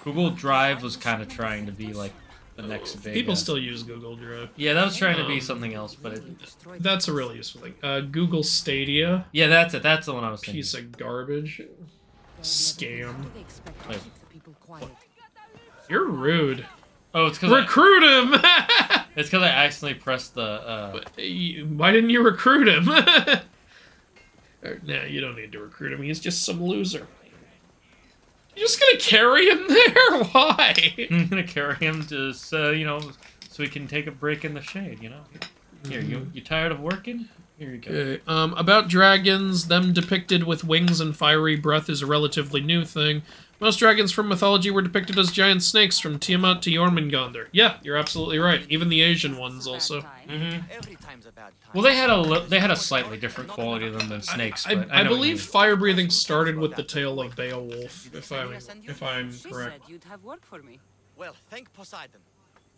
Google Drive was kind of trying to be like the next big... People still use Google Drive. Yeah, that was trying to be something else, but it... That's a really useful thing. Google Stadia. Yeah, that's it. That's the one I was thinking. Piece of garbage. Scam. Wait. You're rude. Oh, it's because recruit him. It's because I accidentally pressed the. Why didn't you recruit him? Nah, you don't need to recruit him. He's just some loser. You're just gonna carry him there? Why? I'm gonna carry him to, you know, so he can take a break in the shade. You know. Here, you tired of working? Here you go. Okay. About dragons, them depicted with wings and fiery breath is a relatively new thing. Most dragons from mythology were depicted as giant snakes from Tiamat to Jormungandr. Yeah, you're absolutely right. Even the Asian ones also. Mm-hmm. Well, they had a slightly different quality than snakes. But I believe fire breathing started with the tale of Beowulf, if I'm correct. You'd have work for me. Well, thank Poseidon.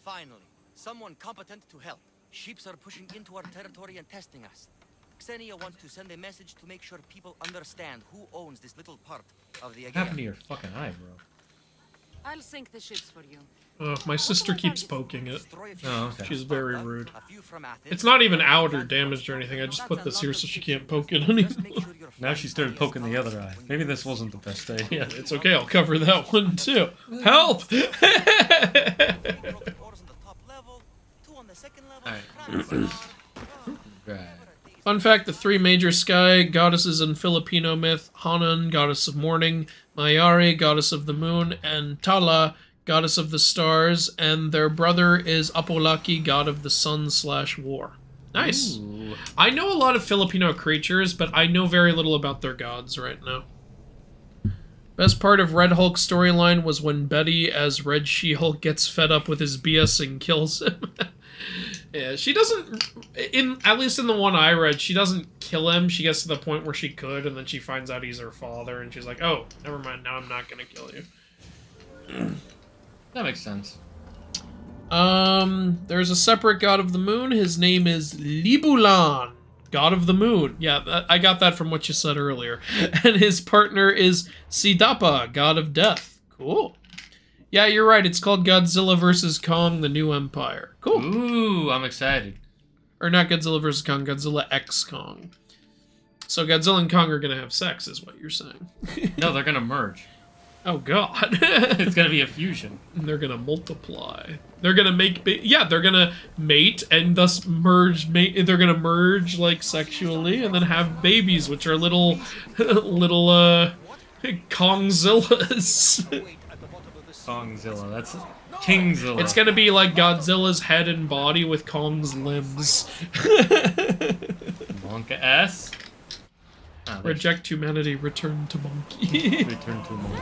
Finally, someone competent to help. Ships are pushing into our territory and testing us. Xenia wants to send a message to make sure people understand who owns this little part of the What happened to your fucking eye, bro? I'll sink the ships for you. My sister keeps poking it. Oh, okay. She's very rude. It's not even out or damaged or anything. I just put this here so she can't poke it anymore. Now she started poking the other eye. Maybe this wasn't the best idea. It's okay, I'll cover that one too. Help! Right. Fun fact, the three major sky goddesses in Filipino myth, Hanan, goddess of morning, Mayari, goddess of the moon, and Tala, goddess of the stars, and their brother is Apolaki, god of the sun/war. Nice. Ooh. I know a lot of Filipino creatures, but I know very little about their gods right now. Best part of Red Hulk's storyline was when Betty, as Red She-Hulk, gets fed up with his BS and kills him. Yeah, she doesn't, at least in the one I read, she doesn't kill him. She gets to the point where she could, and then she finds out he's her father, and she's like, oh, never mind, now I'm not gonna kill you. That makes sense. There's a separate god of the moon. His name is Libulan, god of the moon. Yeah, I got that from what you said earlier. And his partner is Sidapa, god of death. Cool. Yeah, you're right. It's called Godzilla vs. Kong, the New Empire. Cool. Ooh, I'm excited. Or not Godzilla vs. Kong, Godzilla X Kong. So Godzilla and Kong are gonna have sex, is what you're saying. No, they're gonna merge. Oh god. It's gonna be a fusion. And they're gonna multiply. They're gonna make they're gonna mate and thus merge. They're gonna merge like sexually and then have babies, which are little Kongzillas. Kongzilla, that's Kingzilla. It's gonna be like Godzilla's head and body with Kong's limbs. Monka S. Reject humanity, return to monkey. Return to monkey.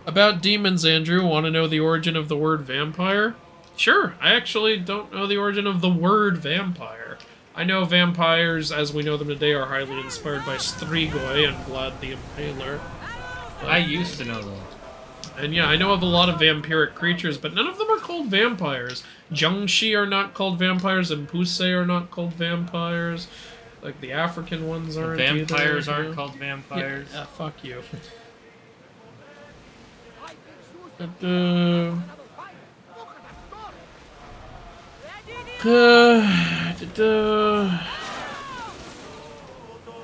About demons, Andrew, want to know the origin of the word vampire? Sure, I actually don't know the origin of the word vampire. I know vampires, as we know them today, are highly inspired by Strigoi and Vlad the Impaler. I used to know that. And yeah, I know of a lot of vampiric creatures, but none of them are called vampires. Jiangshi are not called vampires, and Pusei are not called vampires. Like, the African ones aren't Vampires either, aren't called vampires. Yeah, fuck you.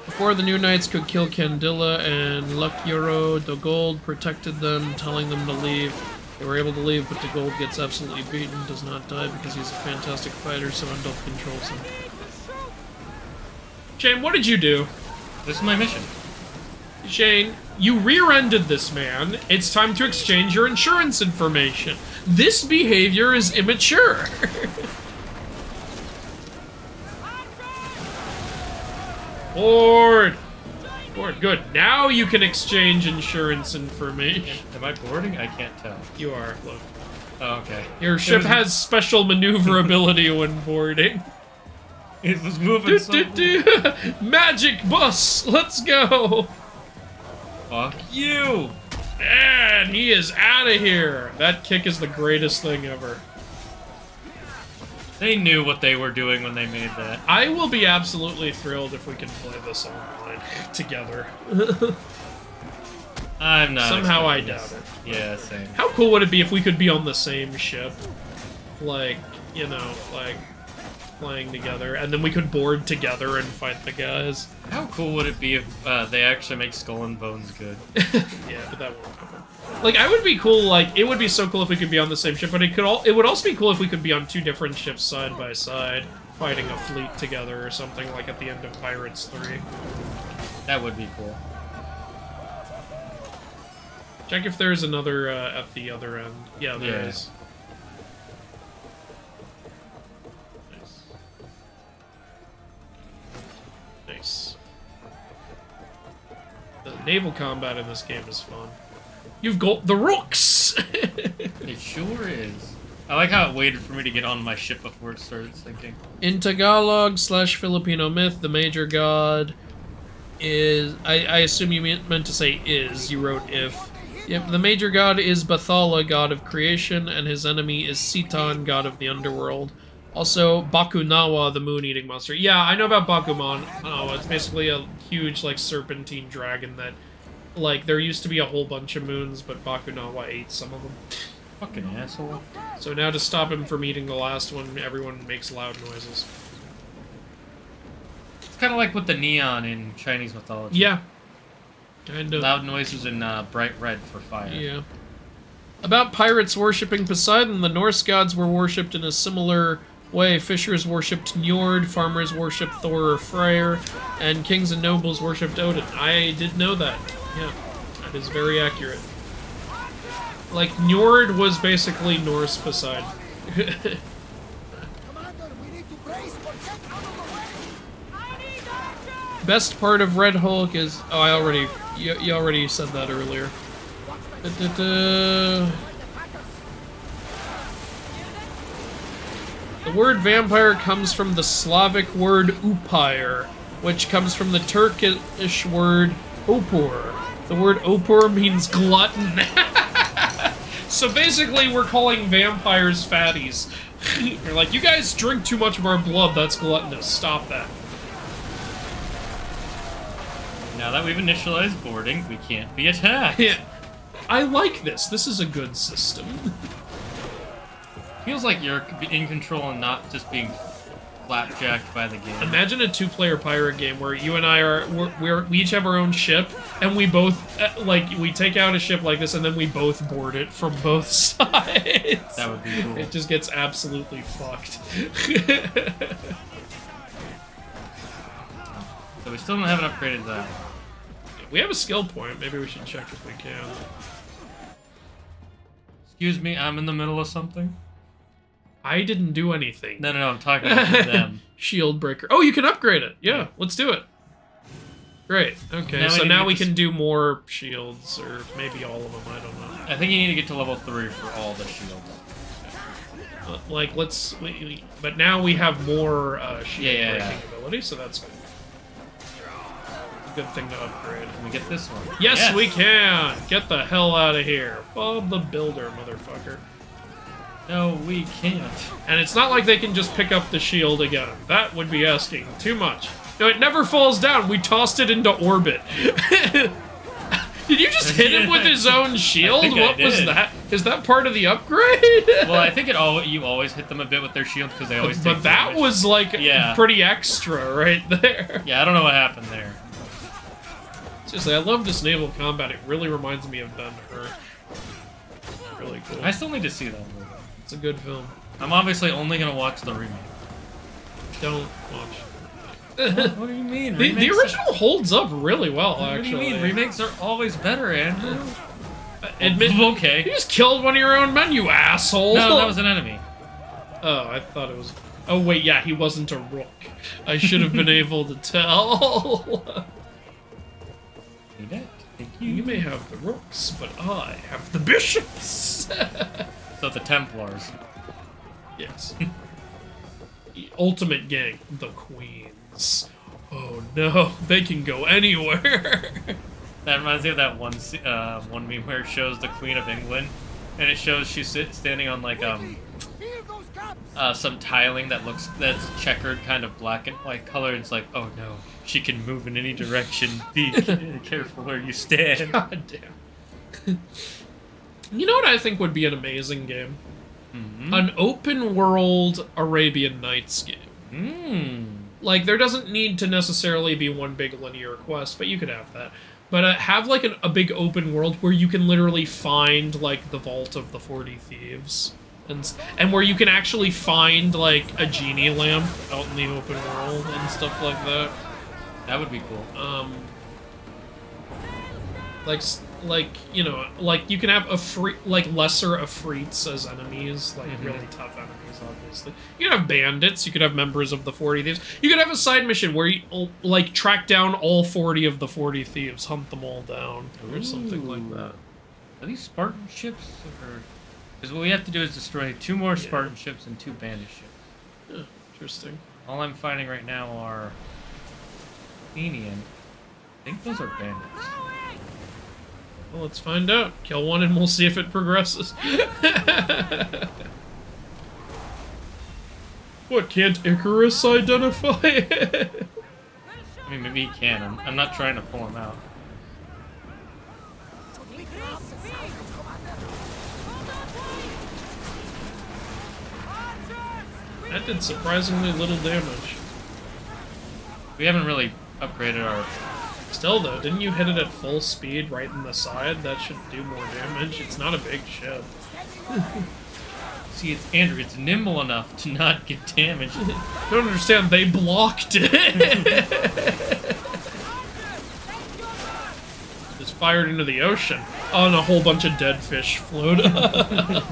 Before the New Knights could kill Candilla and Lucyoro, the Gold protected them, telling them to leave. They were able to leave, but the Gold gets absolutely beaten, does not die because he's a fantastic fighter, so Undulf controls him. Shane, what did you do? This is my mission. Shane, you rear-ended this man. It's time to exchange your insurance information. This behavior is immature. Board! Board, good. Now you can exchange insurance information. Am I boarding? I can't tell. You are, look. Oh, okay. Your ship has special maneuverability when boarding. It was moving so Magic bus! Let's go! Fuck you! And he is out of here! That kick is the greatest thing ever. They knew what they were doing when they made that. I will be absolutely thrilled if we can play this online together. I'm not. Somehow I doubt it. Yeah, same. How cool would it be if we could be on the same ship? Like, you know, like, playing together, and then we could board together and fight the guys. How cool would it be if they actually make Skull and Bones good? Yeah, but that won't happen. Like, I would be cool, like, it would be so cool if we could be on the same ship, but it would also be cool if we could be on two different ships side by side, fighting a fleet together or something, like at the end of Pirates 3. That would be cool. Check if there's another at the other end. Yeah, there is. Naval combat in this game is fun. You've got the rooks! It sure is. I like how it waited for me to get on my ship before it started sinking. In Tagalog/Filipino myth, the major god is... I assume you meant to say is. You wrote if. Yep, the major god is Bathala, god of creation, and his enemy is Sitan, god of the underworld. Also, Bakunawa, the moon-eating monster. Yeah, I know about Bakuman. Oh, it's basically a huge, like, serpentine dragon that... Like, there used to be a whole bunch of moons, but Bakunawa ate some of them. Fucking asshole. So now to stop him from eating the last one, everyone makes loud noises. It's kind of like with the neon in Chinese mythology. Yeah. Kind of. Loud noises in bright red for fire. Yeah. About pirates worshipping Poseidon, the Norse gods were worshipped in a similar way. Fishers worshipped Njord, farmers worshipped Thor or Freyr, and kings and nobles worshipped Odin. I did know that. Yeah, that is very accurate. Like, Njord was basically Norse Poseidon. Best part of Red Hulk is... Oh, I already... You already said that earlier. The word vampire comes from the Slavic word upire, which comes from the Turkish word opor. The word opor means glutton. So basically, we're calling vampires fatties. You're like, you guys drink too much of our blood, that's gluttonous. Stop that. Now that we've initialized boarding, we can't be attacked. Yeah. I like this. This is a good system. Feels like you're in control and not just being flapjacked by the game. Imagine a two-player pirate game where you and I are we each have our own ship, and we both like we take out a ship like this, and then we both board it from both sides. That would be cool. It just gets absolutely fucked. So we still don't have an upgraded that. We have a skill point. Maybe we should check if we can. Excuse me, I'm in the middle of something. I didn't do anything. No, I'm talking about them. Shield breaker. Oh, you can upgrade it. Yeah, let's do it. Great. Okay, so now we can do more shields, or maybe all of them. I don't know. I think you need to get to level 3 for all the shields. Like, but now we have more shield breaking ability, so that's good. Good thing to upgrade. Can we get this one? Yes, we can! Get the hell out of here. Bob the Builder, motherfucker. No, we can't. And it's not like they can just pick up the shield again. That would be asking too much. No, it never falls down. We tossed it into orbit. Did you just hit him with his own shield? What was that? Is that part of the upgrade? Well, I think you always hit them a bit with their shield because they always take But that damage. was like pretty extra right there. Yeah, I don't know what happened there. Seriously, I love this naval combat. It really reminds me of Ben-Hur. Really cool. I still need to see that movie. It's a good film. I'm obviously only going to watch the remake. Don't watch. What do you mean? The original holds up really well, actually. What do you mean? Remakes are always better, Andrew. Admit, okay. You just killed one of your own men, you asshole! No, that was an enemy. Oh, I thought it was... Oh, wait, yeah, he wasn't a rook. I should have been able to tell. You may have the rooks, but I have the bishops! So the Templars. Yes. The ultimate gang, the queens. Oh no, they can go anywhere! That reminds me of that one meme where it shows the Queen of England, and it shows she's standing on like some tiling that's checkered, kind of black and white color. And it's like, oh no, she can move in any direction. Be careful where you stand. God damn. You know what I think would be an amazing game? Mm-hmm. An open world Arabian Nights game. Like, there doesn't need to necessarily be one big linear quest, but you could have that. But have, like, a big open world where you can literally find, like, the Vault of the 40 Thieves. And where you can actually find, like, a genie lamp out in the open world and stuff like that. That would be cool. Like, like, you know, like, you can have like, lesser Afrits as enemies, like, really tough enemies, obviously. You could have bandits, you could have members of the 40 Thieves. You could have a side mission where you, like, track down all 40 of the 40 Thieves, hunt them all down, or something like that. Are these Spartan ships, or... Because what we have to do is destroy 2 more Spartan ships and 2 bandit ships. Yeah, interesting. All I'm fighting right now are... Athenian. I think those are bandits. Well, let's find out. Kill one and we'll see if it progresses. What, can't Icarus identify? I mean, maybe he can. I'm not trying to pull him out. That did surprisingly little damage. We haven't really upgraded our... Still, though, didn't you hit it at full speed right in the side? That should do more damage. It's not a big ship. See, it's Andrew. It's nimble enough to not get damaged. I don't understand. They blocked it. Just fired into the ocean. Oh, and a whole bunch of dead fish float up.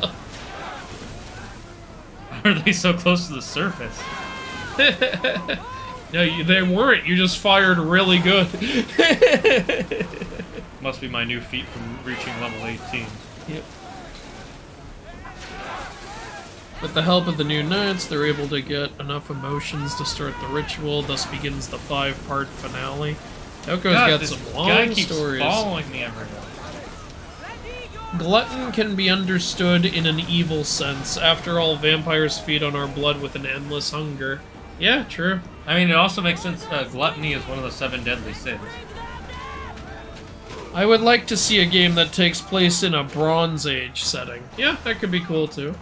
Why are they so close to the surface? No, they weren't. You just fired really good. Must be my new feat from reaching level 18. Yep. With the help of the new knights, they're able to get enough emotions to start the ritual. Thus begins the 5-part finale. Toko's got some long stories. Following me everywhere. Glutton can be understood in an evil sense. After all, vampires feed on our blood with an endless hunger. Yeah, true. I mean, it also makes sense. Gluttony is one of the 7 deadly sins. I would like to see a game that takes place in a Bronze Age setting. Yeah, that could be cool too.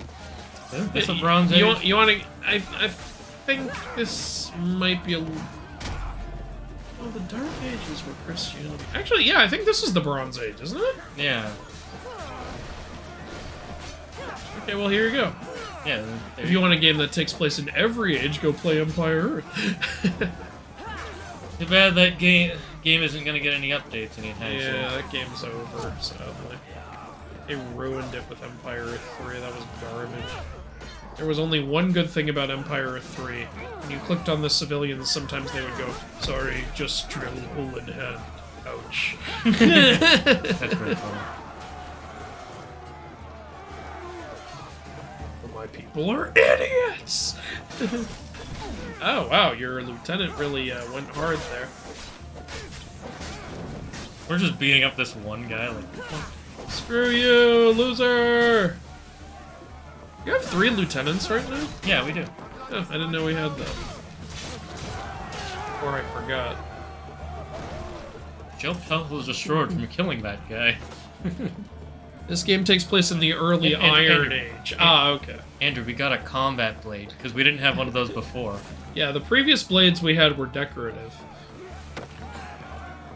It's a Bronze Age. You want to? I think this might be a. Oh, the Dark Ages were Christianity. Actually, yeah, I think this is the Bronze Age, isn't it? Yeah. Okay, well, here you go. Yeah. If you want a game that takes place in every age, go play Empire Earth. Too bad that game isn't going to get any updates anytime soon. Yeah, that game's over, sadly. They ruined it with Empire Earth 3. That was garbage. There was only one good thing about Empire Earth 3. When you clicked on the civilians, sometimes they would go, "Sorry, just drill a hole in head." Ouch. That's pretty funny. My people are idiots! Oh, wow, your lieutenant really went hard there. We're just beating up this one guy, like... Screw you, loser! You have 3 lieutenants right now? Yeah, we do. Oh, I didn't know we had that. Or I forgot. Jump health was destroyed from killing that guy. This game takes place in the early Iron Age. Okay. Andrew, we got a combat blade, because we didn't have one of those before. Yeah, the previous blades we had were decorative.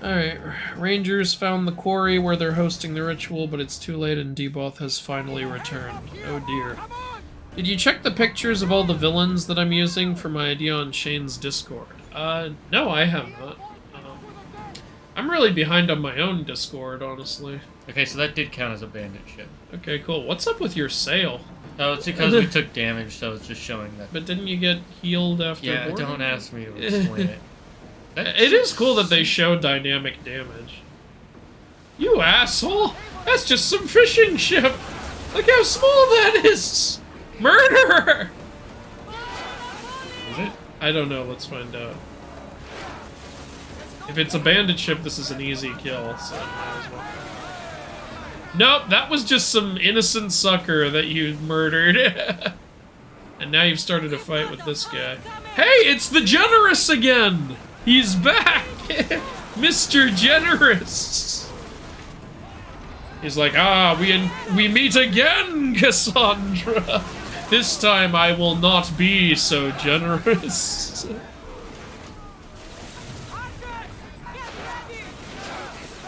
Alright, Rangers found the quarry where they're hosting the ritual, but it's too late and Deboth has finally returned. Oh dear. Did you check the pictures of all the villains that I'm using for my idea on Shane's Discord? No, I have not. I'm really behind on my own Discord, honestly. Okay, so that did count as a bandit ship. Okay, cool. What's up with your sail? Oh, it's because we took damage, so it's just showing that. But didn't you get healed after Yeah, boarding? don't ask me to explain it. It is cool that they show dynamic damage. You asshole! That's just some fishing ship! Look how small that is! Murderer! Is it? I don't know, let's find out. If it's a bandit ship, this is an easy kill, so might as well. Nope, that was just some innocent sucker that you murdered. And now you've started a fight with this guy. Hey, it's the Generous again! He's back! Mr. Generous! He's like, we meet again, Kasandra! This time I will not be so generous.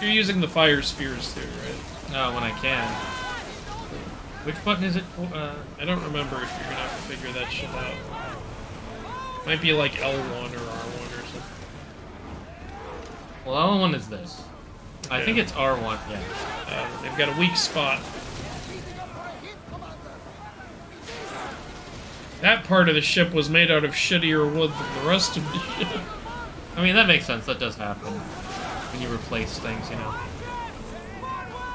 You're using the fire spears too, right? Oh, when I can. Which button is it for? I don't remember if you're gonna have to figure that shit out. Might be like L1 or R1 or something. Well, L1 is this. I think it's R1, yeah. They've got a weak spot. That part of the ship was made out of shittier wood than the rest of the ship. I mean, that makes sense. That does happen when you replace things, you know.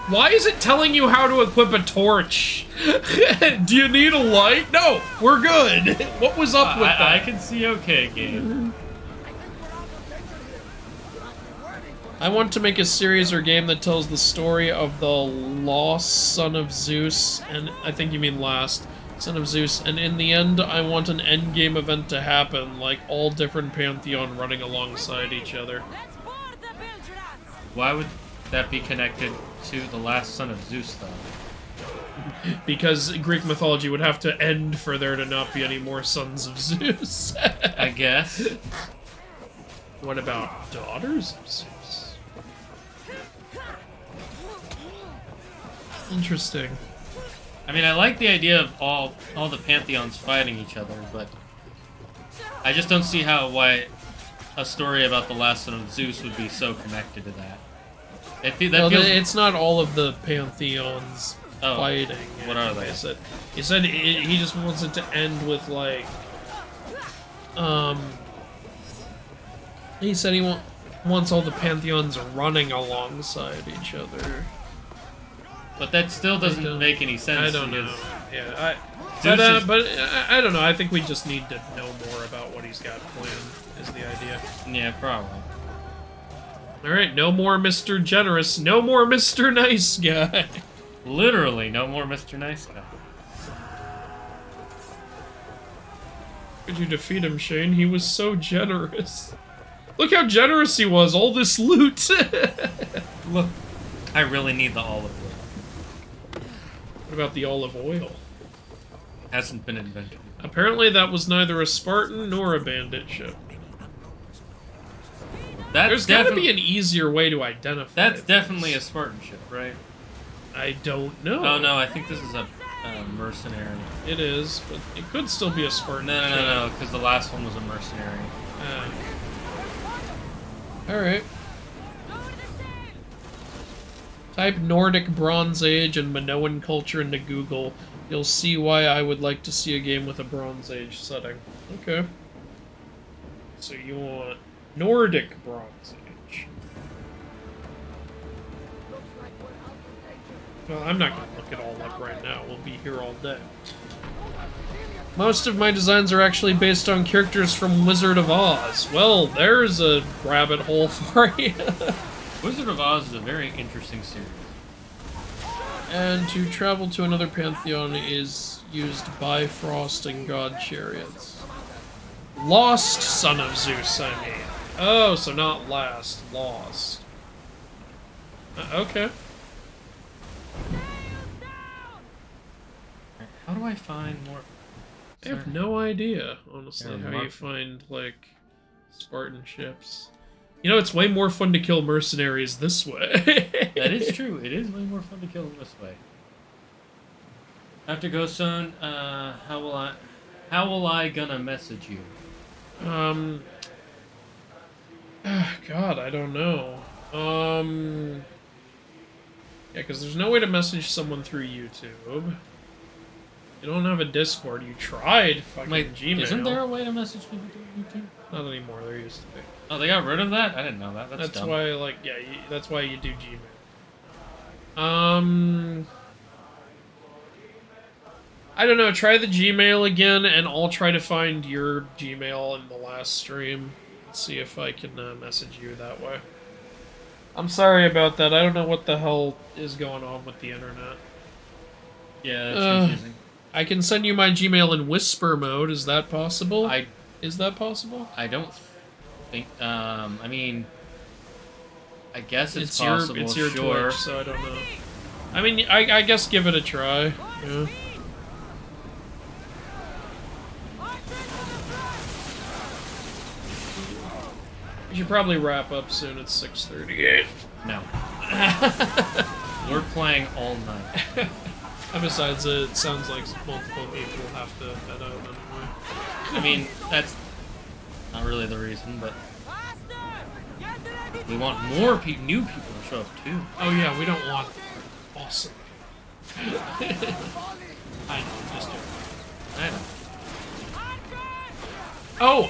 Why is it telling you how to equip a torch? Do you need a light? No, we're good. What was up with that? I can see okay, game. I want to make a series or game that tells the story of the lost son of Zeus, and I think you mean last son of Zeus, and in the end, I want an endgame event to happen, like all different pantheon running alongside each other. Why would that be connected to the last son of Zeus, though? Because Greek mythology would have to end for there to not be any more sons of Zeus. I guess. What about daughters of Zeus? Interesting. I mean, I like the idea of all the pantheons fighting each other, but I just don't see why a story about the last son of Zeus would be so connected to that. It's not all of the pantheons fighting. What are they? He said he just wants it to end with like, he said he wants all the pantheons running alongside each other. But that still doesn't make any sense. I don't know. Yeah, but I don't know. I think we just need to know more about what he's got planned, is the idea. Yeah, probably. Alright, no more Mr. Generous, no more Mr. Nice Guy. Literally, no more Mr. Nice Guy. Could you defeat him, Shane? He was so generous. Look how generous he was, all this loot. Look, I really need the olive oil. What about the olive oil? Hasn't been invented. Apparently that was neither a Spartan nor a bandit ship. There's gotta be an easier way to identify That's definitely a Spartan ship, right? I don't know. Oh no, I think this is a mercenary. It is, but it could still be a Spartan ship. No, because the last one was a mercenary. Alright. Type Nordic Bronze Age and Minoan culture into Google. You'll see why I would like to see a game with a Bronze Age setting. Okay. So you want Nordic Bronze Age. Well, I'm not going to look it all up right now. We'll be here all day. Most of my designs are actually based on characters from Wizard of Oz. Well, there's a rabbit hole for you. Wizard of Oz is a very interesting series. And to travel to another pantheon is used Bifrost and God Chariots. Lost son of Zeus, I mean. Oh, so not last. Lost. Okay. How do I find more? I have no idea, honestly, how you find, like, Spartan ships. You know, it's way more fun to kill mercenaries this way. That is true. It is way more fun to kill them this way. After Ghost Zone, how will I gonna message you? God, I don't know. Yeah, because there's no way to message someone through YouTube. You don't have a Discord. You tried fucking Gmail. Isn't there a way to message people through YouTube? Not anymore. There used to be. Oh, they got rid of that? I didn't know that. That's dumb. Why, like, yeah, that's why you do Gmail. I don't know. Try the Gmail again, and I'll try to find your Gmail in the last stream. See if I can message you that way. I'm sorry about that. I don't know what the hell is going on with the internet. Yeah, that's confusing. I can send you my Gmail in whisper mode. Is that possible? Is that possible? I don't think. I mean, I guess it's possible. It's your sure. Twitch, so I don't know. I mean, I guess give it a try. Yeah. We should probably wrap up soon. It's 6:38. No. We're playing all night. And besides, it sounds like multiple people have to head out anyway. I mean, that's not really the reason, but we want more new people to show up too. Oh yeah, we don't want... Awesome. I know, just do it. I know. Oh,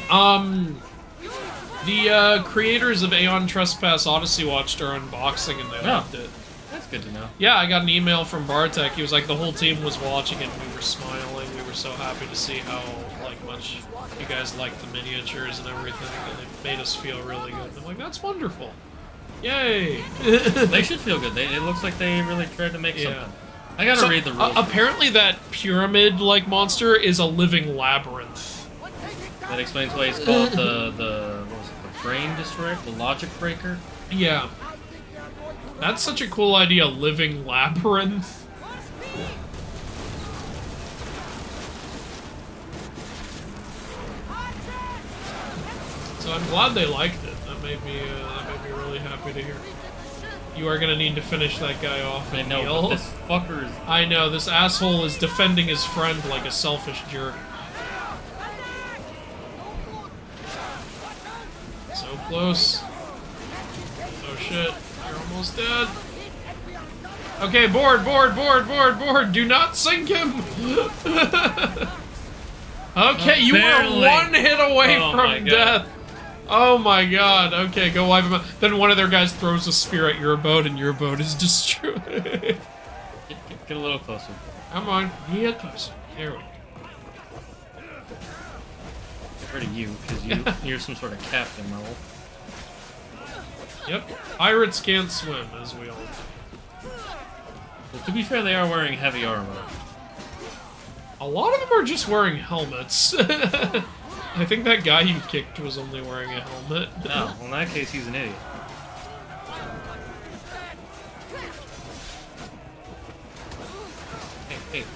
the creators of Aeon Trespass Odyssey watched our unboxing and they loved it. That's good to know. Yeah, I got an email from Bartek. He was like, the whole team was watching it and we were smiling. We were so happy to see how, like, much you guys liked the miniatures and everything, and it made us feel really good. And I'm like, that's wonderful. Yay! They should feel good. It looks like they really tried to make something. I gotta read the rules. Apparently that pyramid-like monster is a living labyrinth. That explains why it's called the what was it, the brain destroyer? The logic breaker? Yeah. That's such a cool idea, living labyrinth. So I'm glad they liked it. That made me really happy to hear. You are gonna need to finish that guy off. I know, but this fucker is... I know, this asshole is defending his friend like a selfish jerk. So close. Oh shit, you're almost dead. Okay, board! Do not sink him! Okay, you were one hit away from death! Oh my god, okay, go wipe him out. Then one of their guys throws a spear at your boat and your boat is destroyed. Get a little closer. Come on, get closer. There we go. Get rid of you, because you're some sort of captain level. Yep, pirates can't swim, as we all know. Well, to be fair, they are wearing heavy armor. A lot of them are just wearing helmets. I think that guy you kicked was only wearing a helmet. Oh, well in that case, he's an idiot.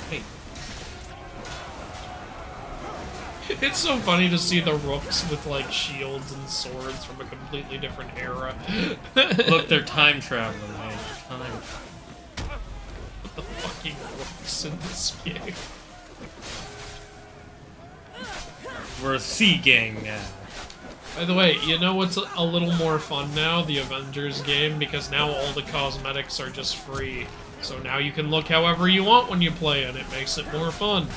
Hey. It's so funny to see the rooks with, like, shields and swords from a completely different era. Look, they're time travelers, man. What the fucking rooks in this game? We're a sea gang now. By the way, you know what's a little more fun now? The Avengers game, because now all the cosmetics are just free. So now you can look however you want when you play it. It makes it more fun.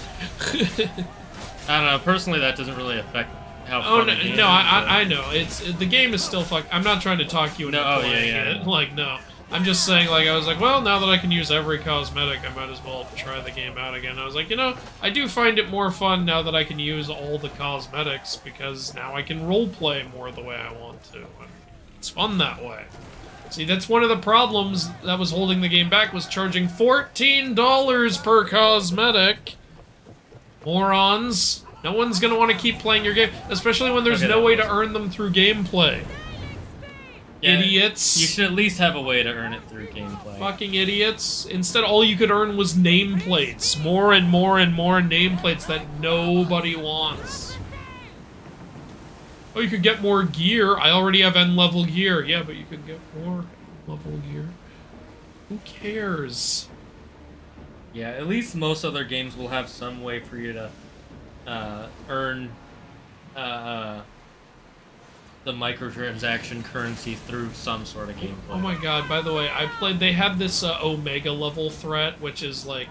I don't know. Personally, that doesn't really affect how fun it is. No, I know. The game is still fuck. I'm not trying to talk you into playing it. Like, no. I'm just saying, like, I was like, well, now that I can use every cosmetic, I might as well try the game out again. I was like, you know, I do find it more fun now that I can use all the cosmetics, because now I can roleplay more the way I want to. And it's fun that way. See, that's one of the problems that was holding the game back, was charging $14 per cosmetic. Morons. No one's gonna want to keep playing your game, especially when there's no way to earn them through gameplay. Yeah, idiots. You should at least have a way to earn it through gameplay. Fucking idiots. Instead, all you could earn was nameplates. More and more and more nameplates that nobody wants. Oh, you could get more gear. I already have N-level gear. Yeah, but you could get more level gear. Who cares? Yeah, at least most other games will have some way for you to earn the microtransaction currency through some sort of gameplay. Oh my god, by the way, they had this Omega level threat, which is like,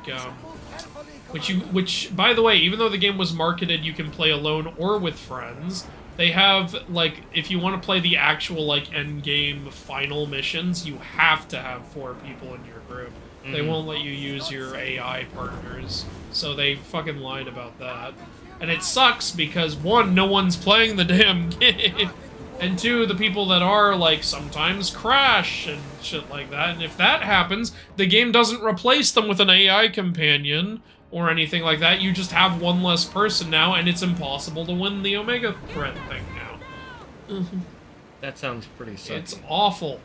which, by the way, even though the game was marketed, you can play alone or with friends, they have, like, if you want to play the actual, like, end game final missions, you have to have 4 people in your group. Mm-hmm. They won't let you use your AI partners, so they fucking lied about that. And it sucks because, 1, no one's playing the damn game, and 2, the people that are, like, sometimes crash and shit like that, and if that happens, the game doesn't replace them with an AI companion or anything like that. You just have 1 less person now, and it's impossible to win the Omega threat thing now. That sounds pretty sucky. It's awful.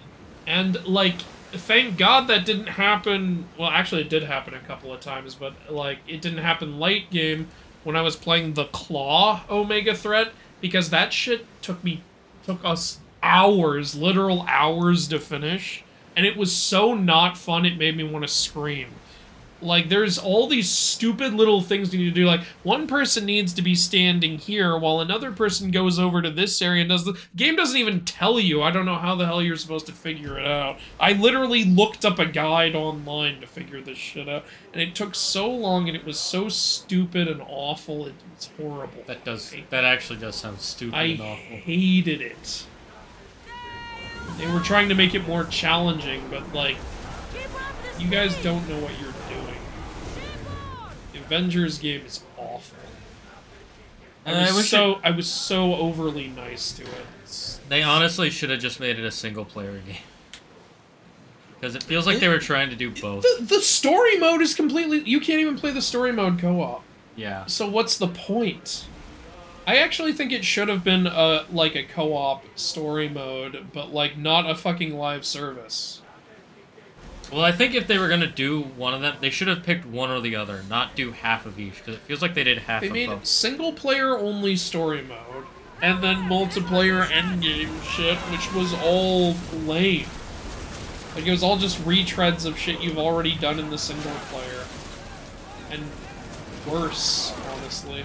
And, like, thank God that didn't happen. Well, actually, it did happen a couple of times, but, like, it didn't happen late game when I was playing the Claw Omega threat, because that shit took us hours, literal hours to finish, and it was so not fun, it made me want to scream. Like, there's all these stupid little things you need to do. Like, one person needs to be standing here while another person goes over to this area and does the game doesn't even tell you. I don't know how the hell you're supposed to figure it out. I literally looked up a guide online to figure this shit out, and it took so long, and it was so stupid and awful. It's horrible. That actually does sound stupid and awful. I hated it. They were trying to make it more challenging, but like, you guys don't know what you're doing. The Avengers game is awful. I was so overly nice to it. They honestly should have just made it a single-player game. Because it feels like they were trying to do both. The story mode is completely... You can't even play the story mode co-op. Yeah. So what's the point? I actually think it should have been like a co-op story mode, but like not a fucking live service. Well, I think if they were gonna do one of them, they should have picked one or the other, not do half of each, because it feels like they did half of both. They made single-player only story mode, and then multiplayer endgame shit, which was all lame. Like, it was all just retreads of shit you've already done in the single player. And worse, honestly.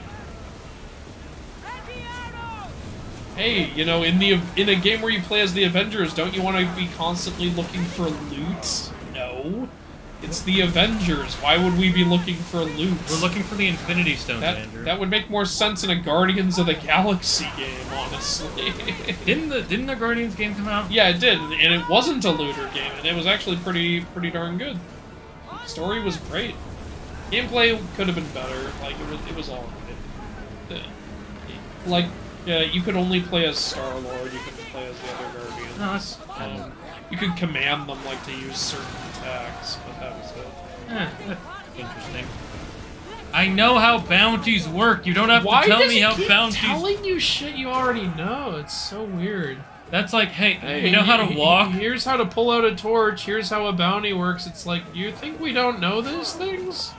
Hey, you know, in a game where you play as the Avengers, don't you want to be constantly looking for loot? No. It's the Avengers. Why would we be looking for loot? We're looking for the Infinity Stones, Andrew. That would make more sense in a Guardians of the Galaxy game, honestly. Didn't the Guardians game come out? Yeah, it did, and it wasn't a looter game, and it was actually pretty darn good. The story was great. Gameplay could have been better. Like, it was all right. Like, you could only play as Star-Lord. You couldn't play as the other Guardians. No, that's you could command them like to use certain attacks, but that was it. That's interesting. I know how bounties work. You don't have to tell me how bounties. Telling you shit you already know. It's so weird. That's like, hey, you know how to walk? Here's how to pull out a torch. Here's how a bounty works. It's like, you think we don't know these things?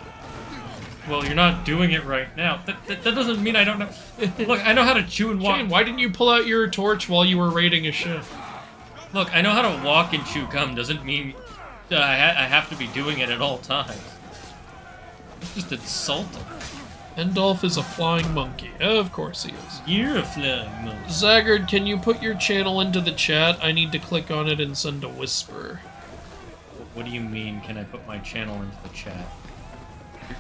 Well, you're not doing it right now. That doesn't mean I don't know. Look, I know how to chew and walk. Shane, why didn't you pull out your torch while you were raiding a ship? Look, I know how to walk and chew gum. Doesn't mean I have to be doing it at all times. It's just insulting. Endolf is a flying monkey. Of course he is. You're a flying monkey. Zaggard, can you put your channel into the chat? I need to click on it and send a whisper. What do you mean, can I put my channel into the chat?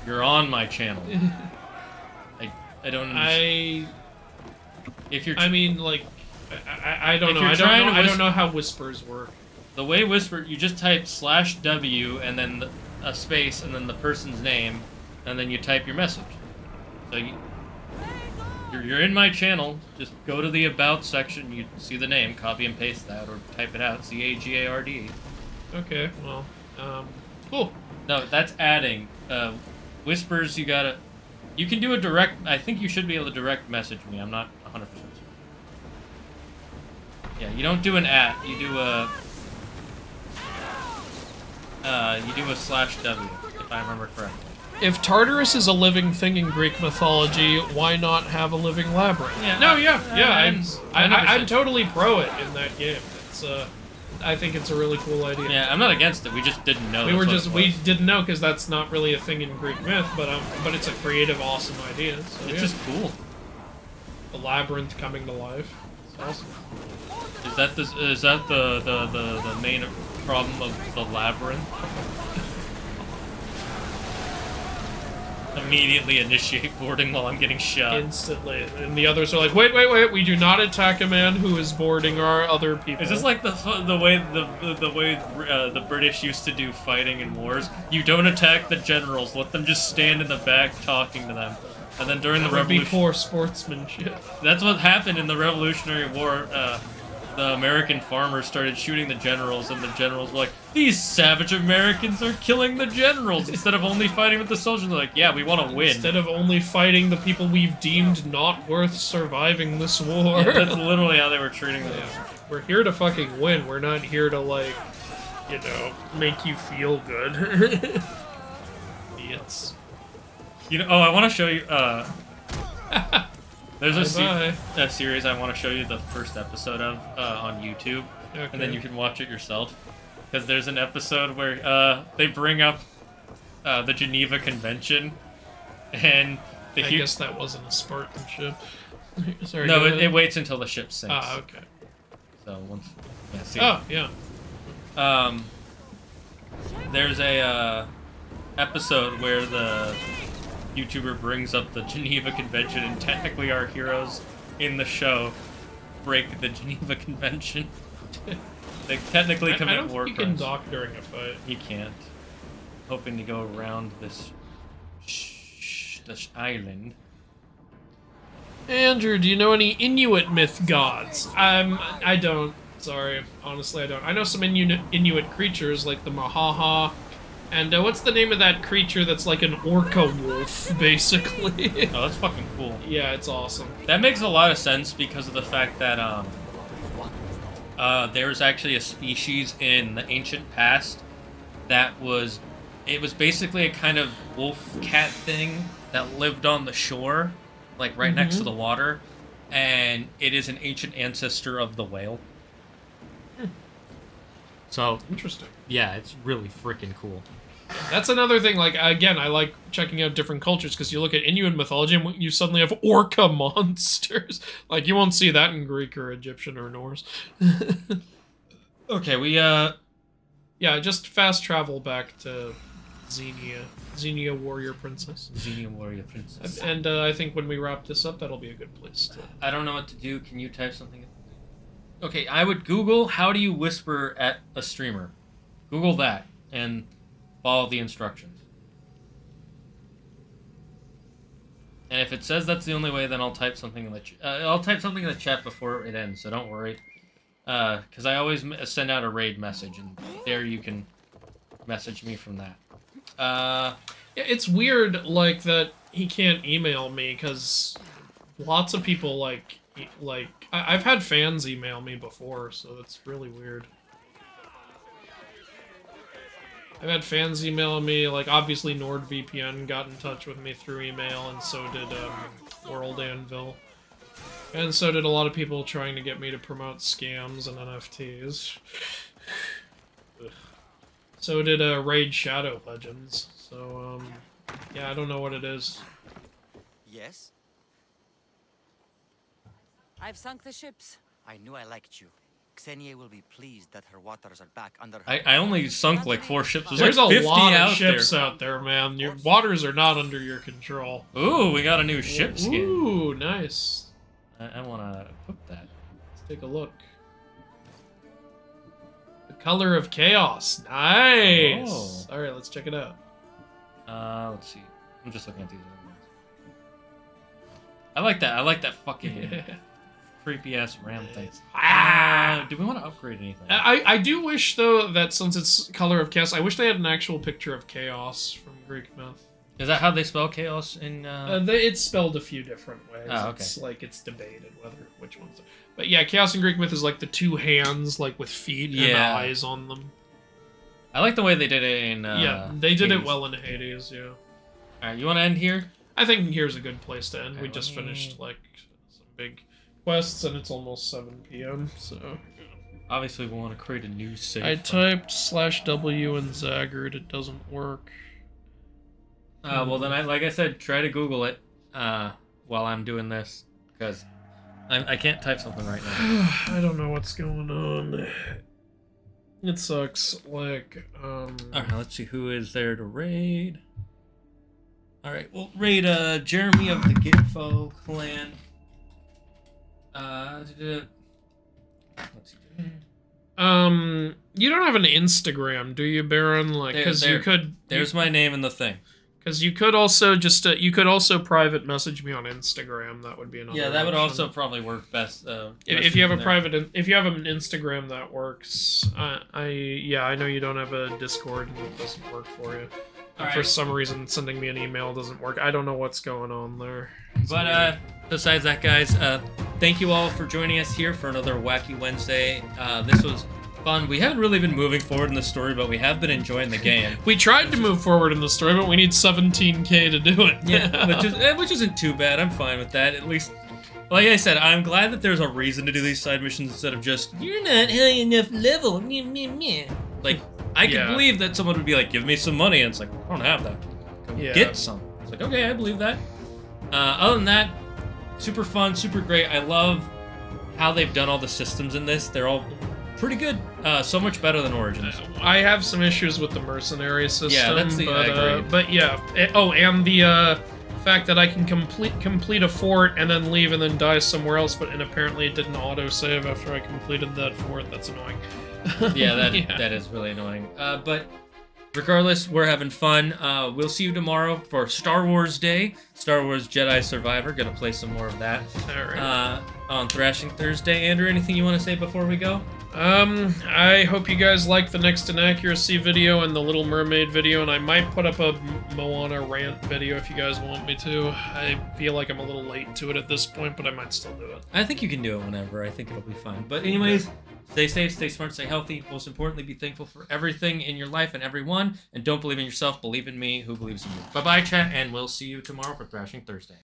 You're on my channel. I don't understand. If you're... I mean, like... I don't know. I don't know how whispers work. The way whisper, you just type /W and then a space and then the person's name, and then you type your message. So you're in my channel. Just go to the about section. You see the name, copy and paste that, or type it out. CAGARD. Okay. Well, cool. No, that's adding. Whispers, you can do a direct. I think you should be able to direct message me. I'm not 100% sure. Yeah, you don't do an @ you do a /W, if I remember correctly. If Tartarus is a living thing in Greek mythology, why not have a living labyrinth? Yeah, I'm totally pro it in that game. It's I think it's a really cool idea. Yeah, I'm not against it. We just didn't know. We didn't know because that's not really a thing in Greek myth, but it's a creative, awesome idea. So, it's just cool. The labyrinth coming to life. It's awesome. Is that the main problem of the labyrinth? Immediately initiate boarding while I'm getting shot. Instantly. And the others are like, wait, we do not attack a man who is boarding our other people. Is this like the way the British used to do fighting in wars? You don't attack the generals, let them just stand in the back talking to them. And then during the revolution, poor sportsmanship. That's what happened in the Revolutionary War. The American farmers started shooting the generals, and the generals were like, "These savage Americans are killing the generals!" Instead of only fighting with the soldiers, they're like, "Yeah, we want to win." Instead of only fighting the people we've deemed not worth surviving this war. Yeah, that's literally how they were treating them. Yeah. We're here to fucking win. We're not here to, like, you know, make you feel good. Idiots. You know, I want to show you, there's a series I want to show you the first episode of on YouTube, and then you can watch it yourself. Because there's an episode where they bring up the Geneva Convention, and I guess that wasn't a Spartan ship. Sorry. No, it waits until the ship sinks. Ah, okay. So once. Yeah, see. Oh, yeah. There's a episode where the YouTuber brings up the Geneva Convention, and technically our heroes in the show break the Geneva Convention. They technically commit war crimes. I don't think you can dock during a fight. You can't. Hoping to go around this island. Andrew, do you know any Inuit myth gods? I don't. Sorry, honestly, I don't. I know some Inuit creatures like the Mahaha, and what's the name of that creature that's like an orca wolf, basically? Oh, that's fucking cool. Yeah, it's awesome. That makes a lot of sense because of the fact that there's actually a species in the ancient past that was basically a kind of wolf cat thing that lived on the shore, like right next to the water, and it is an ancient ancestor of the whale. So interesting. Yeah, it's really freaking cool. That's another thing, like, again, I like checking out different cultures, because you look at Inuit mythology and you suddenly have orca monsters. Like, you won't see that in Greek or Egyptian or Norse. Okay, yeah, just fast travel back to Xenia Warrior Princess. Xenia Warrior Princess. And I think when we wrap this up, that'll be a good place to... I don't know what to do. Can you type something? Okay, I would Google, how do you whisper at a streamer? Google that, and follow the instructions. And if it says that's the only way, then I'll type something in the chat before it ends, so don't worry. Because I always send out a raid message, and there you can message me from that. Yeah, it's weird, like, that he can't email me, because lots of people, like, I've had fans email me before, so it's really weird. I've had fans email me, like, obviously NordVPN got in touch with me through email, and so did World Anvil. And so did a lot of people trying to get me to promote scams and NFTs. So did Raid Shadow Legends. So, yeah, I don't know what it is. Yes? I've sunk the ships. I knew I liked you. Xenia will be pleased that her waters are back under her... I only sunk like 4 ships. There's like 50 a lot out of ships out there, man. Your waters are not under your control. Ooh, we got a new ship skin. Ooh, nice. I want to equip that. Let's take a look. The Color of Chaos. Nice. Oh. All right, let's check it out. Let's see. I'm just looking at these other ones. I like that. I like that fucking creepy ass ram thing. Do we want to upgrade anything? I do wish, though, that since it's Color of Chaos, I wish they had an actual picture of chaos from Greek myth. Is that how they spell chaos in? It's spelled a few different ways. Oh, okay. It's like it's debated which ones. But yeah, chaos in Greek myth is like the 2 hands, like with feet and eyes on them. I like the way they did it in. Yeah, they did it well in Hades. Yeah. All right, you want to end here? I think here's a good place to end. Okay, We just finished like some big quests, and it's almost 7 p.m. So obviously we want to create a new save. I typed /W in Zaggard. It doesn't work. Well then, like I said, try to Google it while I'm doing this, because I can't type something right now. I don't know what's going on. It sucks. Like, Alright, let's see who is there to raid. Alright, we'll raid Jeremy of the Gitfo clan. Let's see. You don't have an Instagram, do you, Baron? Like, because you could. There's my name in the thing. Because you could also just you could also private message me on Instagram. That would be another. Yeah, that would option. also probably work best. If you have if you have an Instagram that works. I know you don't have a Discord and it doesn't work for you. For some reason, sending me an email doesn't work. I don't know what's going on there. But besides that, guys, thank you all for joining us here for another Wacky Wednesday. This was fun. We haven't really been moving forward in the story, but we have been enjoying the game. We tried to move forward in the story, but we need 17K to do it. Yeah, which isn't too bad. I'm fine with that. At least, like I said, I'm glad that there's a reason to do these side missions instead of just, you're not high enough level. Like, I could believe that someone would be like, give me some money, and it's like, I don't have that. Go get some. It's like, okay, I believe that. Other than that, super fun, super great. I love how they've done all the systems in this. They're all pretty good. So much better than Origins. I have some issues with the mercenary system. Yeah, that's the... but, I agree. but yeah. And the fact that I can complete a fort and then leave and then die somewhere else, and apparently it didn't autosave after I completed that fort. That's annoying. Yeah, that is really annoying. But regardless, we're having fun. We'll see you tomorrow for Star Wars Day. Star Wars Jedi Survivor. Gonna play some more of that. All right. On Thrashing Thursday. Andrew, anything you want to say before we go? I hope you guys like the next inaccuracy video and the Little Mermaid video, and I might put up a Moana rant video if you guys want me to. I feel like I'm a little late to it at this point, but I might still do it. I think you can do it whenever. I think it'll be fun. But anyways, stay safe, stay smart, stay healthy. Most importantly, be thankful for everything in your life and everyone. And don't believe in yourself, believe in me who believes in you. Bye-bye, chat, and we'll see you tomorrow for Thrashing Thursday.